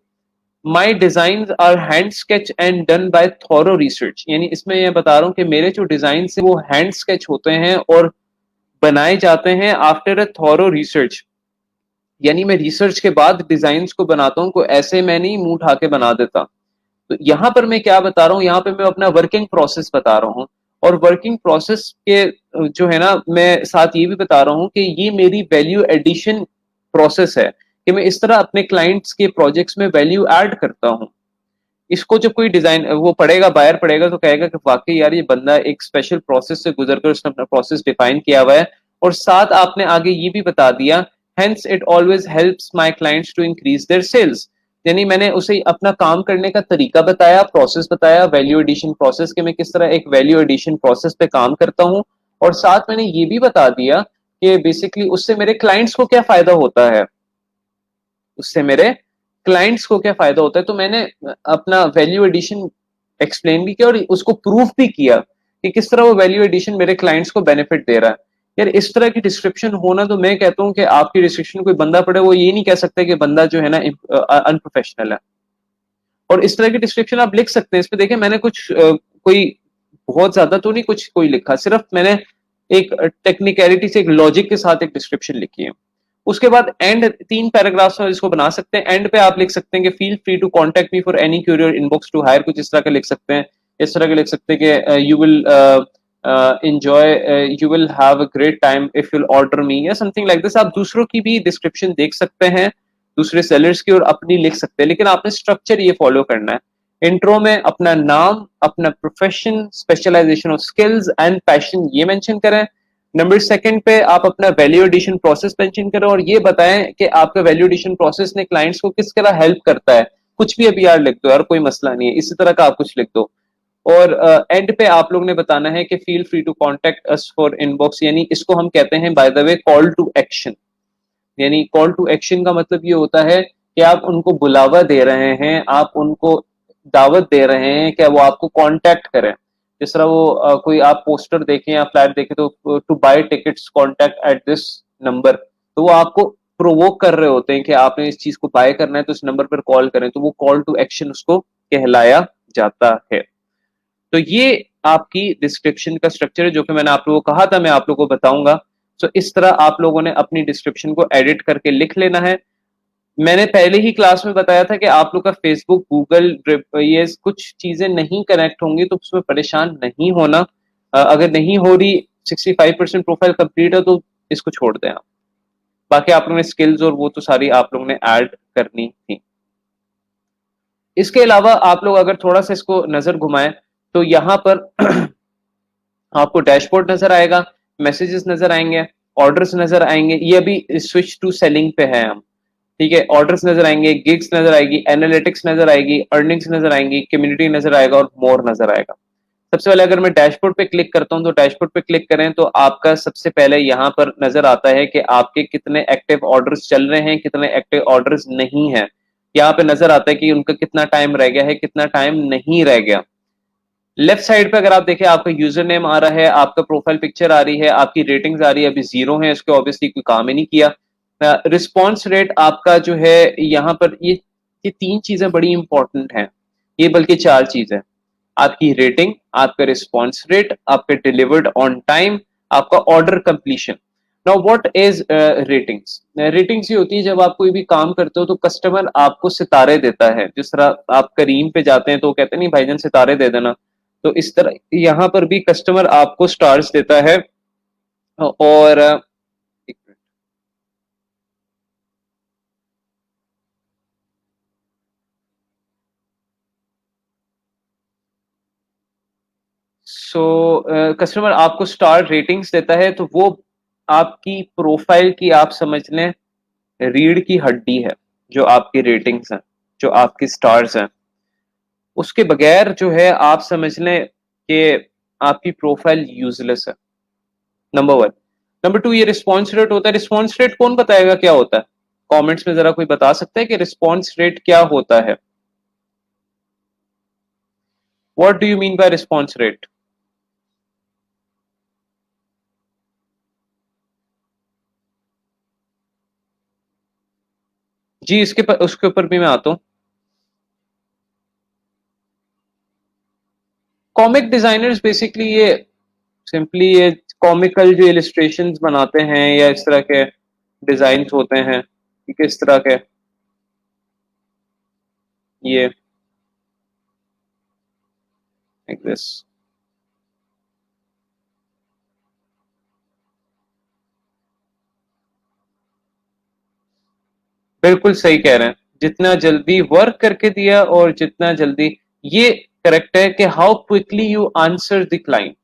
my design are hand sketch and done by thorough research. यानी इसमें यह बता रहा हूँ कि मेरे जो डिजाइन है वो हैंड स्केच होते हैं और बनाए जाते हैं आफ्टर अ थॉरो रिसर्च। यानी मैं रिसर्च के बाद डिजाइन को बनाता हूँ, कोई ऐसे मैं नहीं मुंह उठा के बना देता। तो यहाँ पर मैं क्या बता रहा हूँ, यहाँ पे मैं अपना वर्किंग प्रोसेस बता रहा हूँ। और वर्किंग प्रोसेस के जो है ना, मैं साथ ये भी बता रहा हूँ कि ये मेरी वैल्यू एडिशन प्रोसेस है कि मैं इस तरह अपने क्लाइंट्स के प्रोजेक्ट्स में वैल्यू ऐड करता हूँ। इसको जब कोई डिजाइन वो पढ़ेगा, बायर पढ़ेगा, तो कहेगा कि वाकई यार ये बंदा एक स्पेशल प्रोसेस से गुजर कर उसने अपना प्रोसेस डिफाइन किया हुआ है। और साथ आपने आगे ये भी बता दिया, hence it always helps my clients to increase their sales. यानी मैंने उसे अपना काम करने का तरीका बताया, प्रोसेस बताया, वैल्यू एडिशन प्रोसेस के मैं किस तरह एक वैल्यू एडिशन प्रोसेस पे काम करता हूँ। और साथ मैंने ये भी बता दिया कि बेसिकली उससे मेरे क्लाइंट्स को क्या फायदा होता है, उससे मेरे क्लाइंट्स को क्या फायदा होता है। तो मैंने अपना वैल्यू एडिशन एक्सप्लेन भी किया और उसको प्रूफ भी किया कि किस तरह वो वैल्यू एडिशन मेरे क्लाइंट्स को बेनिफिट दे रहा है। यार इस तरह की डिस्क्रिप्शन होना, तो मैं कहता हूं कि आपकी डिस्क्रिप्शन कोई बंदा पढ़े वो ये नहीं कह सकता कि बंदा जो है ना अनप्रोफेशनल है। और इस तरह की डिस्क्रिप्शन आप लिख सकते हैं। इसमें देखिए मैंने कुछ कोई बहुत ज्यादा तो नहीं कुछ कोई लिखा, सिर्फ मैंने एक टेक्निकलिटी से एक लॉजिक के साथ एक डिस्क्रिप्शन लिखी है। उसके बाद एंड 3 पैराग्राफ्स में इसको बना सकते हैं। एंड पे आप लिख सकते हैं कि feel free to contact me for any query और इनबॉक्स टू हायर, कुछ इस तरह का लिख सकते हैं। इस तरह के लिख सकते हैं कि you will enjoy you will have a great time if you'll order me या समथिंग लाइक दिस। आप दूसरों की भी डिस्क्रिप्शन देख सकते हैं, दूसरे सेलर्स की, और अपनी लिख सकते हैं, लेकिन आपने स्ट्रक्चर ये फॉलो करना है। इंट्रो में अपना नाम, अपना profession, specialization of skills and passion ये मेंशन करें। नंबर सेकंड पे आप अपना वैल्यू एडिशन प्रोसेस मेंशन करें और ये बताएं कि आपका वैल्यू एडिशन प्रोसेस ने क्लाइंट्स को किस तरह हेल्प करता है। कुछ भी अभी यार लिख दो यार, कोई मसला नहीं है, इसी तरह का आप कुछ लिख दो। और एंड पे आप लोग ने बताना है कि feel free to contact us for inbox, यानी इसको हम कहते हैं by the way call to action. यानी कॉल टू एक्शन का मतलब ये होता है कि आप उनको बुलावा दे रहे हैं, आप उनको दावत दे रहे हैं कि वो आपको कांटेक्ट करें। जिस तरह वो कोई आप पोस्टर देखें या फ्लैट देखें तो to buy tickets contact at this number, तो वो आपको प्रोवोक कर रहे होते हैं कि आपने इस चीज को बाय करना है तो इस नंबर पर कॉल करें, तो वो कॉल टू एक्शन उसको कहलाया जाता है। तो ये आपकी डिस्क्रिप्शन का स्ट्रक्चर है जो कि मैंने आप लोगों को कहा था मैं आप लोगों को बताऊंगा। तो इस तरह आप लोगों ने अपनी डिस्क्रिप्शन को एडिट करके लिख लेना है। मैंने पहले ही क्लास में बताया था कि आप लोग का फेसबुक, गूगल, ये कुछ चीजें नहीं कनेक्ट होंगी तो उसमें परेशान नहीं होना। अगर नहीं हो रही, 65% प्रोफाइल कंप्लीट है तो इसको छोड़ दें आप। बाकी आप लोगों ने स्किल्स और वो तो सारी आप लोगों ने ऐड करनी थी। इसके अलावा आप लोग अगर थोड़ा सा इसको नजर घुमाएं तो यहाँ पर आपको डैशबोर्ड नजर आएगा, मैसेजेस नजर आएंगे, ऑर्डर्स नजर आएंगे। ये अभी स्विच टू सेलिंग पे है हम, ठीक है। ऑर्डर्स नजर आएंगे, गिग्स नजर आएगी, एनालिटिक्स नजर आएगी, अर्निंग्स नजर आएंगी, कम्युनिटी नजर आएगा और मोर नजर आएगा। सबसे पहले अगर मैं डैशबोर्ड पे क्लिक करता हूं तो डैशबोर्ड पे क्लिक करें तो आपका सबसे पहले यहाँ पर नजर आता है कि आपके कितने एक्टिव ऑर्डर्स चल रहे हैं, कितने एक्टिव ऑर्डर्स नहीं है। यहाँ पे नजर आता है कि उनका कितना टाइम रह गया है, कितना टाइम नहीं रह गया। लेफ्ट साइड पे अगर आप देखें आपका यूजर नेम आ रहा है, आपका प्रोफाइल पिक्चर आ रही है, आपकी रेटिंग्स आ रही है, अभी 0 है, इसके ऑब्वियसली कोई काम ही नहीं किया। रिस्पॉन्स रेट आपका जो है यहाँ पर ये 3 चीजें बड़ी इंपॉर्टेंट हैं, ये बल्कि 4 चीजें। आपकी रेटिंग, आपका रिस्पॉन्स रेट, आपका डिलीवर्ड ऑन टाइम, आपका order completion. Now what is ratings? Ratings ये होती है जब आप कोई भी काम करते हो तो कस्टमर आपको सितारे देता है। जिस तरह आप करीम पे जाते हैं तो कहते हैं नहीं भाईजान सितारे दे देना, तो इस तरह यहाँ पर भी कस्टमर आपको स्टार्स देता है। और एक मिनट। सो कस्टमर आपको स्टार रेटिंग्स देता है, तो वो आपकी प्रोफाइल की आप समझ लें रीढ़ की हड्डी है। जो आपकी रेटिंग्स हैं, जो आपकी स्टार्स हैं, उसके बगैर जो है आप समझ लें कि आपकी प्रोफाइल यूजलेस है। नंबर 1। नंबर 2, ये रिस्पॉन्स रेट होता है। रिस्पॉन्स रेट कौन बताएगा क्या होता है? कमेंट्स में जरा कोई बता सकता है कि रिस्पॉन्स रेट क्या होता है? What do you mean by response rate? जी, उसके ऊपर भी मैं आता हूँ। कॉमिक डिजाइनर्स बेसिकली ये सिंपली ये कॉमिकल जो इलिस्ट्रेशंस बनाते हैं या इस तरह के डिजाइन होते हैं, ठीक है, इस तरह के ये लाइक दिस। बिल्कुल सही कह रहे हैं, जितना जल्दी वर्क करके दिया और जितना जल्दी, ये करेक्ट है कि how quickly you answer the client.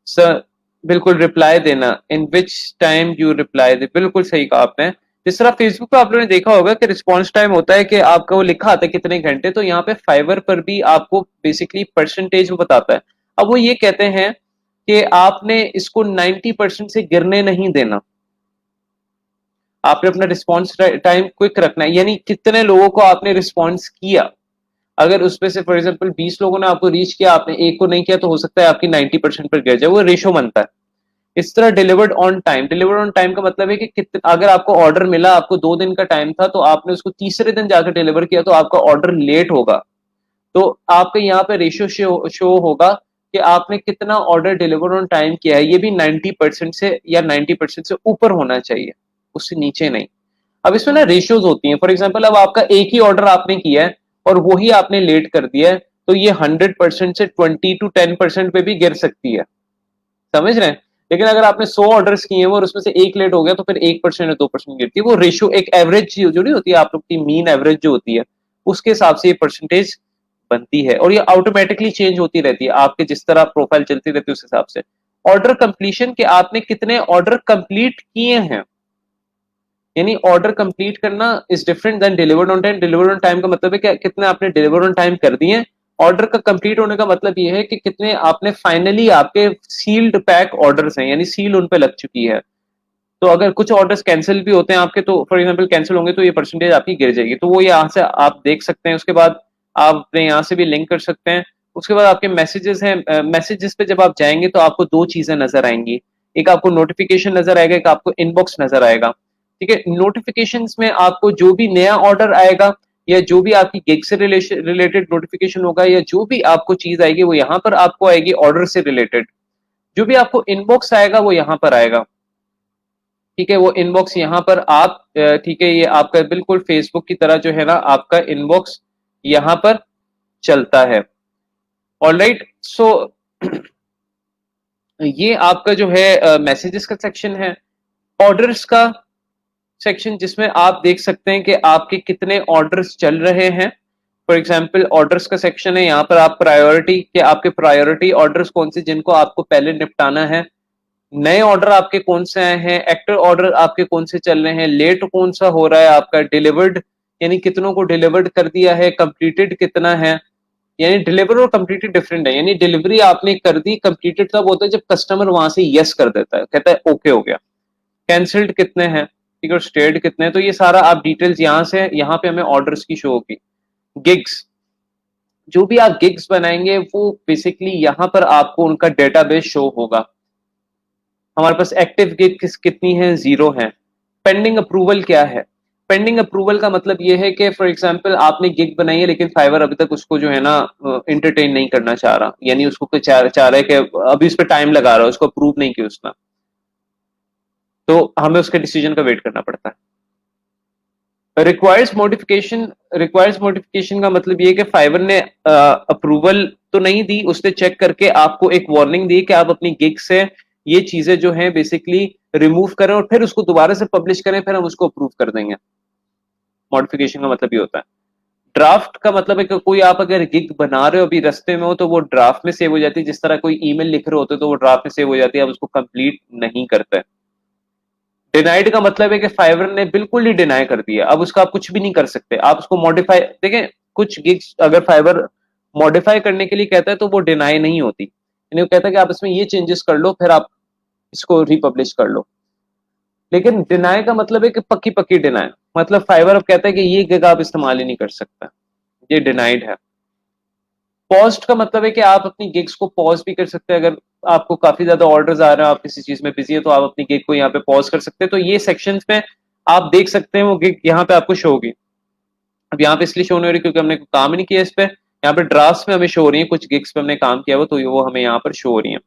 Sir बिल्कुल रिप्लाई देना, इन विच टाइम यू रिप्लाई दे, बिल्कुल सही कहा आपने। जिस तरह फेसबुक पे आप लोगों ने देखा होगा कि रिस्पॉन्स टाइम होता है कि आपका वो लिखा आता है कितने घंटे, तो यहाँ पे फाइवर पर भी आपको बेसिकली परसेंटेज वो बताता है। अब वो ये कहते हैं कि आपने इसको 90% से गिरने नहीं देना, आपने अपना रिस्पॉन्स टाइम क्विक रखना है, यानी कितने लोगों को आपने रिस्पॉन्स किया। अगर उसमें से फॉर एग्जांपल 20 लोगों ने आपको रीच किया, आपने एक को नहीं किया, तो हो सकता है आपकी 90% पर गिर जाए, वो रेशो बनता है। इस तरह delivered on time, delivered on time का मतलब है कि अगर आपको ऑर्डर मिला, आपको 2 दिन का टाइम था, तो आपने उसको तीसरे दिन जाकर डिलीवर किया, तो आपका ऑर्डर लेट होगा। तो आपके यहाँ पे रेशियो शो होगा कि आपने कितना ऑर्डर डिलीवर ऑन टाइम किया है, ये भी 90% से या 90% से ऊपर होना चाहिए, उससे नीचे नहीं। अब इसमें ना रेशियोज होती हैं, फॉर एग्जाम्पल अब आपका एक ही ऑर्डर आपने किया है और वही आपने लेट कर दिया है, तो ये 100% से 20 to 10% पे भी गिर सकती है, समझ रहे हैं। लेकिन अगर आपने 100 ऑर्डर्स किए हैं और उसमें से एक लेट हो गया, तो फिर 1% या 2% गिरती है, वो रेशियो एक एवरेज जो नहीं होती है, आप लोग की मीन एवरेज जो होती है, उसके हिसाब से ये परसेंटेज बनती है, और ये ऑटोमेटिकली चेंज होती रहती है, आपके जिस तरह प्रोफाइल चलती रहती है उस हिसाब से। ऑर्डर कंप्लीशन के आपने कितने ऑर्डर कंप्लीट किए हैं, यानी ऑर्डर कंप्लीट करना is different than delivered on time. Delivered on time का मतलब है कि कितने आपने डिलीवर्ड ऑन टाइम कर दिए। ऑर्डर का कंप्लीट होने का मतलब ये है कि कितने आपने फाइनली आपके सील्ड पैक ऑर्डर्स हैं, यानी सील उन पे लग चुकी है। तो अगर कुछ ऑर्डर्स कैंसिल भी होते हैं आपके, तो फॉर एग्जांपल कैंसिल होंगे, तो ये परसेंटेज आपकी गिर जाएगी, तो वो यहाँ से आप देख सकते हैं। उसके बाद आप अपने यहाँ से भी लिंक कर सकते हैं। उसके बाद आपके मैसेजेस हैं, मैसेजेस पे जब आप जाएंगे तो आपको दो चीजें नजर आएंगी, एक आपको नोटिफिकेशन नजर आएगा, एक आपको इनबॉक्स नजर आएगा। ठीक है, नोटिफिकेशंस में आपको जो भी नया ऑर्डर आएगा या जो भी आपकी गिग से रिलेटेड नोटिफिकेशन होगा या जो भी आपको चीज आएगी वो यहाँ पर आपको आएगी ऑर्डर से रिलेटेड। जो भी आपको इनबॉक्स आएगा वो यहाँ पर आएगा। ठीक है, वो इनबॉक्स यहाँ पर आप ठीक है, ये आपका बिल्कुल फेसबुक की तरह जो है ना, आपका इनबॉक्स यहाँ पर चलता है। ऑलराइट, सो ये आपका जो है मैसेजेस का सेक्शन है। ऑर्डर्स का सेक्शन, जिसमें आप देख सकते हैं कि आपके कितने ऑर्डर्स चल रहे हैं। फॉर एग्जांपल ऑर्डर्स का सेक्शन है, यहाँ पर आप प्रायोरिटी के आपके प्रायोरिटी ऑर्डर्स कौन से जिनको आपको पहले निपटाना है, नए ऑर्डर आपके कौन से आए हैं, एक्टर ऑर्डर आपके कौन से चल रहे हैं, लेट कौन सा हो रहा है आपका, डिलीवर्ड यानी कितनों को डिलीवर्ड कर दिया है, कंप्लीटेड कितना है। यानी डिलीवर और कंप्लीटेड डिफरेंट है, यानी डिलीवरी आपने कर दी, कंप्लीटेड तब होता है जब कस्टमर वहां से यस कर देता है, कहता है ओके हो गया। कैंसिल्ड कितने हैं, ठीक है, स्टेड कितने हैं, तो ये सारा आप डिटेल्स यहाँ से, यहाँ पे हमें ऑर्डर्स की शो होगी। गिग्स, जो भी आप गिग्स बनाएंगे वो बेसिकली यहाँ पर आपको उनका डेटाबेस शो होगा। हमारे पास एक्टिव गिग कितनी है, 0 है। पेंडिंग अप्रूवल क्या है, पेंडिंग अप्रूवल का मतलब ये है कि फॉर एग्जांपल आपने गिग बनाई है लेकिन फाइवर अभी तक उसको जो है ना इंटरटेन नहीं करना चाह रहा, यानी उसको चाह रहा है कि अभी उस पर टाइम लगा रहा है, उसको अप्रूव नहीं किया उसने, तो हमें उसके डिसीजन का वेट करना पड़ता है। रिक्वायर्स मॉडिफिकेशन का मतलब ये कि फाइवर ने अप्रूवल तो नहीं दी, उसने चेक करके आपको एक वार्निंग दी कि आप अपनी गिग से ये चीजें जो हैं बेसिकली रिमूव करें और फिर उसको दोबारा से पब्लिश करें, फिर हम उसको अप्रूव कर देंगे। मॉडिफिकेशन का मतलब ये होता है। ड्राफ्ट का मतलब है कि कोई आप अगर गिग बना रहे हो अभी रास्ते में हो, तो वो ड्राफ्ट में सेव हो जाती है, जिस तरह कोई ईमेल लिख रहे होते तो वो ड्राफ्ट में सेव हो जाती है, आप उसको कंप्लीट नहीं करते। डिनाइड का मतलब है कि फाइवर ने बिल्कुल ही डिनाई कर दिया, अब उसका आप कुछ भी नहीं कर सकते, आप उसको मॉडिफाई, देखें कुछ गिग्स अगर फाइवर मॉडिफाई करने के लिए कहता है तो वो डिनाई नहीं होती, यानी वो कहता है कि आप इसमें ये चेंजेस कर लो फिर आप इसको रिपब्लिश कर लो। लेकिन डिनाई का मतलब है कि पक्की पक्की डिनाई, मतलब फाइवर अब कहता है कि ये गिग आप इस्तेमाल ही नहीं कर सकता, ये डिनाइड है। पॉज्ड का मतलब है कि आप अपनी गिग्स को पॉज भी कर सकते हैं, अगर आपको काफी ज्यादा ऑर्डर्स आ रहे हैं, आप किसी चीज में बिजी है, तो आप अपनी गिग को यहाँ पे पॉज कर सकते हैं। तो ये सेक्शंस में आप देख सकते हैं वो गिग यहाँ पे आपको शो होगी। अब यहाँ पे इसलिए शो नहीं हो रही क्योंकि हमने काम ही नहीं किया इस पे, यहाँ पे ड्राफ्ट में हमें शो हो रही है, कुछ गिग्स पे हमने काम किया हुआ तो वो हमें यहाँ पर शो हो रही है।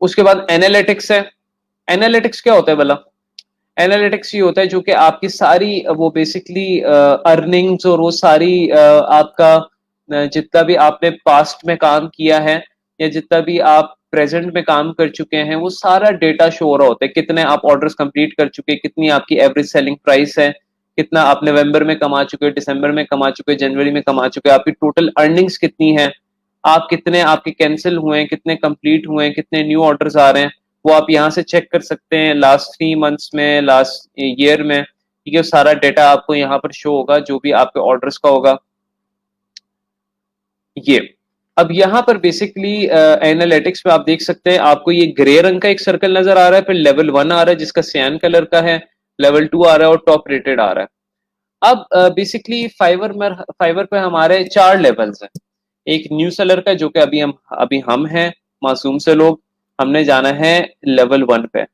उसके बाद एनालिटिक्स है। एनालिटिक्स क्या होता है भला? एनालिटिक्स ये होता है जो कि आपकी सारी वो बेसिकली अर्निंग्स और वो सारी आपका जितना भी आपने पास्ट में काम किया है या जितना भी आप प्रेजेंट में काम कर चुके हैं, वो सारा डेटा शो हो रहा होता है। कितने आप ऑर्डर्स कंप्लीट कर चुके हैं, कितनी आपकी एवरेज सेलिंग प्राइस है, कितना आप नवंबर में कमा चुके हो, दिसंबर में कमा चुके हो, जनवरी में कमा चुके हो, आपकी टोटल अर्निंग्स कितनी है, आप कितने आपके कैंसिल हुए हैं, कितने कंप्लीट हुए हैं, कितने न्यू ऑर्डर्स आ रहे हैं, वो आप यहाँ से चेक कर सकते हैं लास्ट 3 मंथ्स में, लास्ट ईयर में। ठीक है, सारा डेटा आपको यहाँ पर शो होगा जो भी आपके ऑर्डर्स का होगा। ये अब यहाँ पर बेसिकली एनालिटिक्स में आप देख सकते हैं, आपको ये ग्रे रंग का एक सर्कल नजर आ रहा है, फिर लेवल 1 आ रहा है जिसका सियान कलर का है, लेवल 2 आ रहा है और टॉप रेटेड आ रहा है। अब बेसिकली फाइवर पे हमारे 4 लेवल्स हैं। एक न्यू सेलर का जो कि अभी हम हैं मासूम से लोग, हमने जाना है लेवल 1 पे,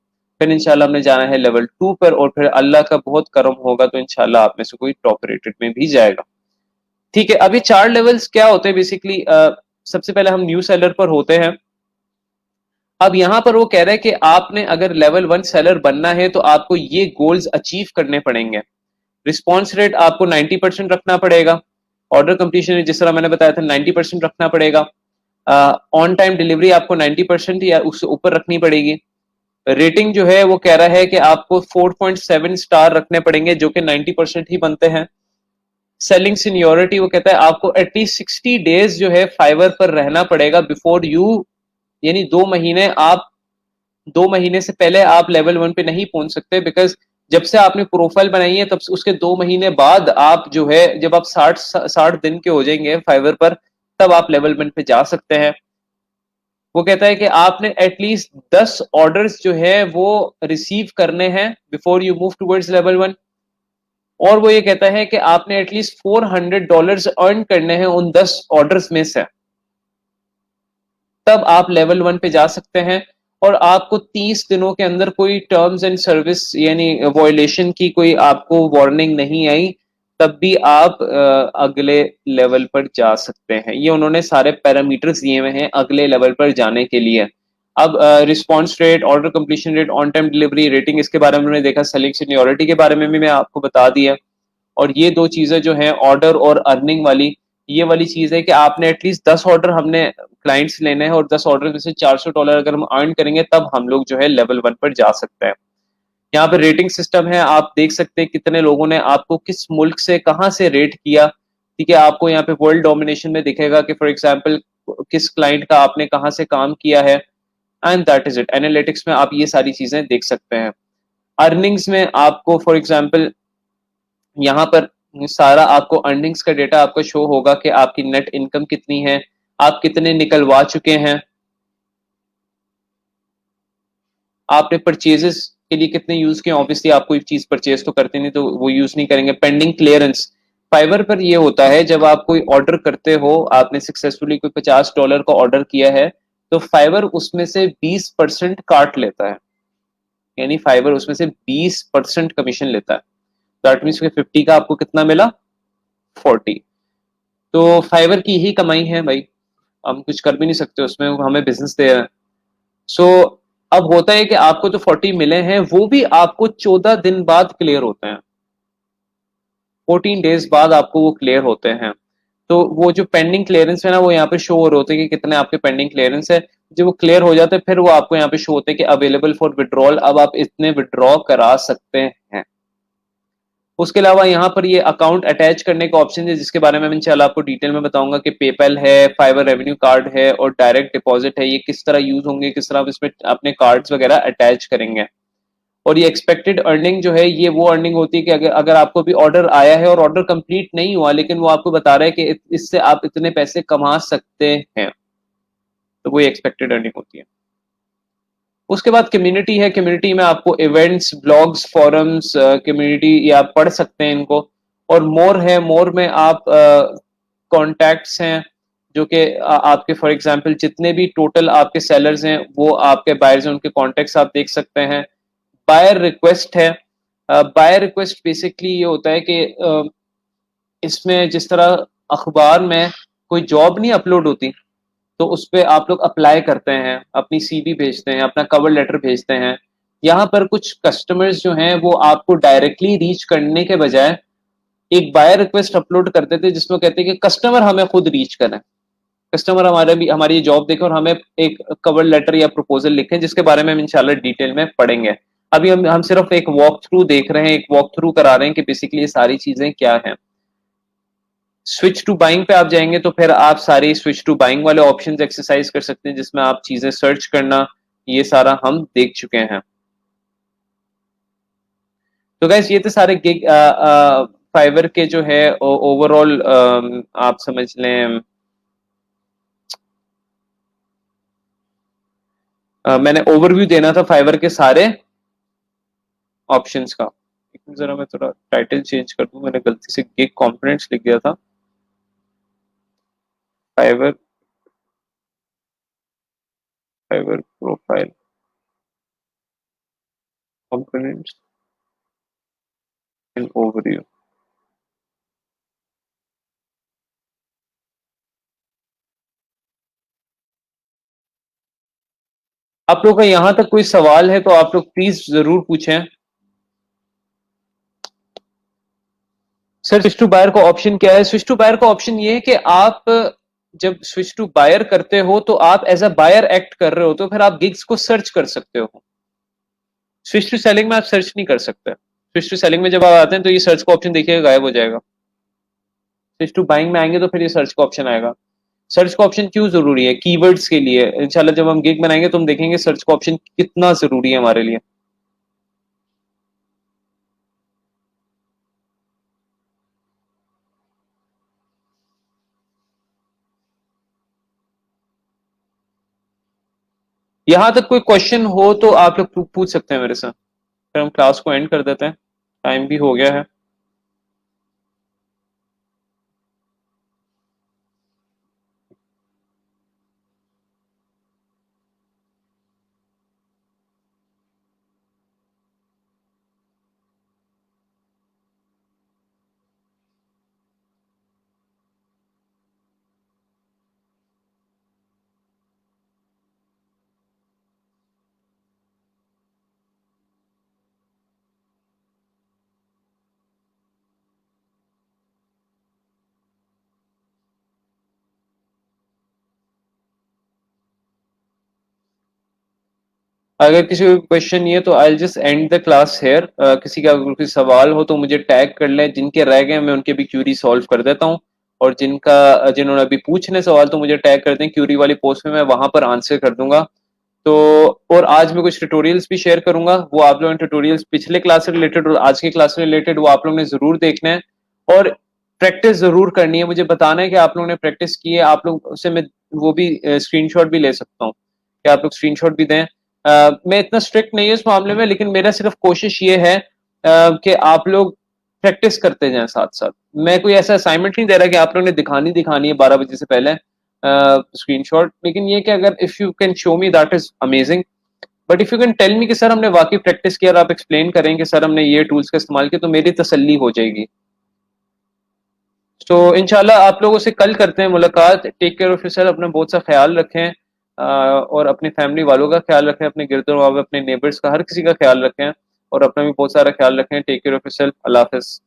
फिर इंशाल्लाह हमने जाना है लेवल 2 पर, और फिर अल्लाह का बहुत करम होगा तो इंशाल्लाह आप में से कोई टॉप रेटेड में भी जाएगा। ठीक है, अभी 4 लेवल्स क्या होते हैं बेसिकली। सबसे पहले हम न्यू सेलर पर होते हैं। अब यहां पर वो कह रहे हैं कि आपने अगर लेवल 1 सेलर बनना है तो आपको ये गोल्स अचीव करने पड़ेंगे। रिस्पॉन्स रेट आपको 90% रखना पड़ेगा, ऑर्डर कंप्लीशन रेट जिस तरह मैंने बताया था 90% रखना पड़ेगा, ऑन टाइम डिलीवरी आपको 90% या उससे ऊपर रखनी पड़ेगी। रेटिंग जो है वो कह रहा है कि आपको 4.7 स्टार रखने पड़ेंगे जो कि 90% ही बनते हैं। सेलिंग सीनियोरिटी वो कहता है आपको एटलीस्ट 60 डेज जो है फाइवर पर रहना पड़ेगा बिफोर यू, यानी 2 महीने, आप 2 महीने से पहले आप लेवल 1 पे नहीं पहुंच सकते, बिकॉज जब से आपने प्रोफाइल बनाई है तब से उसके 2 महीने बाद आप जो है, जब आप 60 दिन के हो जाएंगे फाइवर पर, तब आप लेवल 1 पे जा सकते हैं। वो कहता है कि आपने एटलीस्ट 10 ऑर्डर्स जो है वो रिसीव करने हैं before you move towards level 1। और वो ये कहता है कि आपने एटलीस्ट $400 अर्न करने हैं उन 10 ऑर्डर्स में से, तब आप लेवल 1 पे जा सकते हैं। और आपको 30 दिनों के अंदर कोई टर्म्स एंड सर्विस यानी वॉयलेशन की कोई आपको वार्निंग नहीं आई, तब भी आप अगले लेवल पर जा सकते हैं। ये उन्होंने सारे पैरामीटर्स दिए हुए हैं अगले लेवल पर जाने के लिए। अब response rate, order completion rate, on time delivery, rating, इसके बारे में उन्होंने देखा। सेलिंग सीनियोरिटी के बारे में भी मैं आपको बता दिया। और ये दो चीजें जो हैं ऑर्डर और अर्निंग वाली, ये वाली चीज है कि आपने एटलीस्ट 10 ऑर्डर हमने क्लाइंट्स लेने हैं, और 10 ऑर्डर में से $400 अगर हम अर्न करेंगे तब हम लोग जो है लेवल 1 पर जा सकते हैं। यहाँ पे रेटिंग सिस्टम है, आप देख सकते हैं कितने लोगों ने आपको किस मुल्क से कहाँ से रेट किया। ठीक है, आपको यहाँ पे वर्ल्ड डोमिनेशन में दिखेगा कि फॉर एग्जाम्पल किस क्लाइंट का आपने कहाँ से काम किया है, and that is it. Analytics में आप ये सारी चीजें देख सकते हैं। अर्निंग्स में आपको फॉर एग्जाम्पल यहाँ पर सारा आपको अर्निंग्स का डेटा आपको शो होगा कि आपकी नेट इनकम कितनी है, आप कितने निकलवा चुके हैं, आपने परचेजेस के लिए कितने यूज किए। ऑब्वियसली आप कोई चीज परचेज तो करते नहीं तो वो यूज नहीं करेंगे। पेंडिंग क्लियरेंस फाइवर पर ये होता है, जब आप कोई ऑर्डर करते हो, आपने सक्सेसफुली कोई $50 का ऑर्डर किया है, तो फाइवर उसमें से 20% काट लेता है, यानी फाइवर उसमें से 20% कमीशन लेता है। दैट मीन्स 50 का आपको कितना मिला, 40। तो फाइवर की यही कमाई है भाई, हम कुछ कर भी नहीं सकते उसमें, वो हमें बिजनेस दे रहे हैं। सो अब होता है कि आपको जो 40 मिले हैं वो भी आपको 14 दिन बाद क्लियर होते हैं, 14 डेज बाद आपको वो क्लियर होते हैं। तो वो जो पेंडिंग क्लियरेंस है ना, वो यहाँ पे शो हो रहे होते हैं कि कितने आपके पेंडिंग क्लियरेंस है। जब वो क्लियर हो जाते हैं फिर वो आपको यहाँ पे शो होते हैं कि अवेलेबल फॉर विड्रॉल, अब आप इतने विड्रॉ करा सकते हैं। उसके अलावा यहाँ पर ये अकाउंट अटैच करने का ऑप्शन है, जिसके बारे में मैं इंशाल्लाह आपको डिटेल में बताऊंगा कि पेपैल है, फाइवर रेवेन्यू कार्ड है और डायरेक्ट डिपॉजिट है, ये किस तरह यूज होंगे, किस तरह आप इसमें अपने कार्ड्स वगैरह अटैच करेंगे। और ये एक्सपेक्टेड अर्निंग जो है, ये वो अर्निंग होती है कि अगर आपको भी ऑर्डर आया है और ऑर्डर कंप्लीट नहीं हुआ, लेकिन वो आपको बता रहा है कि इससे आप इतने पैसे कमा सकते हैं, तो वो एक्सपेक्टेड अर्निंग होती है। उसके बाद कम्युनिटी है, कम्युनिटी में आपको इवेंट्स, ब्लॉग्स, फोरम्स, कम्युनिटी, ये आप पढ़ सकते हैं इनको। और मोर है, मोर में आप कॉन्टैक्ट्स हैं जो कि आपके फॉर एग्जांपल जितने भी टोटल आपके सेलर्स हैं वो आपके बायर्स हैं, उनके कॉन्टैक्ट्स आप देख सकते हैं। बायर रिक्वेस्ट है, बायर रिक्वेस्ट बेसिकली ये होता है कि इसमें जिस तरह अखबार में कोई जॉब नहीं अपलोड होती, तो उस पर आप लोग अप्लाई करते हैं, अपनी सीवी भेजते हैं, अपना कवर लेटर भेजते हैं। यहाँ पर कुछ कस्टमर्स जो हैं वो आपको डायरेक्टली रीच करने के बजाय एक बायर रिक्वेस्ट अपलोड करते थे जिसमें कहते हैं कि कस्टमर हमें खुद रीच करें। कस्टमर हमारी जॉब देखे और हमें एक कवर लेटर या प्रपोजल लिखें जिसके बारे में हम इंशाल्लाह डिटेल में पढ़ेंगे। अभी हम सिर्फ एक वॉक थ्रू देख रहे हैं, एक वॉक थ्रू करा रहे हैं कि बेसिकली ये सारी चीजें क्या हैं। स्विच टू बाइंग पे आप जाएंगे तो फिर आप सारी स्विच टू बाइंग वाले ऑप्शंस एक्सरसाइज कर सकते हैं जिसमें आप चीजें सर्च करना, ये सारा हम देख चुके हैं। तो गैस ये तो सारे गिग फाइवर के जो है ओवरऑल आप समझ लें, मैंने ओवरव्यू देना था फाइवर के सारे ऑप्शंस का। जरा मैं थोड़ा टाइटल चेंज कर दूं, मैंने गलती से गिग कंपोनेंट्स लिख दिया था। Fiverr Fiverr profile components in overview. आप लोग का यहां तक कोई सवाल है तो आप लोग प्लीज जरूर पूछें। सर स्विच टू बायर का ऑप्शन क्या है? स्विच टू बायर का ऑप्शन ये है कि आप जब स्विच टू बायर करते हो तो आप एज अ बायर एक्ट कर रहे हो, तो फिर आप गिग्स को सर्च कर सकते हो। स्विच टू सेलिंग में आप सर्च नहीं कर सकते। स्विच टू सेलिंग में जब आप आते हैं तो ये सर्च का ऑप्शन देखिएगा गायब हो जाएगा। स्विच टू बाइंग में आएंगे तो फिर ये सर्च का ऑप्शन आएगा। सर्च का ऑप्शन क्यों जरूरी है? कीवर्ड्स के लिए। इंशाल्लाह जब हम गिग बनाएंगे तो हम देखेंगे सर्च का ऑप्शन कितना जरूरी है हमारे लिए। यहां तक कोई क्वेश्चन हो तो आप लोग पूछ सकते हैं मेरे से, फिर हम क्लास को एंड कर देते हैं, टाइम भी हो गया है। अगर किसी को क्वेश्चन नहीं है तो I just end the class here. किसी का अगर कोई सवाल हो तो मुझे टैग कर लें, जिनके रह गए मैं उनके भी क्यूरी सॉल्व कर देता हूँ। और जिन्होंने अभी पूछने सवाल तो मुझे टैग कर दें क्यूरी वाली पोस्ट में, मैं वहां पर आंसर कर दूंगा। तो और आज मैं कुछ ट्यूटोरियल्स भी शेयर करूंगा, वो आप लोगों ने ट्यूटोरियल्स पिछले क्लास से रिलेटेड और आज की क्लास से रिलेटेड वो आप लोगों ने जरूर देखना है और प्रैक्टिस जरूर करनी है। मुझे बताना है कि आप लोगों ने प्रैक्टिस की है, आप लोग उससे मैं वो भी स्क्रीनशॉट भी ले सकता हूँ कि आप लोग स्क्रीनशॉट भी दें। मैं इतना स्ट्रिक्ट नहीं हूँ इस मामले में, लेकिन मेरा सिर्फ कोशिश ये है कि आप लोग प्रैक्टिस करते जाएं साथ साथ। मैं कोई ऐसा असाइनमेंट नहीं दे रहा कि आप लोगों ने दिखानी है 12 बजे से पहले स्क्रीनशॉट, लेकिन ये कि अगर if you can show me that is amazing. But if you can tell me कि सर हमने वाकई प्रैक्टिस किया और आप एक्सप्लेन करें कि सर हमने ये टूल्स का इस्तेमाल किया, तो मेरी तसल्ली हो जाएगी। तो इंशाल्लाह आप लोगों से कल करते हैं मुलाकात। टेक केयर ऑफ योरसेल्फ, अपना बहुत सा ख्याल रखें और अपनी फैमिली वालों का ख्याल रखें, अपने गिरदों अपने नेबर्स का, हर किसी का ख्याल रखें और अपना भी बहुत सारा ख्याल रखें। Take care of yourself. अल्लाह हाफिज।